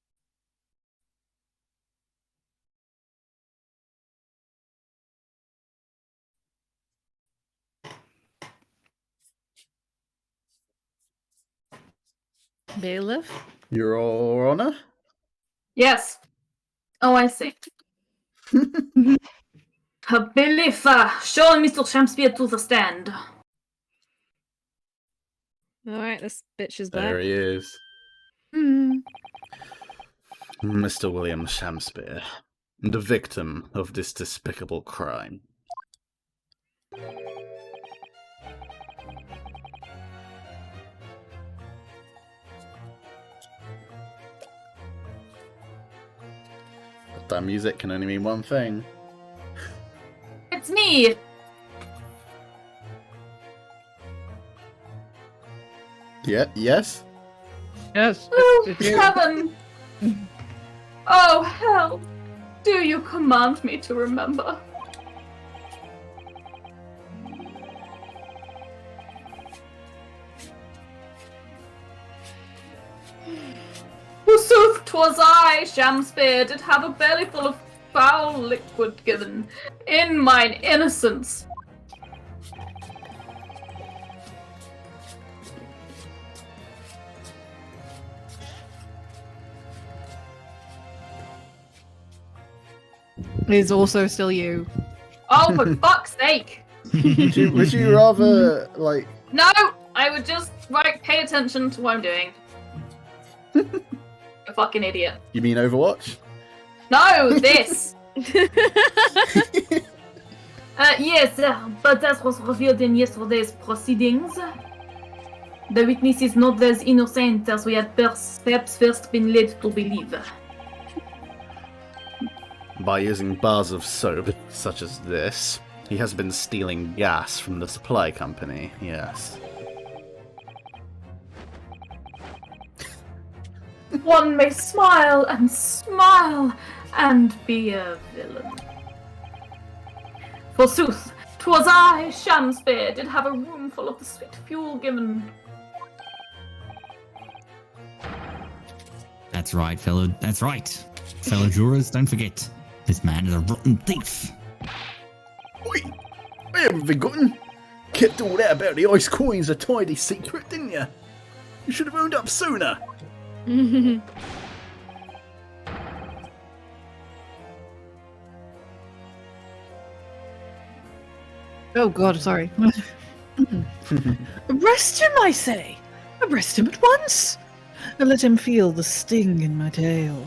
Bailiff? Your Honor? Yes. Oh, I see. Bailiff, show Mr. Shamspear to the stand. Alright, this bitch is There back. he is. Hmm. Mr. William Shamspear, the victim of this despicable crime. But that music can only mean one thing. It's me. Yeah, yes? Yes. Oh, it's you. heaven. Oh, hell. Do you command me to remember? Forsooth, 'twas I, Shamspear, did have a belly full of foul liquid given in mine innocence. It's also still you. Oh, for fuck's sake. Would you rather, like... No, I would just, pay attention to what I'm doing. You fucking idiot. You mean Overwatch? No, this! Yes, but as was revealed in yesterday's proceedings, the witness is not as innocent as we had perhaps first been led to believe. By using bars of soap, such as this, he has been stealing gas from the supply company, yes. One may smile and be a villain. Forsooth, 'twas I, Shamspear, did have a room full of the sweet fuel given. That's right, fellow. That's right. Fellow jurors, don't forget. This man is a rotten thief. Wait, I haven't forgotten. Kept all that about the ice coins a tidy secret, didn't you? You should have owned up sooner. Oh god, sorry. Arrest him, I say! Arrest him at once! And let him feel the sting in my tail.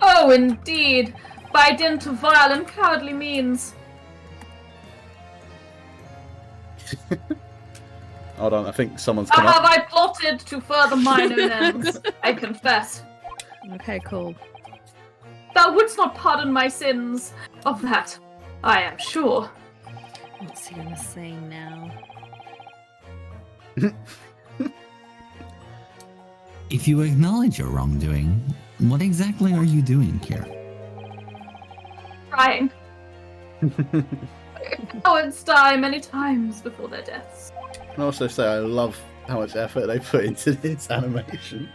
Oh, indeed, by dint of vile and cowardly means. Hold on, I think someone's come Have up. I plotted to further mine own ends, I confess. Okay, cool. Thou wouldst not pardon my sins, of that I am sure. What's he gonna say now? If you acknowledge your wrongdoing, what exactly are you doing here? Crying. Cowards die many times before their deaths. I can also say I love how much effort they put into these animations.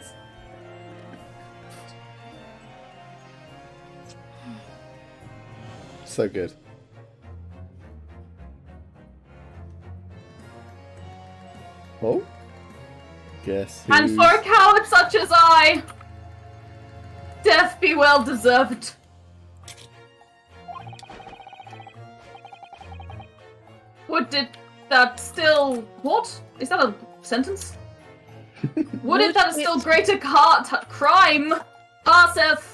So good. Oh? Guess And who's... for a coward such as I, death be well deserved. Would it that still... What? Is that a sentence? Would it that a still greater crime passeth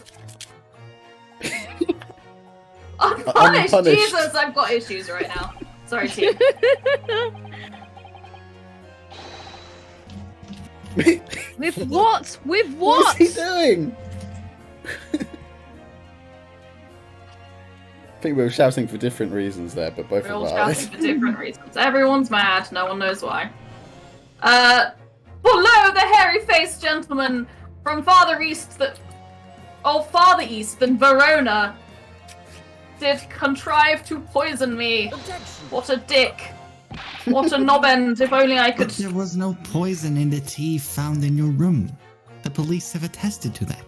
unpunished? Unpunished. Jesus, I've got issues right now. Sorry, team. With what? With What's what? he doing? I think we were shouting for different reasons there, but both We're are all valid. shouting for different reasons. Everyone's mad, no one knows why. Below the hairy-faced gentleman from farther east than Verona did contrive to poison me. What a dick. What a knobend, if only I But could... there was no poison in the tea found in your room. The police have attested to that.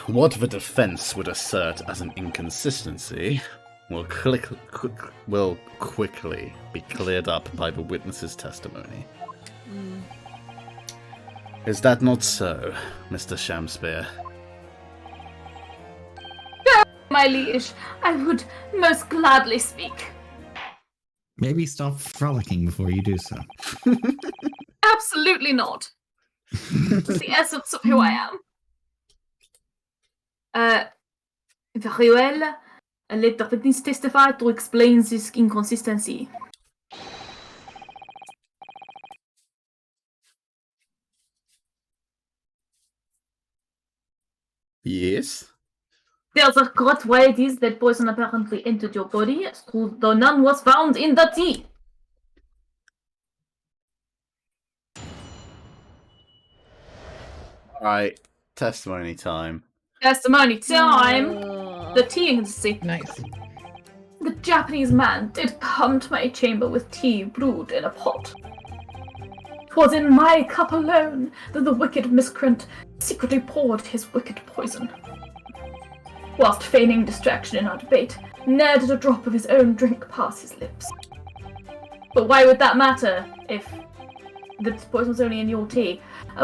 What the defense would assert as an inconsistency will quickly be cleared up by the witness's testimony. Is that not so, Mr. Shamspear? My liege, I would most gladly speak. Maybe stop frolicking before you do so. Absolutely not. It's the essence of who I am. Very well. Let the witness testify to explain this inconsistency. Yes. There's a correct way it is that poison apparently entered your body, though none was found in the tea. Alright, testimony time. Testimony time. The tea agency. Nice. The Japanese man did come to my chamber with tea brewed in a pot. 'Twas in my cup alone that the wicked miscreant secretly poured his wicked poison. Whilst feigning distraction in our debate, ne'er did a drop of his own drink pass his lips. But why would that matter if the poison was only in your tea?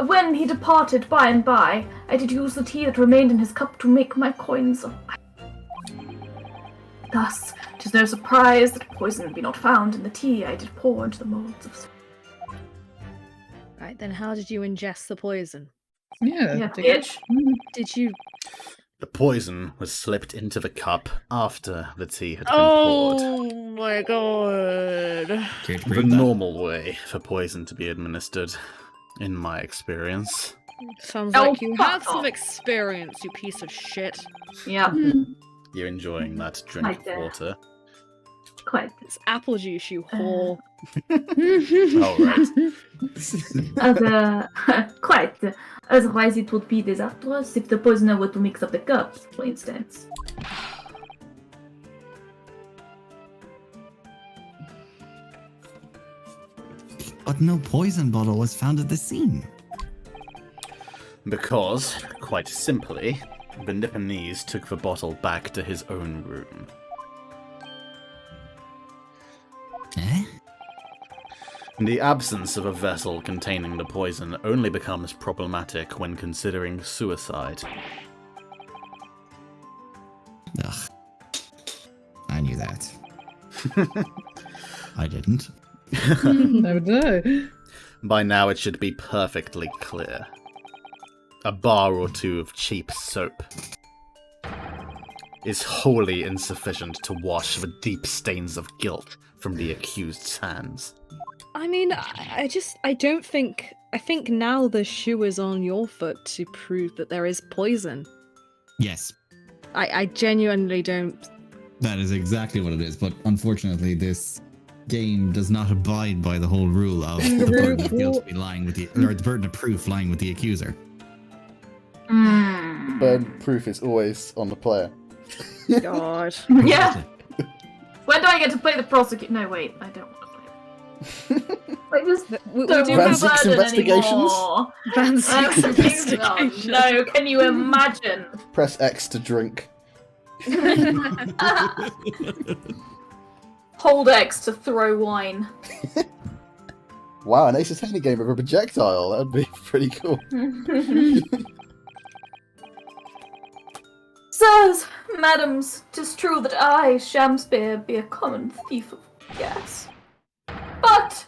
When he departed by and by, I did use the tea that remained in his cup to make my coins of Thus, 'tis no surprise that poison be not found in the tea I did pour into the moulds of... Right, then how did you ingest the poison? Yeah. bitch. Did you... The poison was slipped into the cup after the tea had been poured. Oh my god. Care to The prove that? normal way for poison to be administered, in my experience. Sounds Oh, like you fuck have some off. experience, you piece of shit. Yeah, You're enjoying that drink Like of that. water. quite. It's apple juice, you whore. Alright. Quite. Otherwise, it would be disastrous if the poisoner were to mix up the cups, for instance. But no poison bottle was found at the scene. Because, quite simply, the Nipponese took the bottle back to his own room. Eh? The absence of a vessel containing the poison only becomes problematic when considering suicide. Ugh. I knew that. I didn't. No. By now it should be perfectly clear. A bar or two of cheap soap is wholly insufficient to wash the deep stains of guilt from the accused's hands. I mean, I don't think... I think now the shoe is on your foot to prove that there is poison. Yes, I genuinely don't... that is exactly what it is, but unfortunately this game does not abide by the whole rule of the burden of guilt be lying with the... or the burden of proof lying with the accuser. Burden proof is always on the player. God. Yeah. When do I get to play the prosecutor? No, wait, I don't want to play. I just We don't do want have to Van Six burden Investigations? anymore. Van Six Oh, Investigation. no, can you imagine? Press X to drink. Hold X to throw wine. Wow, an Ace Attorney game with a projectile. That would be pretty cool. Sirs, madams, 'tis true that I, Shamspear, be a common thief of gas. But,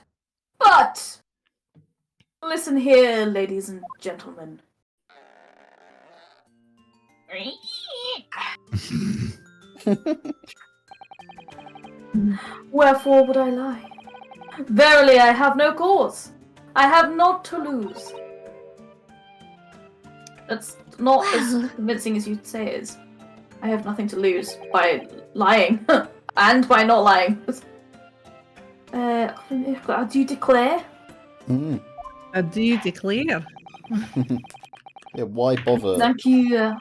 listen here, ladies and gentlemen. Wherefore would I lie? Verily, I have no cause. I have naught to lose. That's not as convincing as you'd say it is. I have nothing to lose by lying. And by not lying. Do you declare? Mm. Do you declare? Yeah, why bother? Thank you.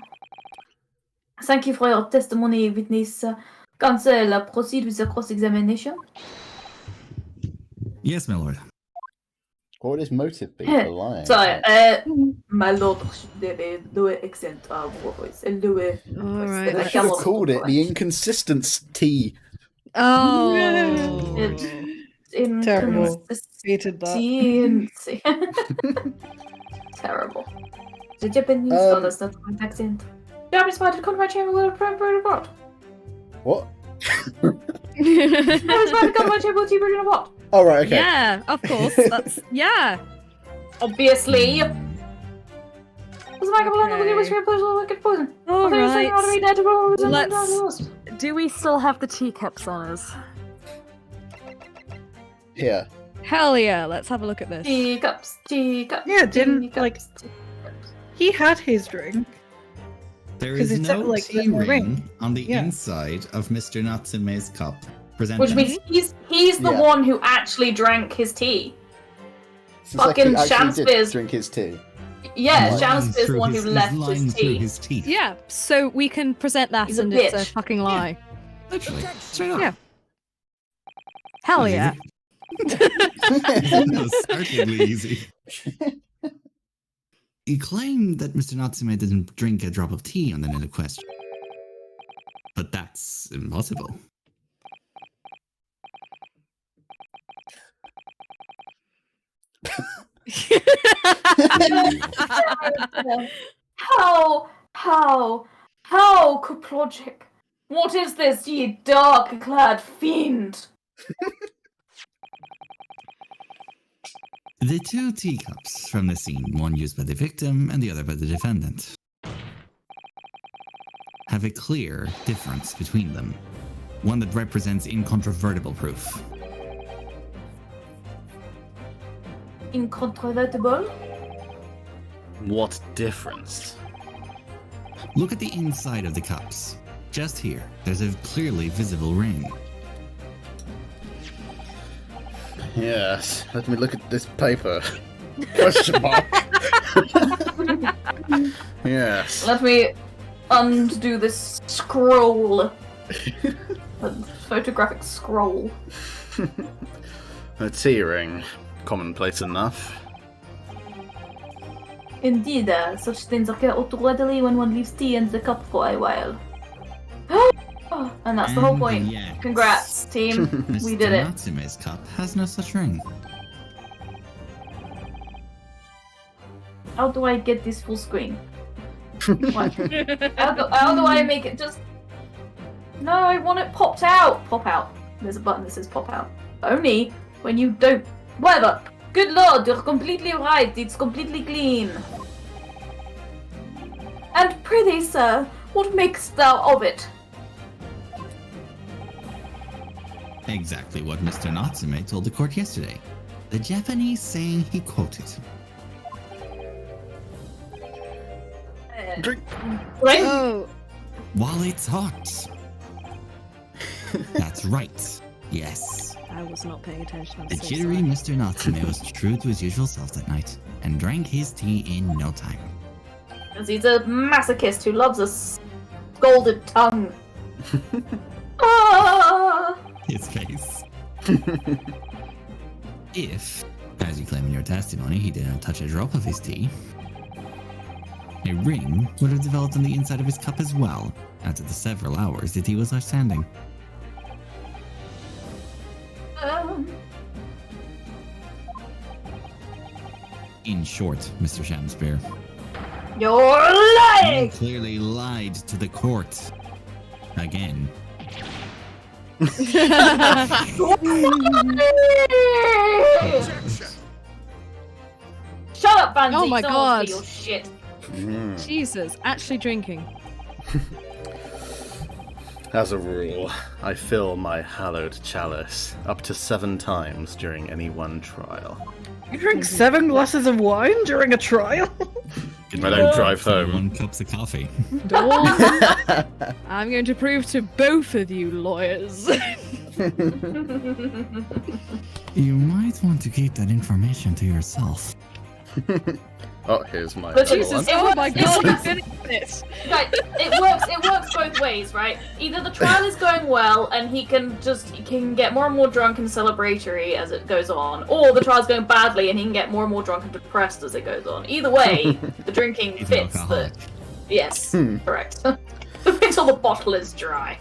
Thank you for your testimony, witness. Counsel, proceed with the cross-examination. Yes, my lord. What would his motive be for lying? Sorry, my lord, there is lower accent of voice. Lower All right. They should have called it the inconsistency. Oh. Terrible. Hated that. Inconsistency. Terrible. The Japanese that's not the accent. Japanese spotted come my chamber with a prime what? What? Japanese spotted come my chamber with a what? Oh, right, okay. Yeah, of course. That's yeah. Obviously. Okay. All right. Do we still have the teacups on us? Here. Hell yeah! Let's have a look at this. Teacups. Yeah, didn't, like, he had his drink. There 'Cause is it's no like tea in the ring ring. on the Yeah. inside of Mr. Natsume's cup. Present Which them. means he's the Yeah. one who actually drank his tea. Seems like he Fucking actually did Shakespeare's- drink his tea. Yeah, Lying Shakespeare's the through one who his- left lying his through tea. his teeth. Yeah, so we can present that He's a and it's a bitch. fucking lie. Literally. Straight up. Yeah. Hell yeah. That was certainly easy. You claim that Mr. Natsume didn't drink a drop of tea on the night of question. But that's impossible. How, Kuprogic? What is this, ye dark-clad fiend? The two teacups from the scene, one used by the victim and the other by the defendant, have a clear difference between them. One that represents incontrovertible proof. Incontrovertible? What difference? Look at the inside of the cups. Just here, there's a clearly visible ring. Yes, let me look at this paper. Question mark. Yes. Let me undo this scroll. A photographic scroll. A tea ring. Commonplace enough. Indeed, such things occur readily when one leaves tea in the cup for a while. And that's the whole point. Yet, Congrats, team. Mr. We did it. Natsume's cup has no such ring. How do I get this full screen? What? How do I make it just... No, I want it popped out. Pop out. There's a button that says pop out. Only when you don't... Whatever. Good lord, you're completely right. It's completely clean. And prithee, sir, what makest thou of it? Exactly what Mr. Natsume told the court yesterday. The Japanese saying he quoted. Drink. Right? Oh. While it's hot. That's right. Yes. I was not paying attention. I'm The so jittery sorry. Mr. Natsume was true to his usual self that night and drank his tea in no time. Because he's a masochist who loves a scalded tongue. Ah! His face. If, as you claim in your testimony, he didn't touch a drop of his tea, a ring would have developed on the inside of his cup as well, after the several hours the tea was outstanding. In short, Mr. Shamspeare, You're you lying! clearly lied to the court. Again. Shut up, Bandy! Oh my Someone God. say your shit. Jesus, actually drinking. As a rule, I fill my hallowed chalice up to 7 times during any one trial. You drink 7 glasses of wine during a trial? I don't drive home. 1 cups of coffee. I'm going to prove to both of you lawyers. You might want to keep that information to yourself. Oh, here's my But other Jesus, one. oh my god, it's- I'm finished it. Like, it works both ways, right? Either the trial is going well and he can get more and more drunk and celebratory as it goes on, or the trial's going badly and he can get more and more drunk and depressed as it goes on. Either way, the drinking He's fits an alcoholic. Yes, Hmm. correct. Until the bottle is dry.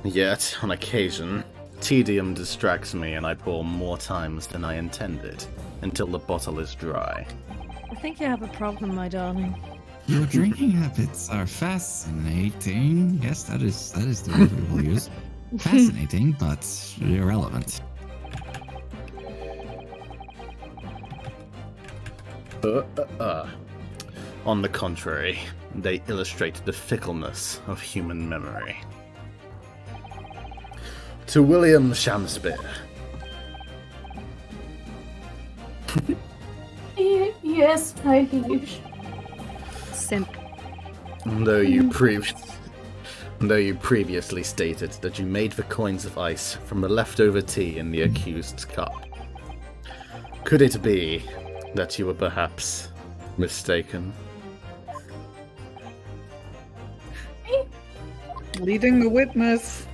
Yet, on occasion, tedium distracts me and I pour more times than I intended, until the bottle is dry. I think you have a problem, my darling. Your drinking habits are fascinating. Yes, that is the word we will use. Fascinating, but irrelevant. On the contrary, they illustrate the fickleness of human memory. To William Shakespeare. Yes, my liege. Simp. Though you previously stated that you made the coins of ice from the leftover tea in the accused's cup, could it be that you were perhaps mistaken? Leading the witness.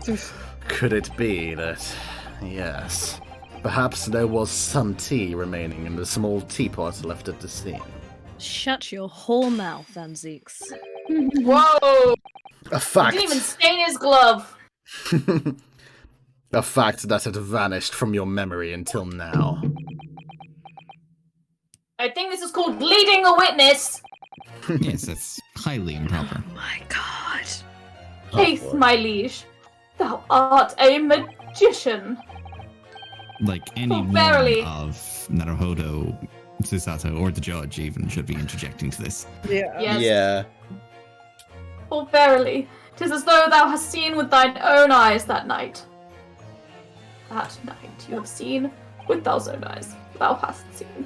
Could it be that, yes, perhaps there was some tea remaining in the small teapot left at the scene? Shut your whole mouth, Van Zeeks. Whoa! A fact. Didn't even stain his glove. A fact that had vanished from your memory until now. I think this is called leading a witness. Yes, that's highly improper. Oh my god. Faith, my liege, thou art a magician. Like any Oh, one verily. of Naruhodo, Susato, or the judge even should be interjecting to this. Yeah. Yes. Yeah. For verily, 'tis as though thou hast seen with thine own eyes that night. That night you have seen with thine own eyes. Thou hast seen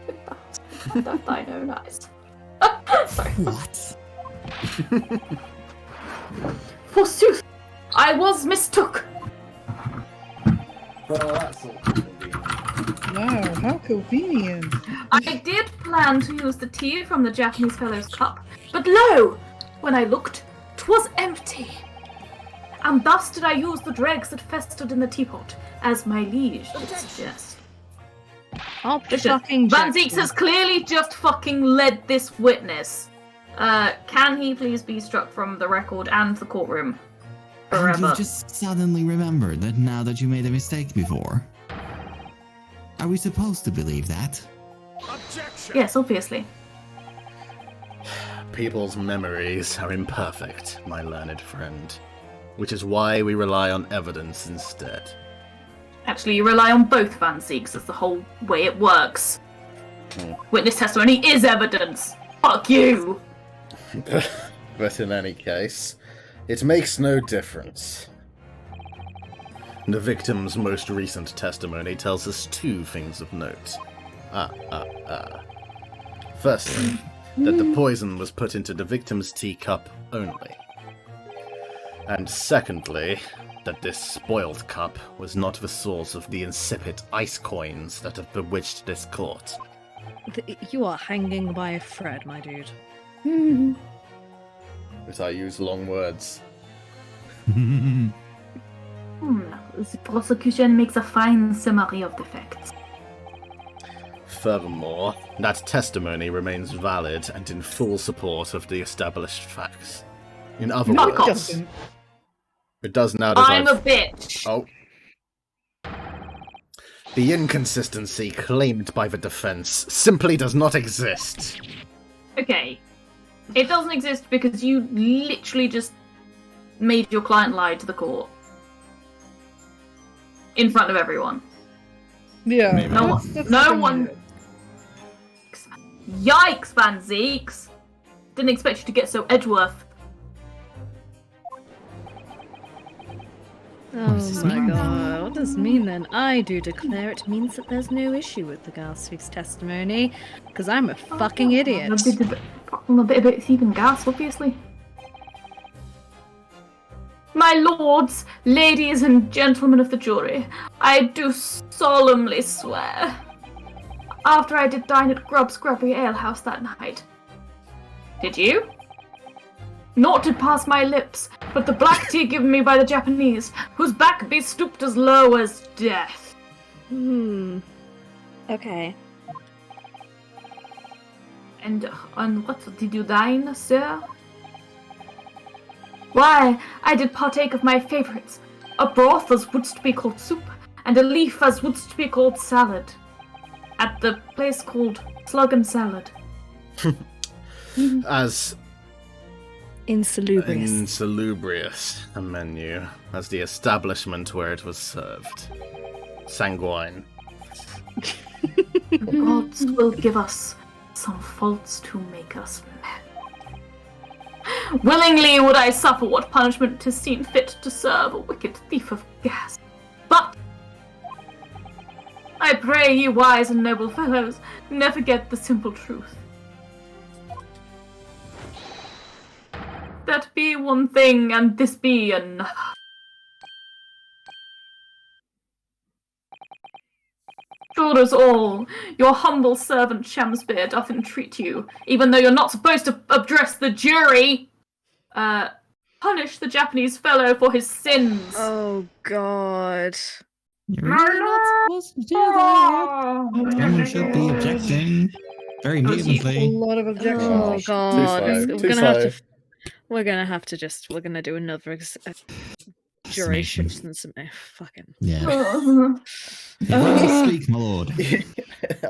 with thine own eyes. Sorry. What? Forsooth, I was mistook. Wow, how convenient. I did plan to use the tea from the Japanese fellow's cup, but lo! When I looked, 'twas empty. And thus did I use the dregs that festered in the teapot, as my liege did suggest. I'll Listen, fucking Van jack Zeeks you. has clearly just fucking led this witness. Can he please be struck from the record and the courtroom? And Forever. you've just suddenly remembered that now that you made a mistake before. Are we supposed to believe that? Yes, obviously. People's memories are imperfect, my learned friend, which is why we rely on evidence instead. Actually, you rely on both Van Zeeks. That's the whole way it works. Hmm. Witness testimony is evidence. Fuck you. But in any case, it makes no difference. The victim's most recent testimony tells us two things of note. Firstly, that the poison was put into the victim's teacup only. And secondly, that this spoiled cup was not the source of the insipid ice coins that have bewitched this court. You are hanging by a thread, my dude. But I use long words. The prosecution makes a fine summary of the facts. Furthermore, that testimony remains valid and in full support of the established facts. In other Knock off. words, it does now that I'm a I've... bitch. Oh. The inconsistency claimed by the defense simply does not exist. Okay. It doesn't exist because you literally just made your client lie to the court. In front of everyone. Yeah. Maybe. No that's- one- that's no the thing one- with it. Yikes, Van Zeeks! Didn't expect you to get so Edgeworth. does this Oh my mean? god, what does this mean then? I do declare it means that there's no issue with the Gasfig's testimony, because I'm a fucking idiot. I'm a bit about thieving gas, obviously. My lords, ladies, and gentlemen of the jury, I do solemnly swear after I did dine at Grub's Grubby Alehouse that night. Did you? Naught did pass my lips, but the black tea given me by the Japanese, whose back be stooped as low as death. Okay. And on what did you dine, sir? Why, I did partake of my favourites. A broth as wouldst be called soup, and a leaf as wouldst be called salad. At the place called Slug and Salad. As Insalubrious. a menu as the establishment where it was served. Sanguine. The gods will give us some faults to make us men. Willingly would I suffer what punishment 'tis seen fit to serve a wicked thief of gas. But I pray ye wise and noble fellows, never get the simple truth. That be one thing, and this be another. Shoulders all, your humble servant Shamspeare doth entreat you, even though you're not supposed to address the jury. Punish the Japanese fellow for his sins. Oh God. You're really not supposed to do that. Someone should be objecting very A vehemently. lot of objections. Oh God. Too slow. We're gonna have to do another jury Summation. shift and some fucking. Yeah. Speak, my lord.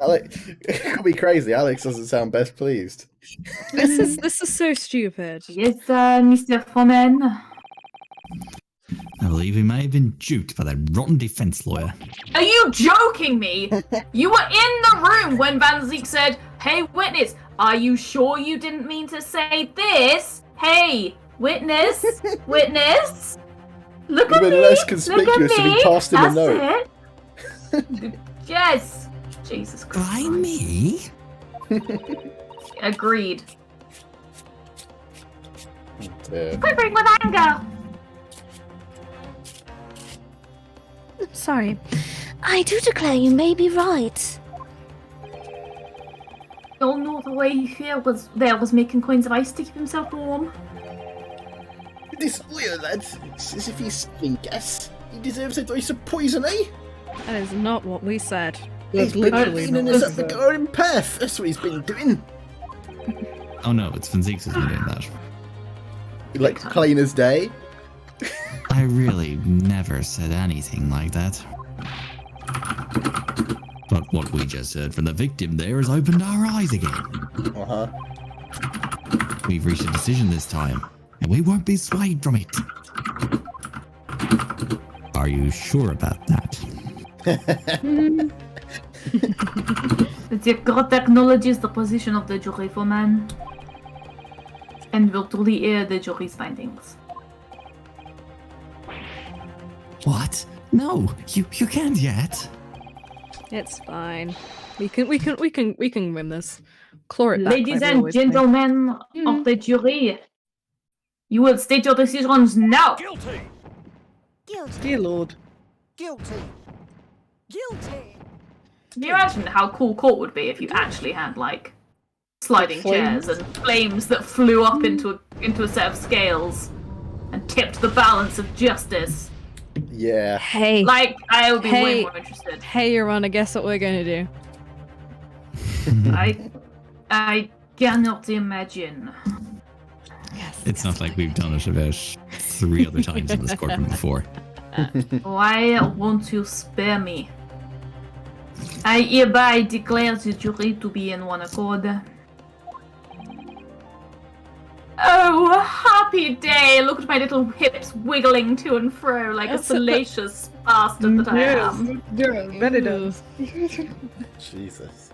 Alex, it could be crazy. Alex doesn't sound best pleased. This is so stupid. Yes, Mr. Foreman. I believe he may have been duped by that rotten defense lawyer. Are you joking me? You were in the room when Van Zeek said, "Hey, witness, are you sure you didn't mean to say this? Hey, witness, witness, look You've at me, been less look conspicuous at if me. he passed him a That's note." it. Yes. Jesus Christ. By me? Agreed. Yeah. Quivering with anger. Sorry. I do declare you may be right. You'll know the way he was making coins of ice to keep himself warm. This lawyer lad, it's as if he's spitting gas. He deserves a dose of poison, eh? That is not what we said. That's He's been literally cleaning not us what up he the said. garden path. That's what he's been doing. Oh no, it's Van Zeeks who's been doing that. Like plain as day. I really never said anything like that. But what we just heard from the victim there has opened our eyes again. Uh-huh. We've reached a decision this time, and we won't be swayed from it. Are you sure about that? The court acknowledges the position of the jury foreman and will duly air the jury's findings. What? No, you can't yet. It's fine. We can win this. Claw it back Ladies like we and always do. gentlemen of the jury, you will state your decisions now. Guilty! Dear Lord. Guilty! Guilty! Can you imagine how cool court would be if you actually had like sliding Flames? chairs and flames that flew up into a set of scales and tipped the balance of justice? Yeah. Hey. Like, I would be way Hey. more interested. Hey, Your Honor, guess what we're gonna do? I cannot imagine. Yes. It's not like we've done it about 3 other times in this courtroom before. Why won't you spare me? I hereby declare the jury to be in one accord. Oh, happy day! Look at my little hips wiggling to and fro like a salacious bastard that I am. Yes, very does. Jesus.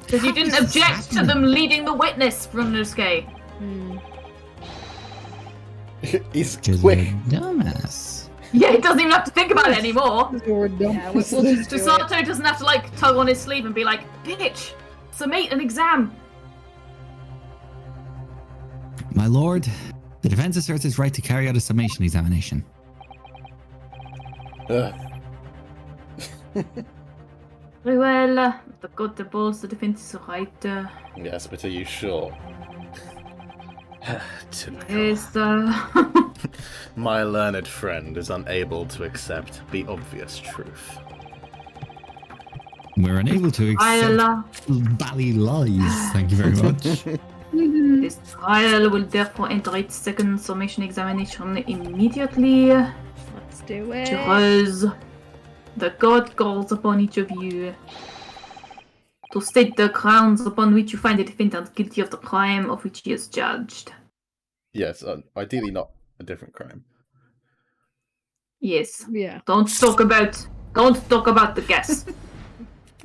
Because you didn't object to them leading the witness, Runnerske. He's Because quick. you're a dumbass. Yeah, he doesn't even have to think about it anymore. You're dumb. Yeah, we'll just do it. Sato doesn't have to like tug on his sleeve and be like, "Bitch, summate an exam." My lord, the defense asserts its right to carry out a summation examination. Ugh. Very well. If they've got the balls, the defense is right. Yes, but are you sure? Typical. Yes, My learned friend is unable to accept the obvious truth. We're unable to accept bally lies. Thank you very much. This trial will therefore enter its second summation examination immediately. Let's do it. Because the court calls upon each of you to state the grounds upon which you find the defendant guilty of the crime of which he is judged. Yes, ideally not a different crime. Yes. Yeah. Don't talk about the gas.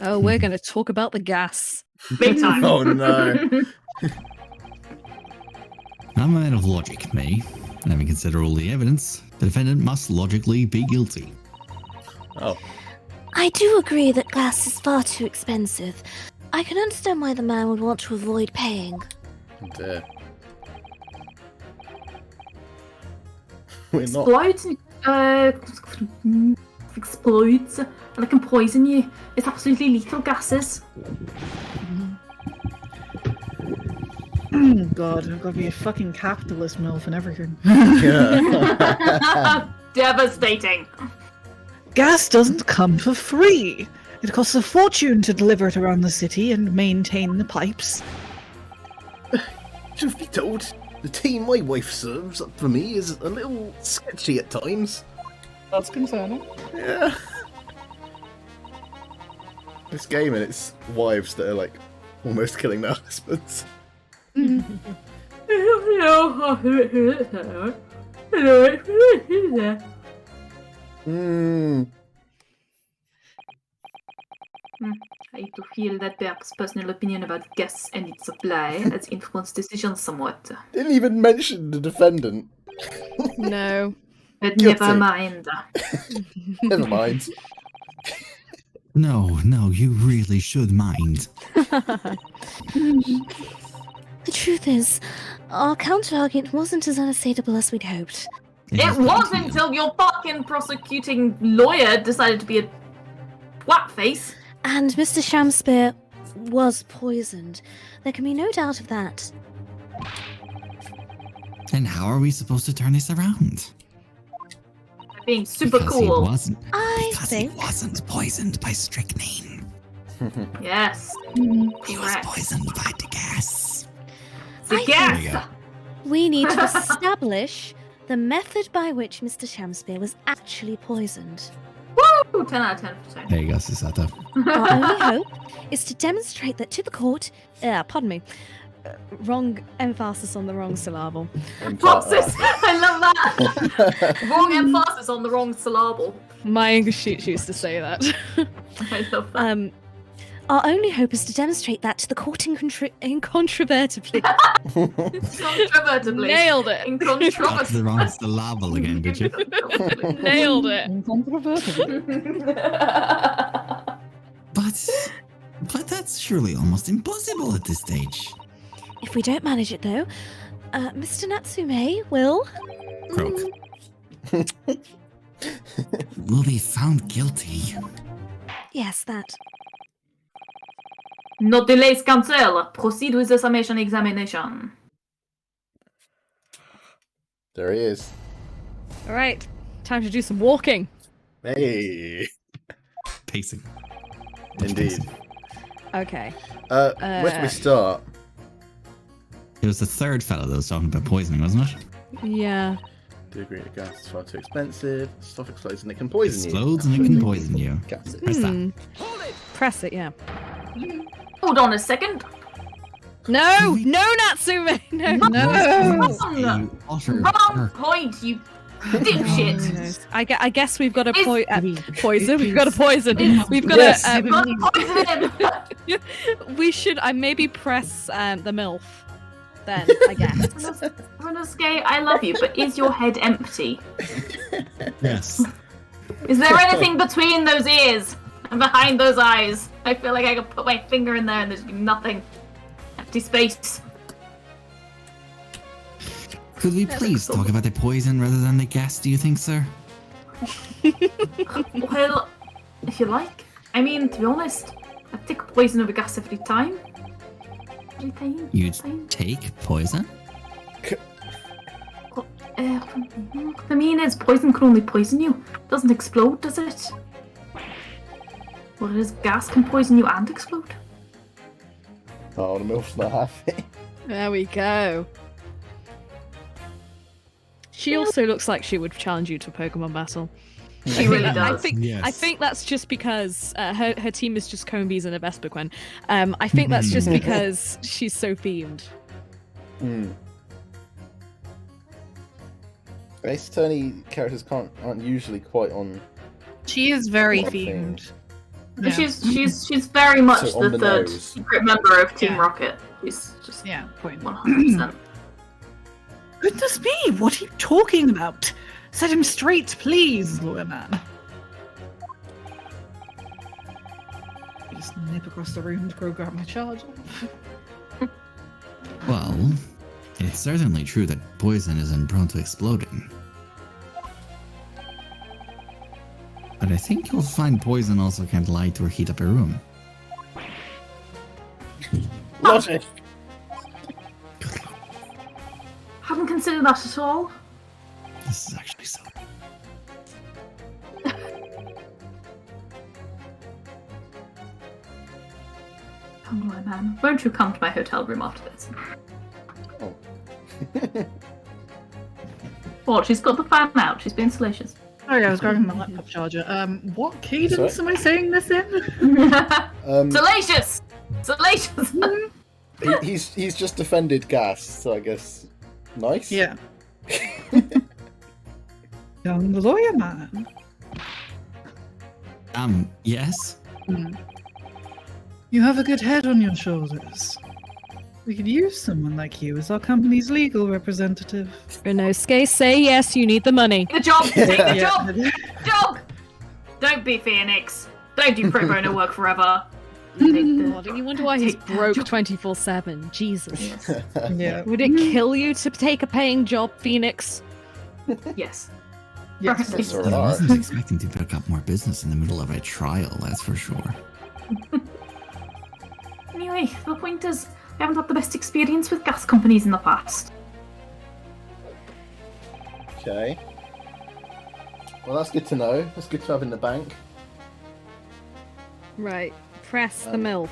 Oh, we're going to talk about the gas. Big time. Oh no. I'm a man of logic, May. Having considered all the evidence, the defendant must logically be guilty. Oh. I do agree that glass is far too expensive. I can understand why the man would want to avoid paying. Oh dear. We're not. Explodes, and it can poison you. It's absolutely lethal gases. God, I've got to be a fucking capitalist MILF and everything. Yeah. Devastating. Gas doesn't come for free. It costs a fortune to deliver it around the city and maintain the pipes. Truth be told, the tea my wife serves up for me is a little sketchy at times. That's concerning. Yeah. This game and its wives that are like almost killing their husbands. I do feel that perhaps personal opinion about gas and its supply has influenced decisions somewhat. Didn't even mention the defendant. No. But Guilty. never mind. Never mind. No, you really should mind. The truth is, our counter-argument wasn't as unassailable as we'd hoped. It wasn't until your fucking prosecuting lawyer decided to be a twat face. And Mr. Shamspear was poisoned. There can be no doubt of that. And how are we supposed to turn this around? Being super Because cool. Because he wasn't poisoned by strychnine. Yes. He was poisoned by the gas. The I gas. We need to establish the method by which Mr. Shamspear was actually poisoned. Woo! 10 out of 10 for 10. There you go, Susato. Our only hope is to demonstrate that to the court. Pardon me. Wrong emphasis on the wrong syllable. Emphasis! I love that! Wrong emphasis on the wrong syllable. My English teacher used to say that. I love that. Our only hope is to demonstrate that to the court incontrovertibly. Incontrovertibly. Nailed it. Got the wrong syllable again, did you? Nailed it. But that's surely almost impossible at this stage. If we don't manage it, though, Mr. Natsume will... Croak. Will be found guilty. Yes, that. No delays, counsel. Proceed with the summation examination. There he is. All right. Time to do some walking. Hey. Pacing. Indeed. Okay. Where do we start? It was the third fellow that was talking about poisoning, wasn't it? Yeah. Do you agree that gas is far too expensive? Stuff explodes and it can poison you. Explodes and it can poison you. Gas it. Press that. Press it, yeah. Hold on a second. No! No, Natsume! No! Wrong, You utter wrong jerk. point, you dipshit. I guess we've got to It's- poison. We've got to poison. It's- We've got Yes. to. Poison him. We should. I maybe press the MILF. Then I guess. Runosuke, I love you, but is your head empty? Yes. Is there anything between those ears and behind those eyes? I feel like I could put my finger in there and there's nothing. Empty space. Could we please talk about the poison rather than the gas, do you think, sir? Well, if you like. I mean, to be honest, I take poison over gas every time. Every time. You'd take poison? What I mean is, poison can only poison you. It doesn't explode, does it? Whereas gas can poison you and explode. Oh, the MILF's not happy. There we go. She also looks like she would challenge you to a Pokemon battle. She really does. I think that's just because her team is just Combees and a Vespiquen. I think that's just because she's so themed. Ace Attorney characters aren't usually quite on. She is very One themed. But she's very much So on the the third nose. secret member of Team Yeah. Rocket. She's just Yeah, point. 100%. Goodness me, what are you talking about? Set him straight, please, lawyer man. Just nip across the room to go grab my charger. Well, it's certainly true that poison isn't prone to exploding. But I think you'll find poison also can't light or heat up a room. Logic! Haven't considered that at all. This is actually so. Come on, man. Won't you come to my hotel room after this? Oh. What? She's got the fan out. She's being salacious. Sorry, I was grabbing my laptop charger. What cadence Sorry? am I saying this in? Salacious! Salacious! He's just defended gas, so I guess nice. Yeah. Young lawyer man. Yes? You have a good head on your shoulders. We could use someone like you as our company's legal representative. Renosuke, say yes, you need the money. The job! Take the Yeah. job! Job! Don't be Phoenix. Don't do pro bono work forever. God, you wonder why he's Take that broke job. 24/7. Jesus. Yeah. Would it kill you to take a paying job, Phoenix? Yes. Yes. That's I alright. wasn't expecting to pick up more business in the middle of a trial, that's for sure. Anyway, the point is, I haven't had the best experience with gas companies in the past. Okay. Well, that's good to know. That's good to have in the bank. Right. Press the MILF.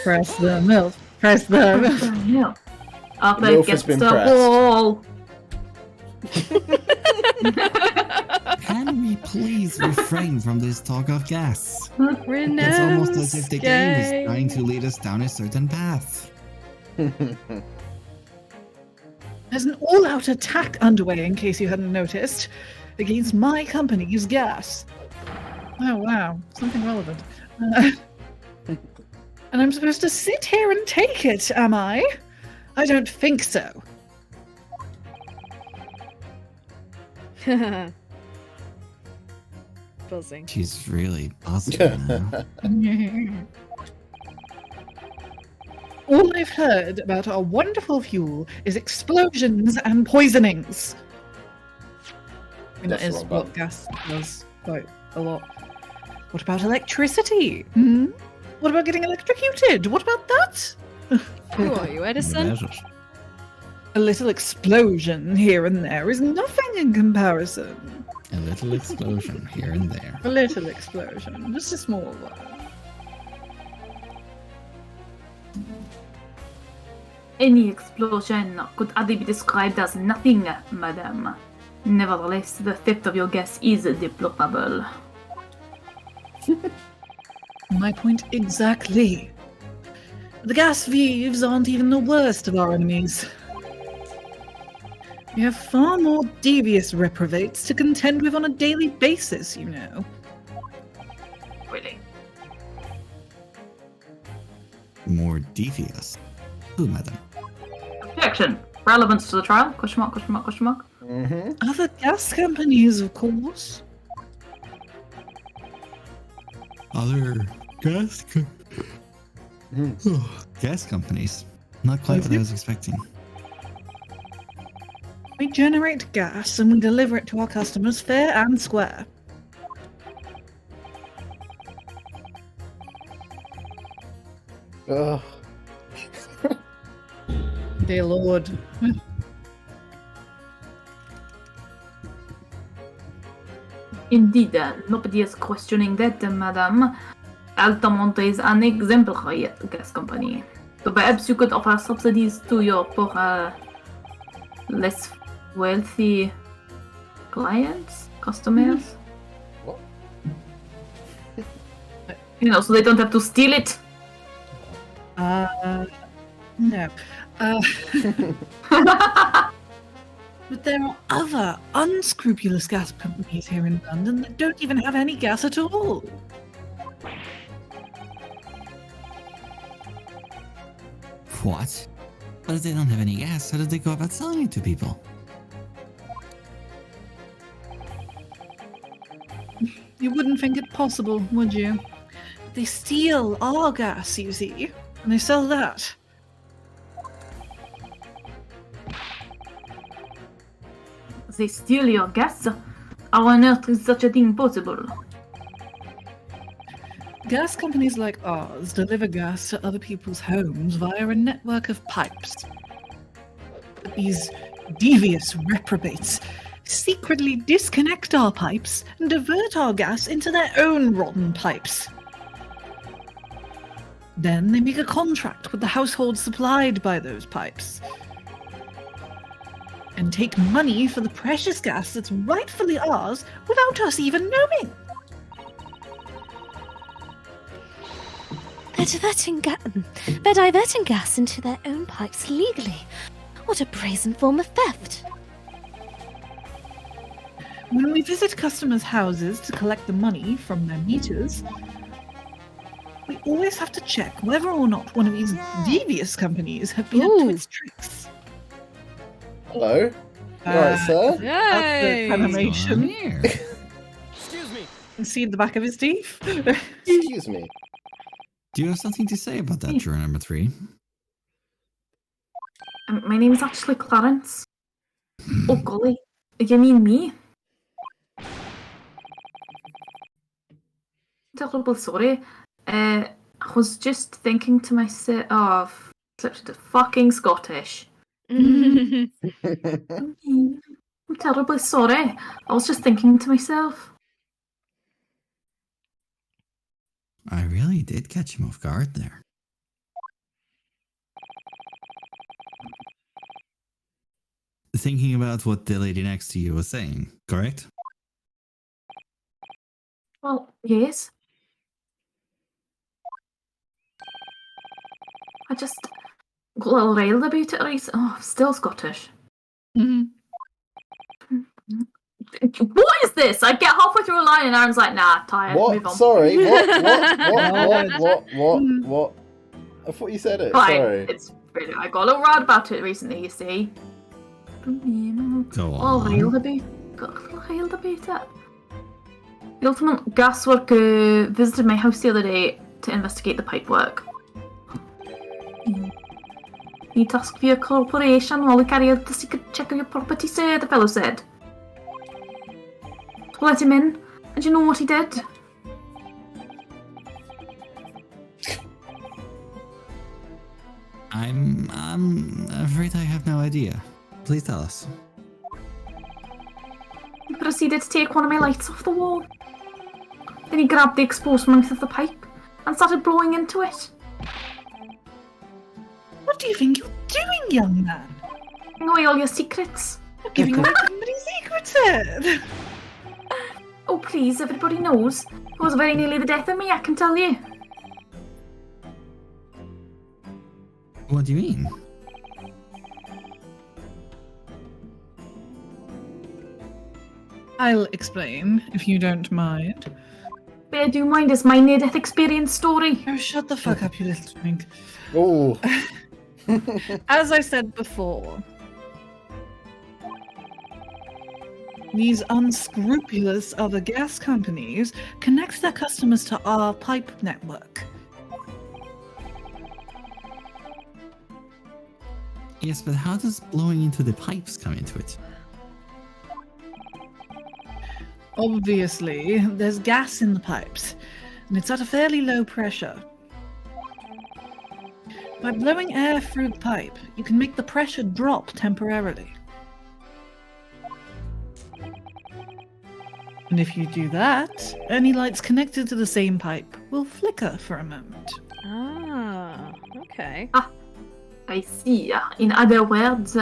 Press the MILF. Press the MILF. Yeah. Up Milf has against been the pressed. wall. Can we please refrain from this talk of gas? Renosuke. It's almost as if the game is trying to lead us down a certain path. There's an all-out attack underway, in case you hadn't noticed, against my company's gas. Oh wow, something relevant. And I'm supposed to sit here and take it, am I? I don't think so. Buzzing. She's really positive now. All I've heard about our wonderful fuel is explosions and poisonings. I mean, that That's is the wrong what button. gas does quite a lot. What about electricity? Hmm? What about getting electrocuted? What about that? Who are you, Edison? A little explosion here and there is nothing in comparison. A little explosion here and there. A little explosion, just a small one. Any explosion could hardly be described as nothing, madam. Nevertheless, the theft of your gas is deplorable. My point exactly. The gas thieves aren't even the worst of our enemies. We have far more devious reprobates to contend with on a daily basis, you know. Really. More devious. Who, madam? Objection. Relevance to the trial? Question mark, question mark, question mark. Mm-hmm. Other gas companies, of course. Other gas gas companies. Not quite what I was expecting. We generate gas and we deliver it to our customers fair and square. Ugh. Dear Lord. Indeed, nobody is questioning that, madam. Altamont is an exemplary gas company. So perhaps you could offer subsidies to your poor, less wealthy clients, customers. What? You know, so they don't have to steal it. No. But there are other unscrupulous gas companies here in London that don't even have any gas at all. What? But if they don't have any gas, how did they go about selling it to people? You wouldn't think it possible, would you? They steal our gas, you see, and they sell that. They steal your gas? How on earth is such a thing possible? Gas companies like ours deliver gas to other people's homes via a network of pipes. But these devious reprobates secretly disconnect our pipes and divert our gas into their own rotten pipes. Then they make a contract with the household supplied by those pipes and take money for the precious gas that's rightfully ours without us even knowing. They're diverting gas into their own pipes legally. What a brazen form of theft. When we visit customers' houses to collect the money from their meters, we always have to check whether or not one of these devious companies have been up to its tricks. Hello. Right, sir. That's Yay! the animation. Here. Excuse me. You can see the back of his teeth. Excuse me. Do you have something to say about that, juror number 3? My name is actually Clarence. Oh golly, you mean me? Terribly sorry. I was just thinking to myself, oh, such a fucking Scottish. I'm terribly sorry. I was just thinking to myself. I really did catch him off guard there. Thinking about what the lady next to you was saying, correct? Well, yes. I just got a little riled about it recently. Oh, I'm still Scottish. What is this? I get halfway through a line and Aaron's like, nah, tired, move What? on. Sorry. What? I thought you said it. Fine. Sorry. It's really, I got a little rad about it recently, you see. Go Oh, on. riled about it. The ultimate gas worker visited my house the other day to investigate the pipe work. He tasked for your corporation while we carry out the secret check of your property, sir, the fellow said. So let him in, and you know what he did? I'm afraid I have no idea. Please tell us. He proceeded to take one of my lights off the wall. Then he grabbed the exposed mouth of the pipe and started blowing into it. What do you think you're doing, young man? Giving away all your secrets. You're giving away somebody's secrets here. Oh please, everybody knows. It was very nearly the death of me, I can tell you. What do you mean? I'll explain, if you don't mind. But I do mind, it's my near-death experience story. Oh, shut the fuck up, you little twink. Oh. As I said before, these unscrupulous other gas companies connect their customers to our pipe network. Yes, but how does blowing into the pipes come into it? Obviously, there's gas in the pipes, and it's at a fairly low pressure. By blowing air through the pipe, you can make the pressure drop temporarily. And if you do that, any lights connected to the same pipe will flicker for a moment. Ah, okay. I see. In other words,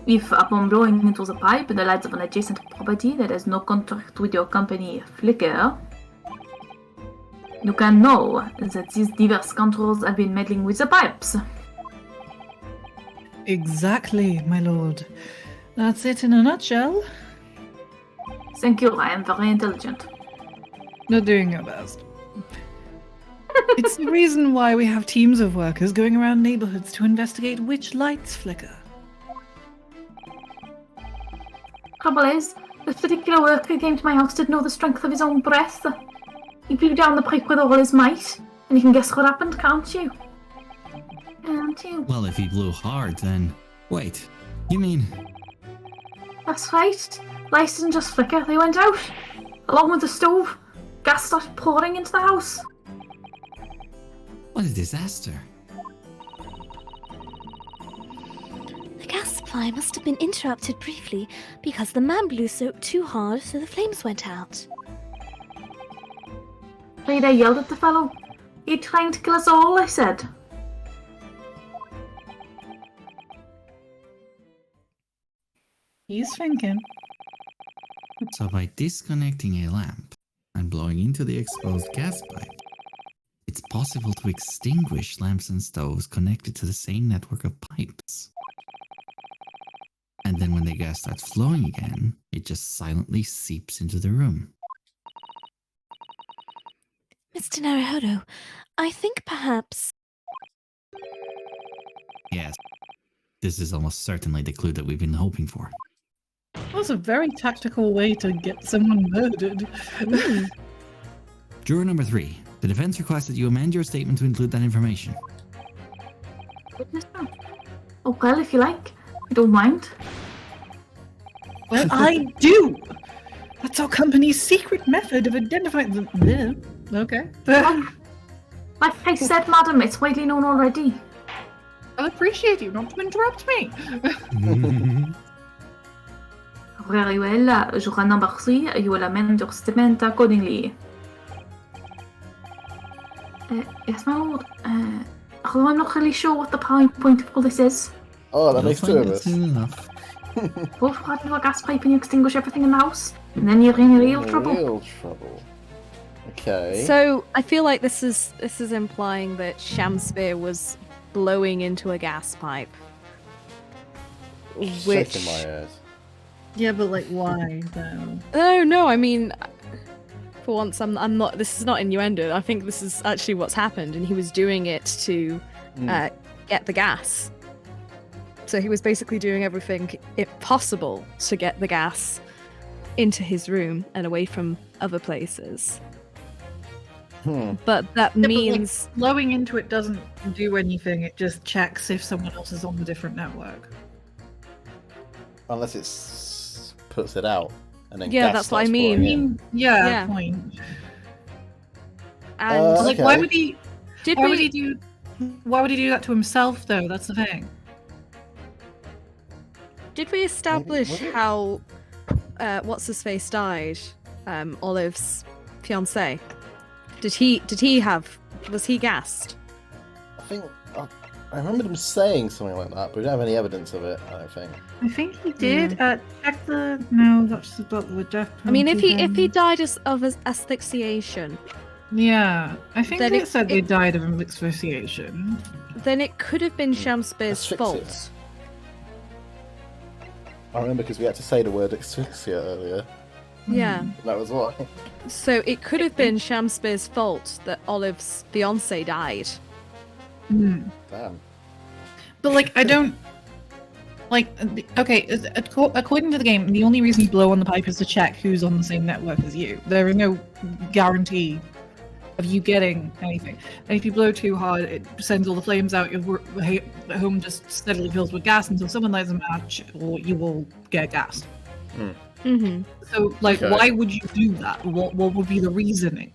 if upon blowing into the pipe, the lights of an adjacent property that has no contact with your company flicker, you can know that these diverse controls have been meddling with the pipes. Exactly, my lord. That's it in a nutshell. Thank you, I am very intelligent. You're doing your best. It's the reason why we have teams of workers going around neighborhoods to investigate which lights flicker. Trouble is, this particular worker who came to my house didn't know the strength of his own breath. He blew down the pipe with all his might, and you can guess what happened, can't you? Can't you? Well, if he blew hard, then... Wait, you mean... That's right. Lights didn't just flicker, they went out. Along with the stove. Gas started pouring into the house. What a disaster. The gas supply must have been interrupted briefly because the man blew too hard, so the flames went out. Afraid I yelled at the fellow. He'd trying to kill us all, I said. He's thinking. So by disconnecting a lamp and blowing into the exposed gas pipe, it's possible to extinguish lamps and stoves connected to the same network of pipes. And then when the gas starts flowing again, it just silently seeps into the room. Mr. Naruhodo, I think perhaps... Yes, this is almost certainly the clue that we've been hoping for. That's a very tactical way to get someone murdered. Juror number 3. The defense requests that you amend your statement to include that information. Goodness no. Oh, well, if you like. I don't mind. Well, I do! That's our company's secret method of identifying them. Okay. Like I said, madam, it's widely known already. I'll appreciate you not to interrupt me. Very well, juror number 3, you will amend your statement accordingly. Yes, my lord. Although I'm not really sure what the point of all this is. Oh, that makes two of us. Soon enough. Go for a gas pipe and you extinguish everything in the house, and then you're in real trouble. Real trouble. Okay. So I feel like this is implying that Shamspear was blowing into a gas pipe. Which... Shaking my head. Yeah, but like, why though? Oh no, I mean, for once, I'm not. This is not innuendo. I think this is actually what's happened, and he was doing it to get the gas. So he was basically doing everything possible to get the gas into his room and away from other places. But that means But, like, blowing into it doesn't do anything. It just checks if someone else is on a different network. Unless it puts it out, and then Yeah, gas that's what I starts mean. pouring in. Yeah. Yeah. Point. and Okay. Like, why would he? did Why we would he do? Why would he do that to himself, though? That's the thing. did we establish was it? how what's his face died? Olive's fiance. Was he gassed? I think I remember them saying something like that, but we don't have any evidence of it. I don't think. I think he did. Check the. No, that's about the death. I mean, if he penalty died of asphyxiation, then. Yeah, I think then it said they died of asphyxiation. then it could have been Shamspear's Asphyxia. fault. I remember because we had to say the word asphyxia earlier. Yeah. That was why. So it could have been Shamspear's fault that Olive's fiance died. Hmm. Damn. But like, I don't like. Okay, according to the game, the only reason you blow on the pipe is to check who's on the same network as you. There is no guarantee of you getting anything. And if you blow too hard, it sends all the flames out. Your home just steadily fills with gas until someone lights a match, or you will get gassed. Mm-hmm. So, like, Okay. why would you do that? What would be the reasoning?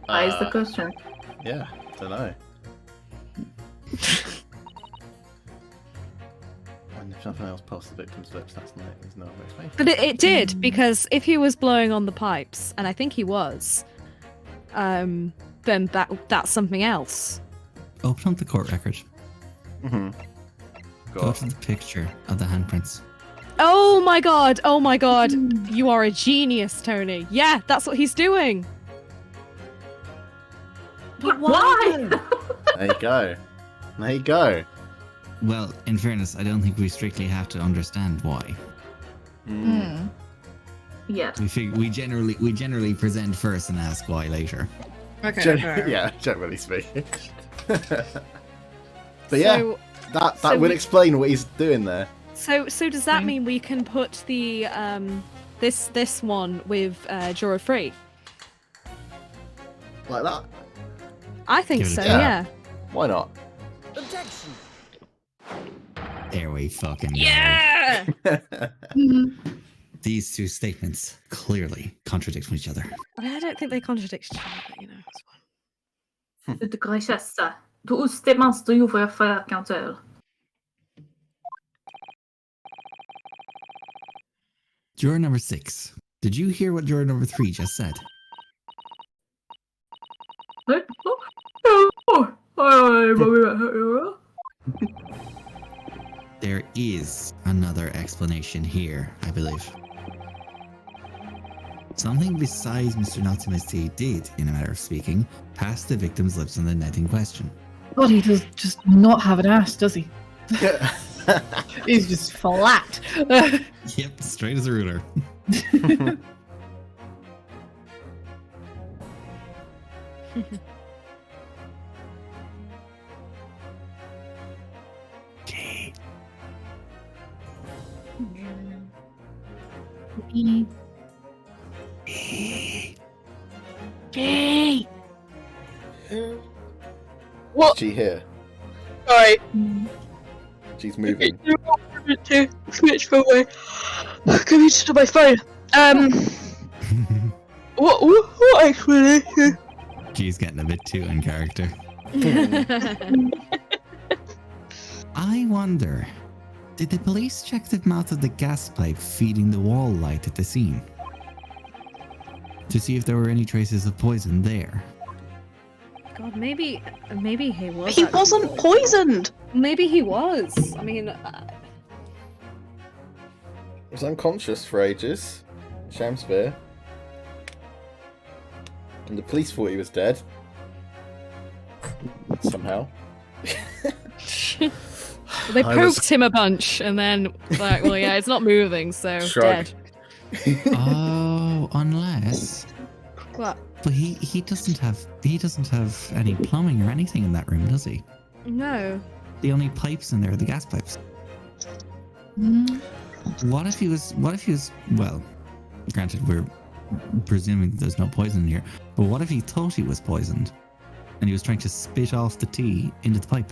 That is the question. Yeah, don't know. And if nothing else past the victim's lips, that's not, there's no other explanation. But it did, because if he was blowing on the pipes, and I think he was, then that's something else. Open up the court record. Mm-hmm. Go to the picture of the handprints. Oh my god! Oh my god! You are a genius, Tony. Yeah, that's what he's doing. But why? There you go. There you go. Well, in fairness, I don't think we strictly have to understand why. Yeah. We generally present first and ask why later. Okay. Yeah, generally speaking. But yeah, So, that so would we- explain what he's doing there. so does that mean we can put the this one with juror 3? Like that? I think Give it a so. try. Yeah. Why not? Objection. There we fucking go. Yeah. These two statements clearly contradict each other. I don't think they contradict each other, but you know, it's fine. De Grechessa. Du stämmas du för förkantöl. Juror number 6. Did you hear what juror number 3 just said? There is another explanation here, I believe. Something besides Mr. Natsumisti did, in a matter of speaking, pass the victim's lips on the night in question. God, he does just not have an ass, does he? He's just flat. Yep, straight as a ruler. Okay. Jay! What's she here? Alright, She's moving. to switch from my computer to my phone. What explanation? She's getting a bit too in character. I wonder, did the police check the mouth of the gas pipe feeding the wall light at the scene? To see if there were any traces of poison there? God, maybe he was. He actually- wasn't poisoned! Maybe he was. I mean, Was unconscious for ages. Shamspeare. And the police thought he was dead. Somehow. they I was- poked him a bunch, and then like, well, yeah, it's not moving, so Shrug. dead. Oh, unless. What? But he doesn't have any plumbing or anything in that room, does he? No. The only pipes in there are the gas pipes. What if he was well, granted we're presuming there's no poison in here, but what if he thought he was poisoned and he was trying to spit off the tea into the pipe?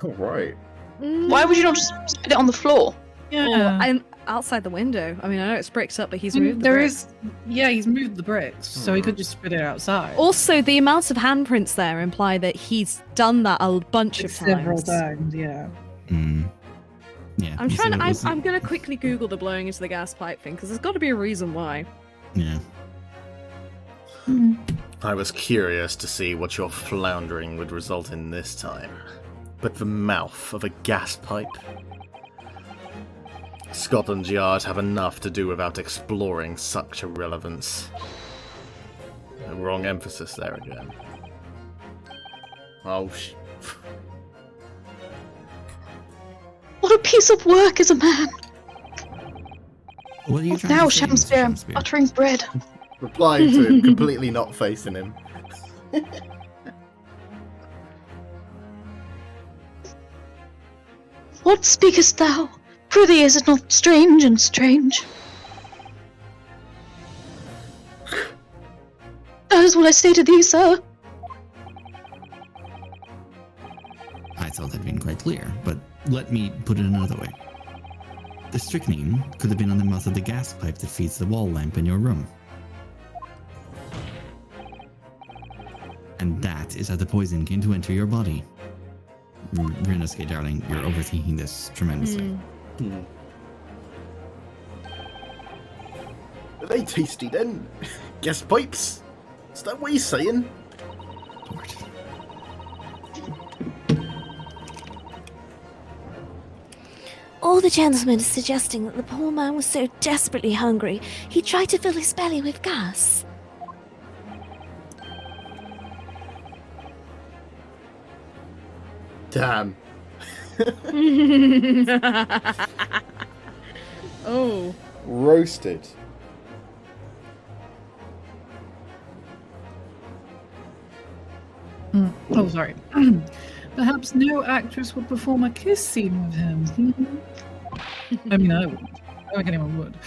Oh, right. Why would you not just spit it on the floor? Yeah. I'm outside the window. I mean, I know it's bricked up, but he's moved. He's moved the bricks, so he could just spit it outside. Also, the amount of handprints there imply that he's done that a bunch of Several times. times, yeah. Yeah. I'm you trying. see, it was- I'm gonna quickly Google the blowing into the gas pipe thing because there's got to be a reason why. Yeah. I was curious to see what your floundering would result in this time. But the mouth of a gas pipe? Scotland Yard have enough to do without exploring such irrelevance. Wrong emphasis there again. Oh, What a piece of work as a man! What are you What trying now, to say, Mr. Shamspeare? Shamspeare? Uttering bread. replying to him, completely not facing him. What speakest thou? Prithee, is it not strange and strange? That is what I say to thee, sir. I thought I'd been quite clear, but let me put it another way. The strychnine could have been on the mouth of the gas pipe that feeds the wall lamp in your room. And that is how the poison came to enter your body. Rinnosuke, darling, you're overthinking this tremendously. Are they tasty then? Gas pipes? Is that what you're saying? Lord. All the gentlemen are suggesting that the poor man was so desperately hungry, he tried to fill his belly with gas. Damn. Oh. Roasted. Oh, sorry. Perhaps no actress would perform a kiss scene with him. I mean, I wouldn't. I don't think anyone would.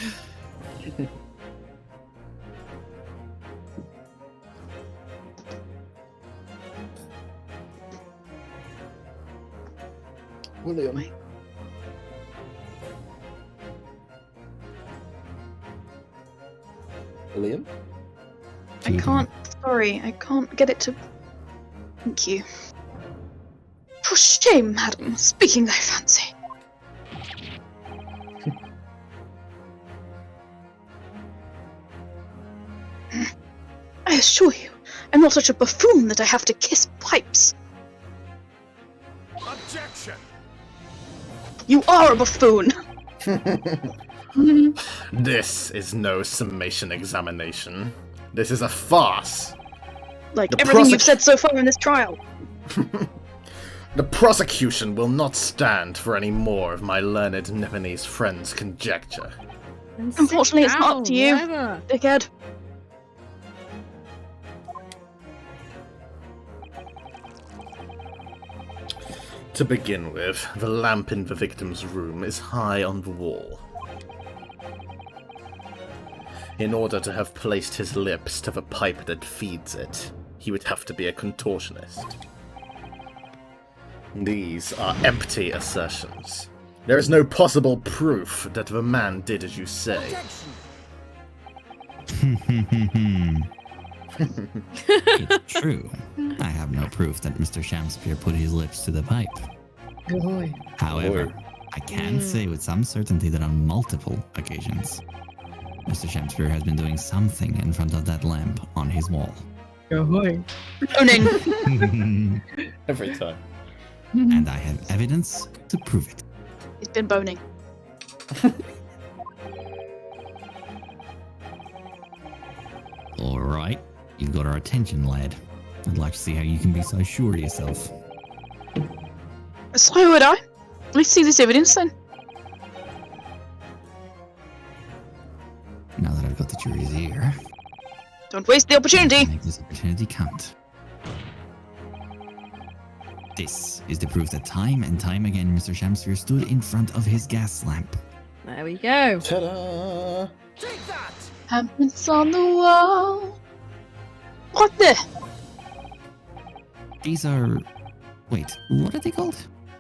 William. William? I can't. Sorry, I can't get it to. Thank you. For shame, madam. Speaking thy fancy. I assure you, I'm not such a buffoon that I have to kiss pipes. Objection! You are a buffoon! This is no summation examination. This is a farce. Like The everything you've prosec- said so far in this trial. The prosecution will not stand for any more of my learned Nepalese friend's conjecture. Unfortunately, it's not up to you, Whatever. dickhead. To begin with, the lamp in the victim's room is high on the wall. In order to have placed his lips to the pipe that feeds it, he would have to be a contortionist. These are empty assertions. There is no possible proof that the man did as you say. It's true. I have no proof that Mr. Shamspeare put his lips to the pipe. Boy. However, I can say with some certainty that on multiple occasions, Mr. Shamspeare has been doing something in front of that lamp on his wall. Ahoy. Boning. Every time. And I have evidence to prove it. He's been boning. Alright, you've got our attention, lad. I'd like to see how you can be so sure of yourself. So would I. Let's see this evidence then. Now that I've got the jury's ear, Don't waste the opportunity. make this opportunity count. This is the proof that time and time again Mr. Shamspeare stood in front of his gas lamp. There we go. Ta-da! Take that! Handprints on the wall. What the? These are... wait, what are they called?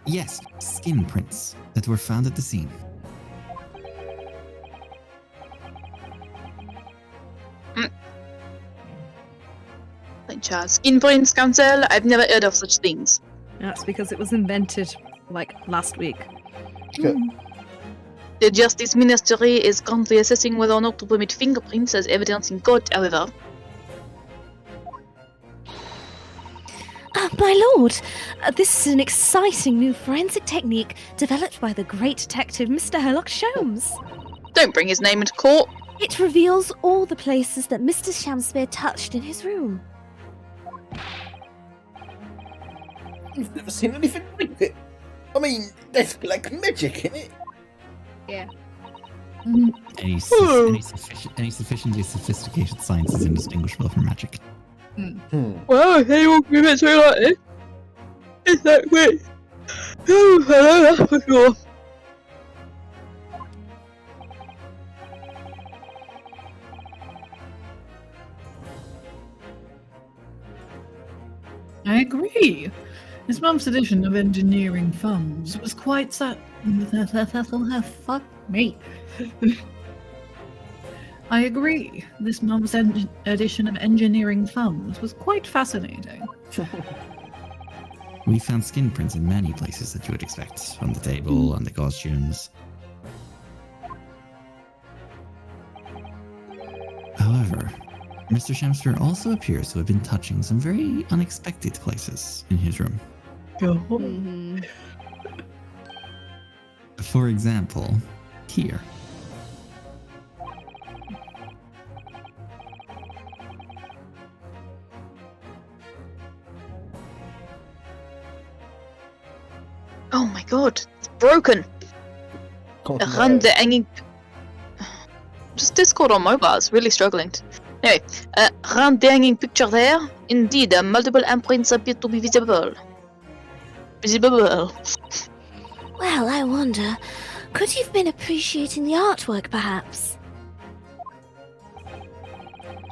Yes, skin prints that were found at the scene. Skin prints, counsel. I've never heard of such things. That's because it was invented like last week. Good. The Justice Ministry is currently assessing whether or not to permit fingerprints as evidence in court, however. My lord, this is an exciting new forensic technique developed by the great detective Mr. Herlock Sholmes. Don't bring his name into court. It reveals all the places that Mr. Shamspeare touched in his room. You've never seen anything like it. I mean, there's like magic in it. Any sufficiently sophisticated science is indistinguishable from magic. Well, they won't give it to me like this. It's that way. Oh, hello, that's for sure. agree. His mum's edition of engineering thumbs was quite fuck me. I agree. This mum's edition of engineering thumbs was quite fascinating. We found skin prints in many places that you would expect. On the table, on the costumes. However, Mr. Shamster also appears to have been touching some very unexpected places in his room. For example, here. Oh my god, it's broken. Oh, Run the hanging. Just Discord on mobile is really struggling. Anyway, around the hanging picture there, indeed, multiple imprints appear to be visible. Visible. Well, I wonder, could you have been appreciating the artwork, perhaps?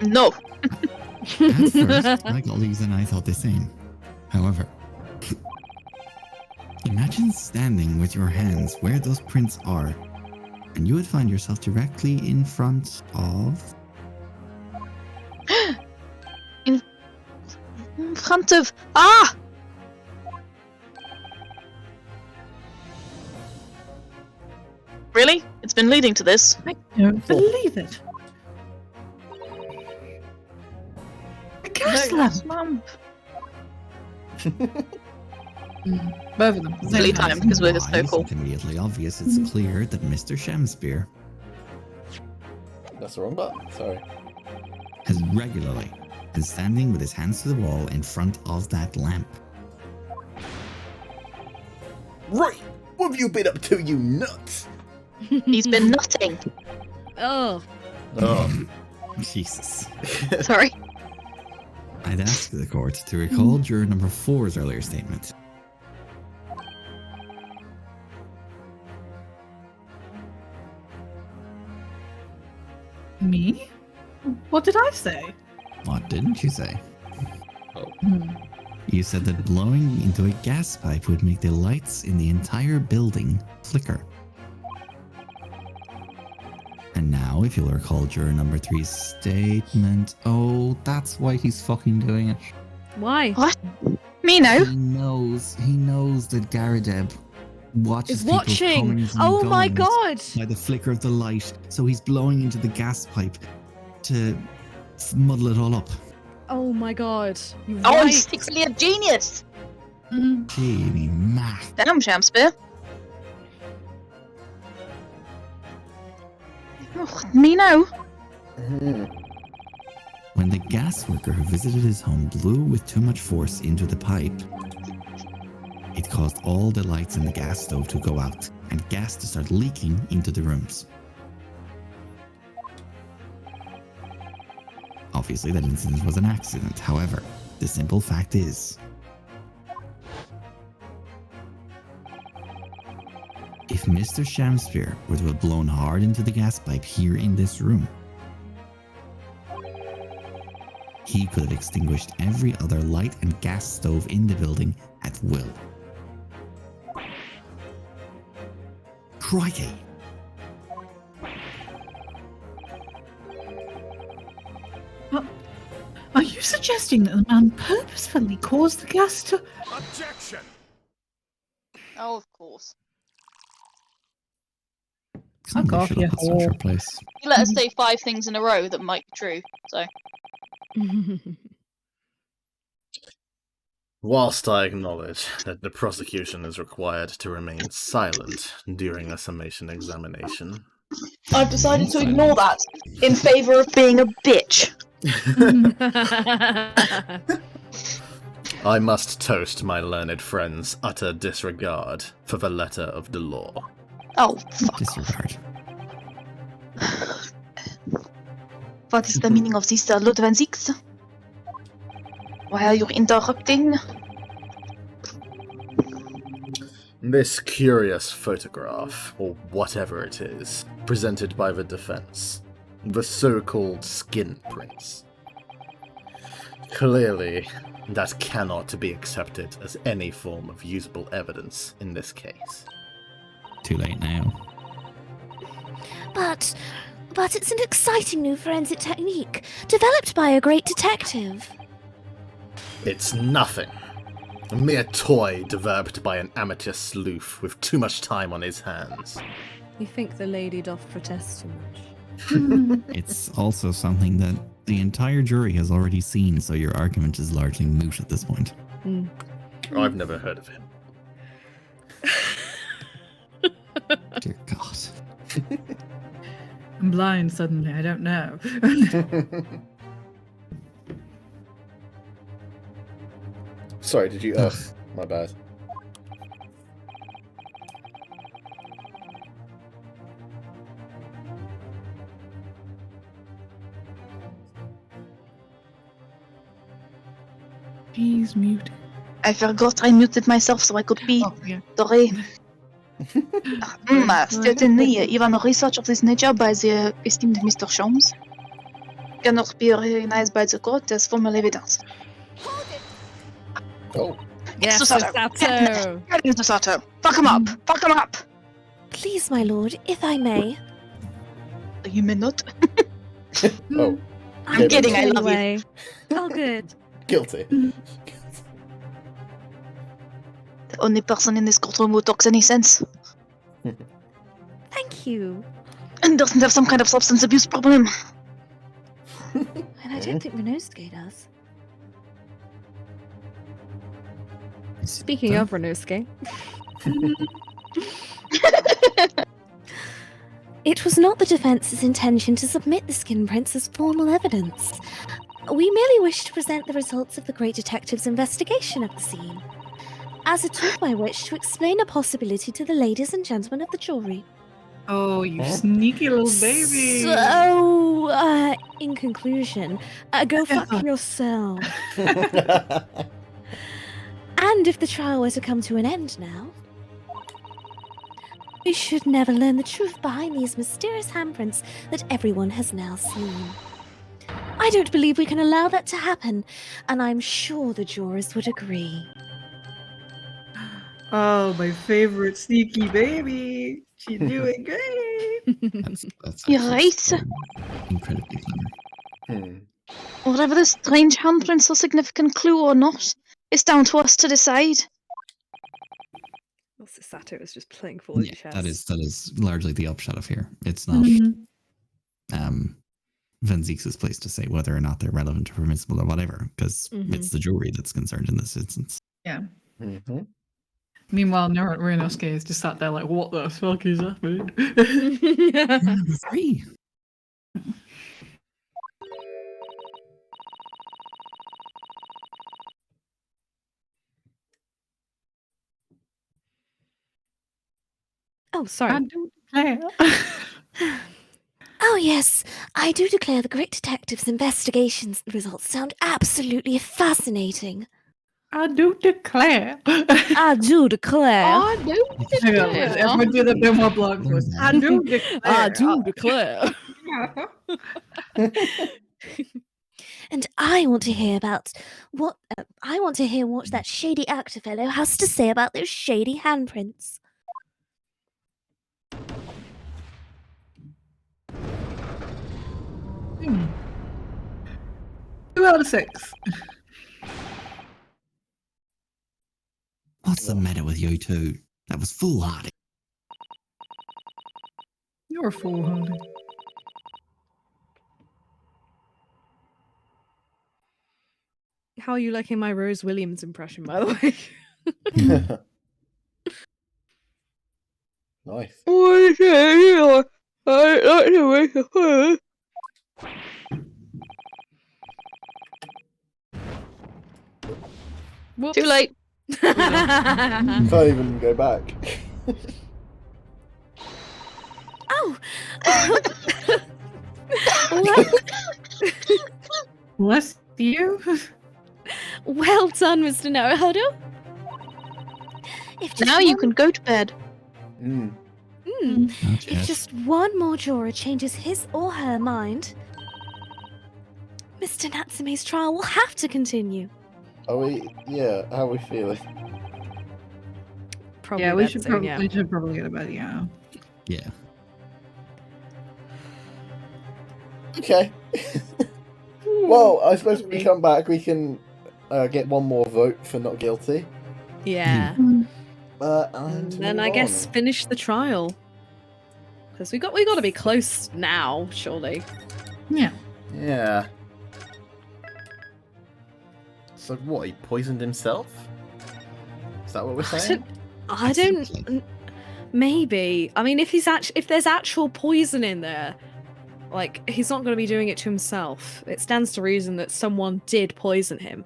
No. At first, my colleagues and I thought the same. However, imagine standing with your hands where those prints are, and you would find yourself directly in front of... in front of... Ah! Really? It's been leading to this. I don't believe it. A gas lamp. Mum. Both of them. Silly time, because we're so cool. It's immediately obvious it's clear that Mr. Shamspear That's the wrong button. Sorry. has regularly been standing with his hands to the wall in front of that lamp. Right! What have you been up to, you nuts? He's been nutting. Oh. Oh. Jesus. Sorry. I'd ask the court to recall juror number 4's earlier statement. Me? What did I say? What didn't you say? Hmm. You said that blowing into a gas pipe would make the lights in the entire building flicker. And now, if you'll recall juror number 3's statement, oh, that's why he's fucking doing it. Why? What? Me now? He knows that Garadeb watches Is people watching. comings and Oh my goings god. by the flicker of the light, so he's blowing into the gas pipe to muddle it all up. Oh my god. You're Oh, I'm right. secretly a genius! Genie math. Damn, Shamspear. Oh, me now? When the gas worker who visited his home blew with too much force into the pipe, it caused all the lights in the gas stove to go out and gas to start leaking into the rooms. Obviously, that incident was an accident. However, the simple fact is, if Mr. Shamspear were to have blown hard into the gas pipe here in this room, he could have extinguished every other light and gas stove in the building at will. Crikey! Are you suggesting that the man purposefully caused the gas to... Objection! Oh, of course. Fuck off, you whore. Place. You let us say 5 things in a row that might be true, so... Whilst I acknowledge that the prosecution is required to remain silent during a summation examination, I've decided to ignore that in favour of being a bitch. I must toast my learned friend's utter disregard for the letter of the law. Oh, fuck. Disregard. What is the meaning of this, Ludwig 6? Why are you interrupting? This curious photograph, or whatever it is, presented by the defense, the so-called skin prints. Clearly, That cannot be accepted as any form of usable evidence in this case. Too late now. But it's an exciting new forensic technique, developed by a great detective. It's nothing. A mere toy developed by an amateur sleuth with too much time on his hands. You think the lady doth protest too much? It's also something that the entire jury has already seen, so your argument is largely moot at this point. I've never heard of him. Dear God. I'm blind suddenly, I don't know. Sorry, did you... my bad. He's muted. I forgot I muted myself so I could be. Oh, yeah. Sorry. Certainly, even research of this nature by the esteemed Mr. Sholmes cannot be recognized by the court as formal evidence. Oh. Yes, Susato. Susato. Get Mr. Sato. Fuck him up. Fuck him up. Please, my lord, if I may. You may not. Oh. I'm kidding. I love you. Anyway. Oh, good. Guilty. The only person in this courtroom who talks any sense Thank you. and doesn't have some kind of substance abuse problem. And I don't think Renosuke does. Speaking of Renosuke, It was not the defense's intention to submit the skin prints as formal evidence. We merely wished to present the results of the great detective's investigation of the scene, as a tool by which to explain a possibility to the ladies and gentlemen of the jury. Oh, you sneaky little baby. So, in conclusion, go fuck yourself. And if the trial were to come to an end now, we should never learn the truth behind these mysterious handprints that everyone has now seen. I don't believe we can allow that to happen, and I'm sure the jurors would agree. Oh, my favorite sneaky baby. She's doing great. That's You're actually right. so incredibly clever. Whatever the strange handprints are significant clue or not, it's down to us to decide. well, Susato is just playing for Yeah, chess. that is largely the upshot of here. It's not Van Zeek's place to say whether or not they're relevant or permissible or whatever, because it's the jury that's concerned in this instance. Yeah. Mm-hmm. Meanwhile, Renosuke is just sat there like, what the fuck is happening? Number 3. Oh, sorry. I do declare. Oh yes, I do declare the great detective's investigations results sound absolutely fascinating. I do declare. I do declare. I do Hang on, let's everyone do the memoir blog first. I do declare. I do declare. And I want to hear about what that shady actor fellow has to say about those shady handprints. 2 out of 6. What's the matter with you two? That was foolhardy. You're foolhardy. How are you liking my Rose Williams impression, by the way? Nice. Whoops. Too late. Can't even go back. Oh, Bless you. well done, Mr. Naruhodo. If just Now you one- can go to bed. Mm. Not If yet. just one more juror changes his or her mind, Mr. Natsume's trial will have to continue. Are we? Yeah. How are we feeling? Probably Yeah, we bed should, soon, yeah. we should probably get to bed, yeah. Yeah. Okay. Well, I suppose when we come back, we can get one more vote for not guilty. Yeah. And Then move I guess on. finish the trial. Because we got to be close now, surely. Yeah. Yeah. So what? He poisoned himself? Is that what we're saying? I don't. Maybe. I mean, if there's actual poison in there, like he's not going to be doing it to himself. It stands to reason that someone did poison him.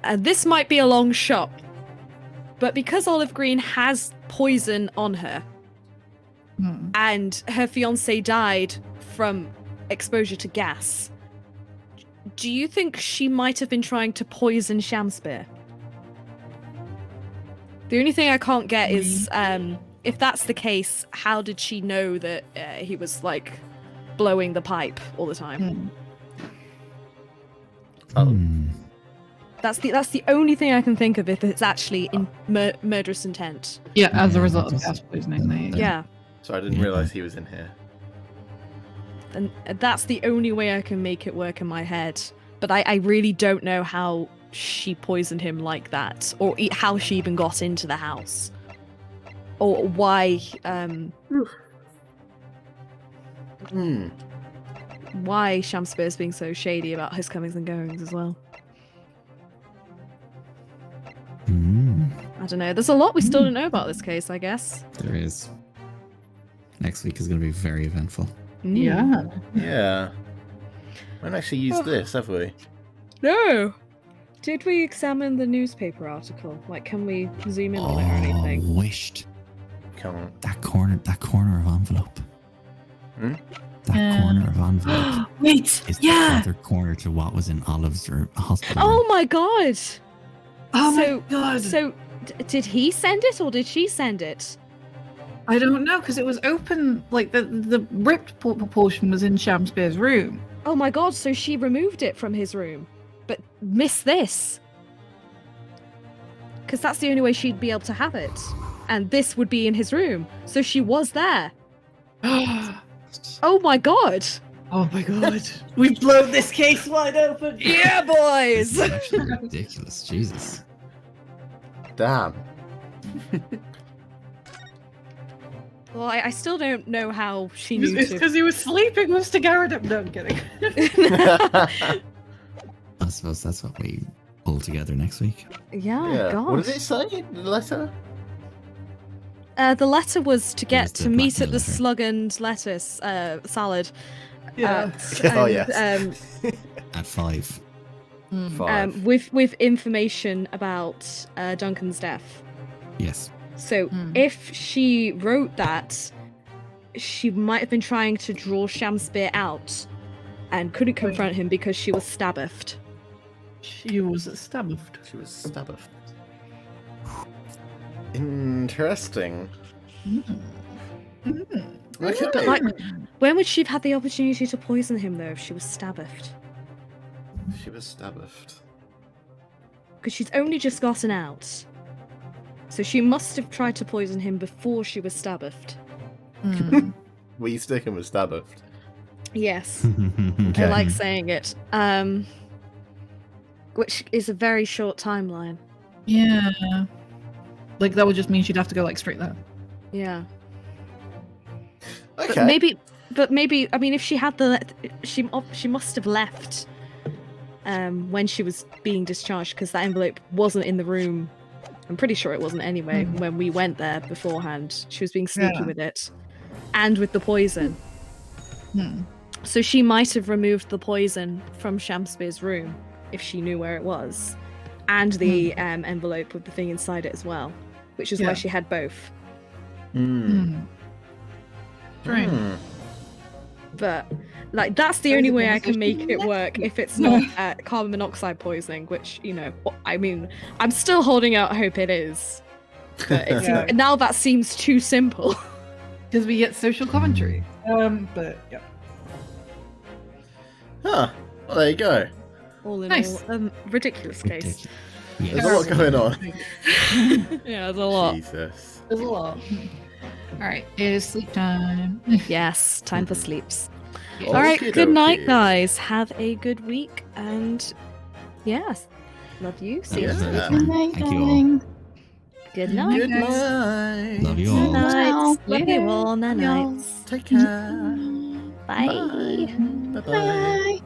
And this might be a long shot, but because Olive Green has poison on her, and her fiance died from exposure to gas, do you think she might have been trying to poison Shamspear? The only thing I can't get is, if that's the case, how did she know that he was like blowing the pipe all the time? That's the only thing I can think of if it's actually in murderous intent. Yeah, as a result of gas poisoning. Yeah. So I didn't realise he was in here. And that's the only way I can make it work in my head. But I really don't know how she poisoned him like that, or how she even got into the house, or why why Shamspear's being so shady about his comings and goings as well. I don't know. There's a lot we still don't know about this case, I guess. There is. Next week is going to be very eventful. Yeah. Yeah. We haven't actually used this, have we? No. Did we examine the newspaper article? Like, can we zoom in on it or anything? Wished. Come on. That corner of envelope. Hmm? That corner of envelope. Wait, is the other corner to what was in Olive's hospital. Oh my god! Oh my god! So, did he send it or did she send it? I don't know, because it was open, like the ripped portion was in Shamspear's room. Oh my god, so she removed it from his room, but missed this. Because that's the only way she'd be able to have it. And this would be in his room. So she was there. Oh my god! Oh my god. We've blown this case wide open! Yeah, boys! This is actually ridiculous. Jesus. Damn. Well, I still don't know how she knew It's to. because he was sleeping, Mr. Garrett. No, I'm kidding. I suppose that's what we pull together next week. Yeah, God. What did it say in the letter? The letter was to get was the to meet at blackmail the letter. slug and lettuce salad. Yeah. Oh, yes. At 5. 5. With information about Duncan's death. Yes. So if she wrote that, she might have been trying to draw Shamspear out and couldn't confront him because she was stabbed. She was stabbed. She was stabbed. Interesting. Okay. Like, when would she have had the opportunity to poison him, though, if she was stabbed? She was stabbed. Because she's only just gotten out. So she must have tried to poison him before she was stabbed. Were you sticking with stabbed? Yes. Okay. I like saying it. Which is a very short timeline. Yeah. Like, that would just mean she'd have to go, like, straight there. Yeah. Okay. But maybe, I mean, if she had she must have left when she was being discharged, because that envelope wasn't in the room. I'm pretty sure it wasn't anyway when we went there beforehand. She was being sneaky with it. And with the poison. So she might have removed the poison from Shamspear's room if she knew where it was. And the envelope with the thing inside it as well. Which is why she had both. Right. But like that's the only way I can make it work if it's not carbon monoxide poisoning, which, you know, I mean, I'm still holding out hope it is. But it's, now that seems too simple. Because we get social commentary. But yeah. Huh. Well, there you go. all in Nice. all, ridiculous case. Yes. There's a lot going on. Yeah, there's a lot. Jesus. There's a lot. All right, it is sleep time. Yes, time for sleeps. Yeah. All right, Okie good night, dokie. guys. Have a good week, and yes, love you. See you. That was very Yeah. fun. Thank you all. Good night. Good night. Love you all. Night. Love you Later. all. Night. Take care. Bye. Bye bye.